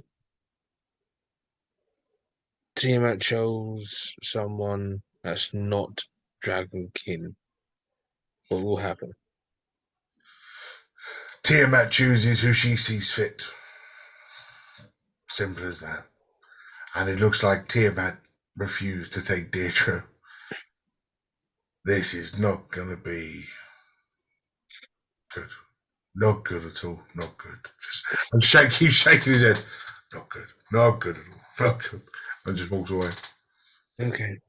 Speaker 4: Tiamat chose someone that's not Dragonkin? What will happen?
Speaker 1: Tiamat chooses who she sees fit. Simple as that. And it looks like Tiamat refused to take Deirdre. This is not going to be good. Not good at all. Not good. And keeps shaking his head. Not good. Not good at all. Not good. And just walks away.
Speaker 4: Okay.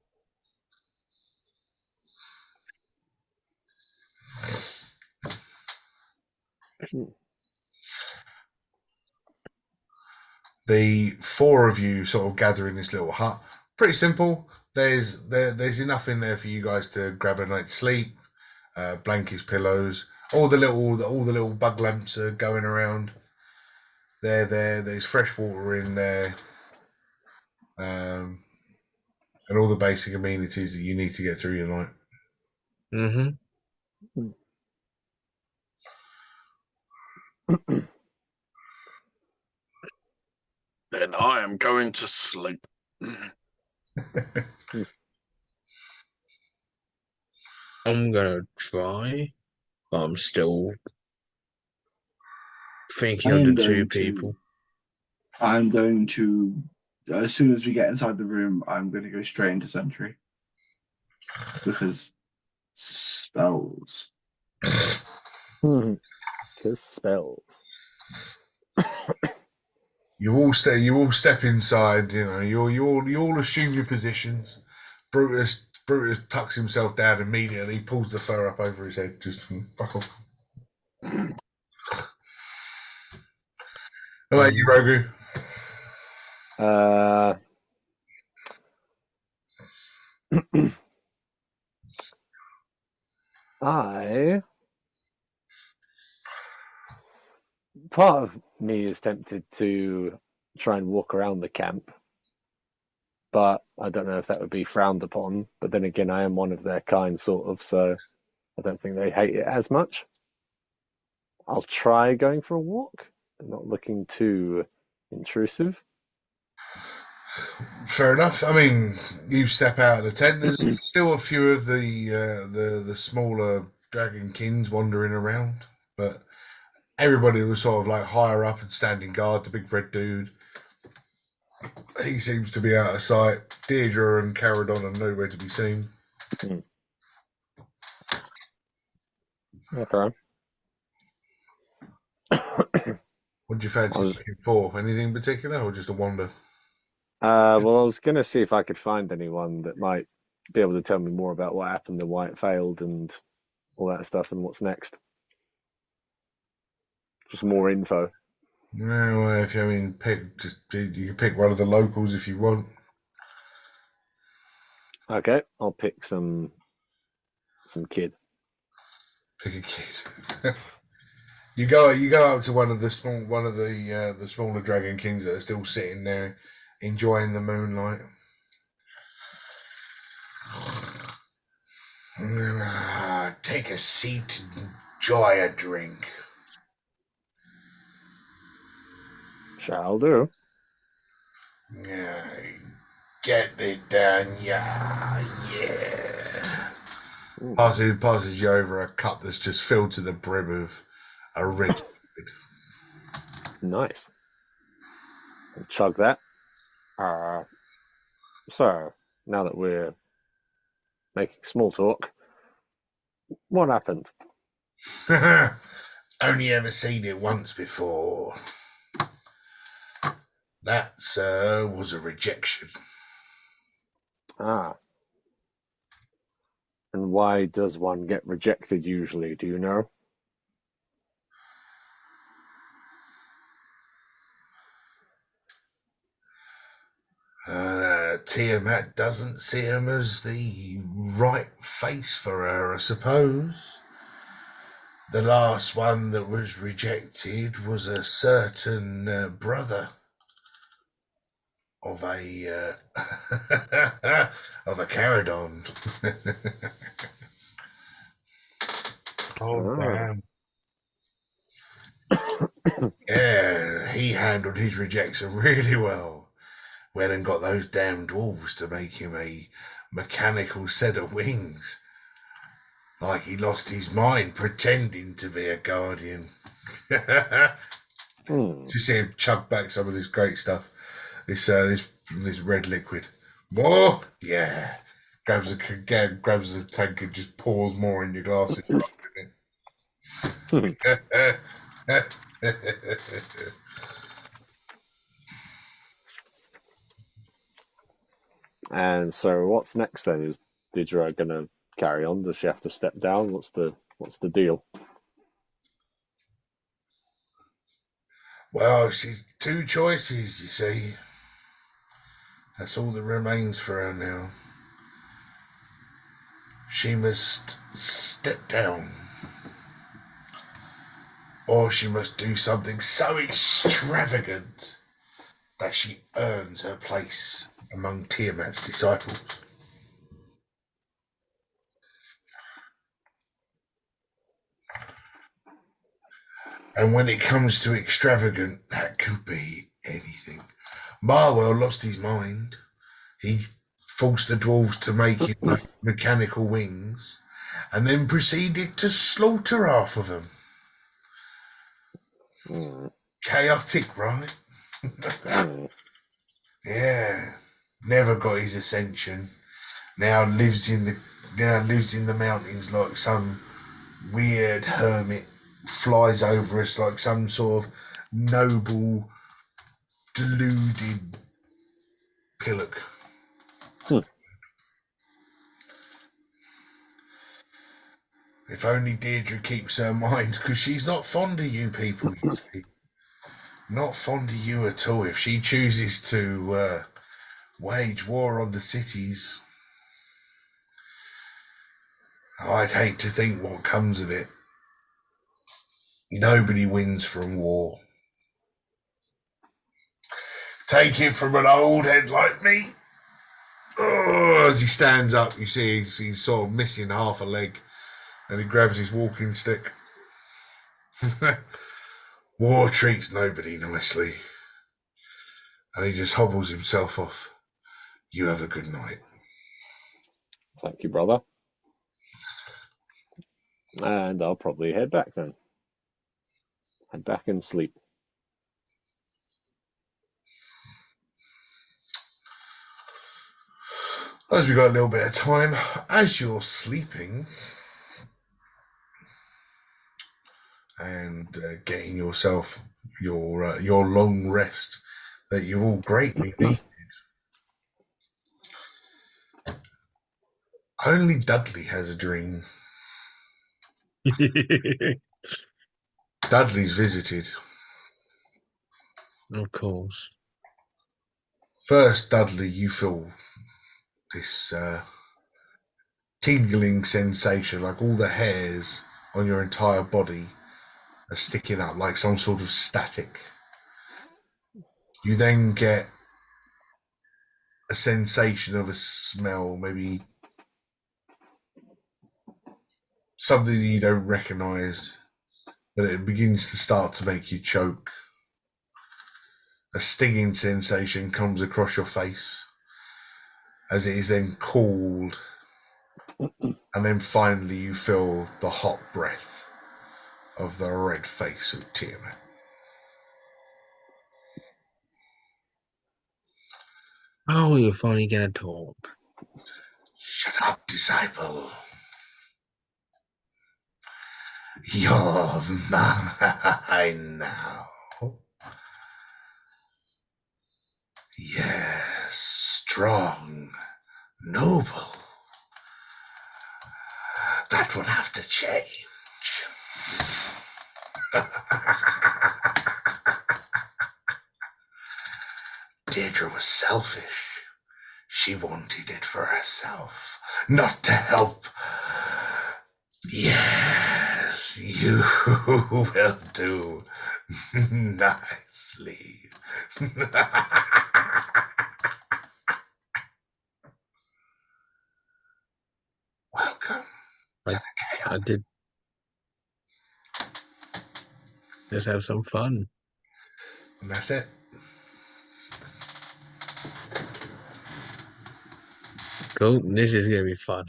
Speaker 1: The four of you sort of gather in this little hut. Pretty simple. There's enough in there for you guys to grab a night's sleep, blankets, pillows. All the little bug lamps are going around. There's fresh water in there, and all the basic amenities that you need to get through your night.
Speaker 4: Mm-hmm.
Speaker 5: Then I am going to sleep.
Speaker 4: I'm gonna try, but I'm still thinking of the two people.
Speaker 3: I'm going to, as soon as we get inside the room, I'm going to go straight into Sentry. Because spells.
Speaker 2: Because spells.
Speaker 1: You all step inside. You know, you all assume your positions. Brutus Brutus tucks himself down immediately, pulls the fur up over his head, just fuck off. All right, you, Rogu.
Speaker 2: Part of me is tempted to try and walk around the camp, but I don't know if that would be frowned upon. But then again, I am one of their kind, sort of, so I don't think they hate it as much. I'll try going for a walk, not looking too intrusive.
Speaker 1: Fair enough. I mean, you step out of the tent. There's still a few of the smaller dragon kings wandering around, but everybody was sort of like higher up and standing guard. The big red dude, he seems to be out of sight. Deirdre and Caradon are nowhere to be seen.
Speaker 2: Okay.
Speaker 1: What do you fancy looking for? Anything in particular, or just a wander?
Speaker 2: Well, I was going to see if I could find anyone that might be able to tell me more about what happened and why it failed and all that stuff and what's next. Just more info.
Speaker 1: No, if you you can pick one of the locals if you want.
Speaker 2: Okay, I'll pick some kid.
Speaker 1: Pick a kid. You go up to one of the smaller dragon kings that are still sitting there enjoying the moonlight. Take a seat and enjoy a drink.
Speaker 2: Shall do.
Speaker 1: Yeah, get it done, yeah. Passes you over a cup that's just filled to the brim of a red.
Speaker 2: Nice. I'll chug that. So, now that we're making small talk, what happened?
Speaker 1: Only ever seen it once before. That, sir, was a rejection.
Speaker 2: And why does one get rejected usually, do you know?
Speaker 1: Tiamat doesn't see him as the right face for her, I suppose. The last one that was rejected was a certain brother of a of a Caradon.
Speaker 4: Damn.
Speaker 1: Yeah, he handled his rejection really well. Went and got those damn dwarves to make him a mechanical set of wings. Like he lost his mind pretending to be a guardian. You see him chug back some of this great stuff. This red liquid. More? Yeah. Grabs the tank and just pours more in your glasses.
Speaker 2: And so what's next then? Is Deirdre gonna carry on? Does she have to step down? What's the deal?
Speaker 1: Well, she's two choices, you see. That's all that remains for her now. She must step down. Or she must do something so extravagant that she earns her place among Tiamat's disciples. And when it comes to extravagant, that could be anything. Marwell lost his mind. He forced the dwarves to make him mechanical wings and then proceeded to slaughter half of them. Chaotic, right? Yeah. Never got his ascension. Now lives in the mountains like some weird hermit. Flies over us like some sort of noble, deluded pillock. If only Deirdre keeps her mind, because she's not fond of you people, you see. Not fond of you at all. If she chooses to wage war on the cities, I'd hate to think what comes of it. Nobody wins from war. Take it from an old head like me. Oh, as he stands up, you see he's sort of missing half a leg, and he grabs his walking stick. War treats nobody nicely. And he just hobbles himself off. You have a good night.
Speaker 2: Thank you, brother. And I'll probably head back then. Head back and sleep.
Speaker 1: As we've got a little bit of time, as you're sleeping and getting yourself your long rest that you all greatly needed, only Dudley has a dream. Dudley's visited.
Speaker 4: Of course.
Speaker 1: First, Dudley, you feel this tingling sensation, like all the hairs on your entire body are sticking up like some sort of static. You then get a sensation of a smell, maybe something you don't recognize, but it begins to start to make you choke. A stinging sensation comes across your face as it is then cooled, and then finally you feel the hot breath of the red face of Tiamat.
Speaker 4: Oh, you're finally gonna talk.
Speaker 1: Shut up, disciple. You're mine now. Yes, strong, noble. That will have to change. Deirdre was selfish. She wanted it for herself, not to help. Yes, you will do nicely. Welcome to the chaos.
Speaker 4: I did. Let's have some fun.
Speaker 1: And that's it.
Speaker 4: Cool. This is gonna be fun.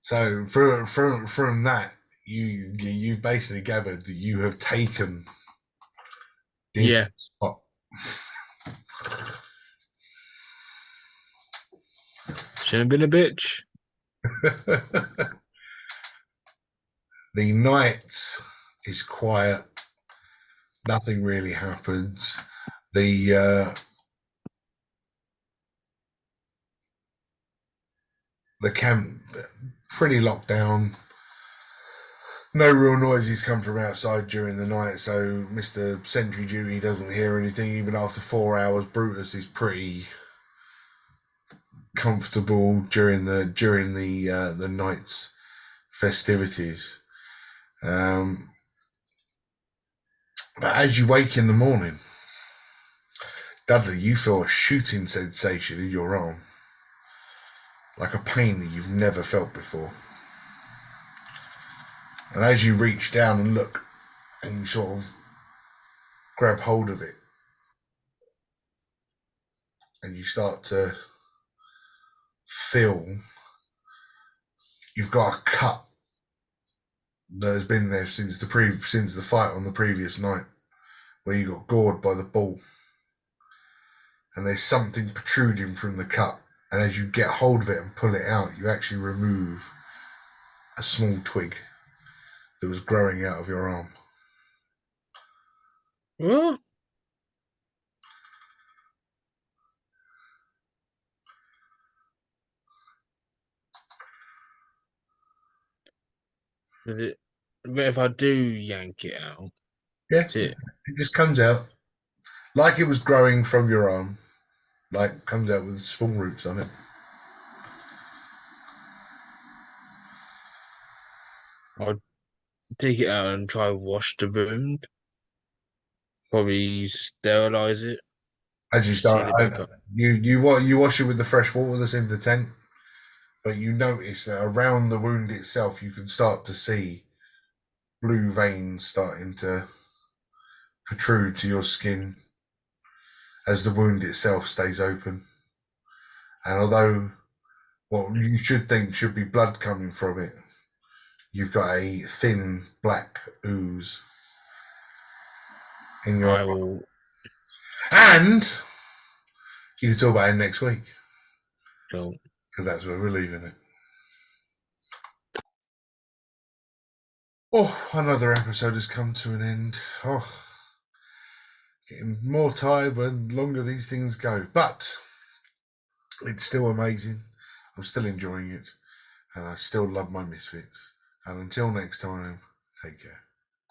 Speaker 1: So from that, you've basically gathered that you have taken
Speaker 4: Yeah.
Speaker 1: spot.
Speaker 4: Shouldn't have been a bitch.
Speaker 1: The night is quiet. Nothing really happens. The camp pretty locked down. No real noises come from outside during the night, so Mr. Sentry Duty doesn't hear anything. Even after 4 hours, Brutus is pretty comfortable during the night's festivities. But as you wake in the morning, Dudley, you feel a shooting sensation in your arm, like a pain that you've never felt before. And as you reach down and look, and you sort of grab hold of it, and you start to feel you've got a cut that has been there since the fight on the previous night, where you got gored by the ball, and there's something protruding from the cut. And as you get hold of it and pull it out, you actually remove a small twig that was growing out of your arm.
Speaker 4: But if I do yank it out,
Speaker 1: Yeah,
Speaker 4: is it
Speaker 1: it just comes out like it was growing from your arm, like comes out with small roots on it.
Speaker 4: I'll take it out and try wash the wound. Probably sterilize it.
Speaker 1: As you
Speaker 4: Seal
Speaker 1: start,
Speaker 4: it back up.
Speaker 1: you wash it with the fresh water that's in the tent, but you notice that around the wound itself, you can start to see blue veins starting to protrude to your skin as the wound itself stays open. And although what you should think should be blood coming from it, you've got a thin black ooze in your
Speaker 4: I will.
Speaker 1: and you can talk about it next week
Speaker 4: So,
Speaker 1: because that's where we're leaving it. Oh, another episode has come to an end. Oh, getting more tired when longer these things go, but it's still amazing. I'm still enjoying it, and I still love my misfits. And until next time, take care.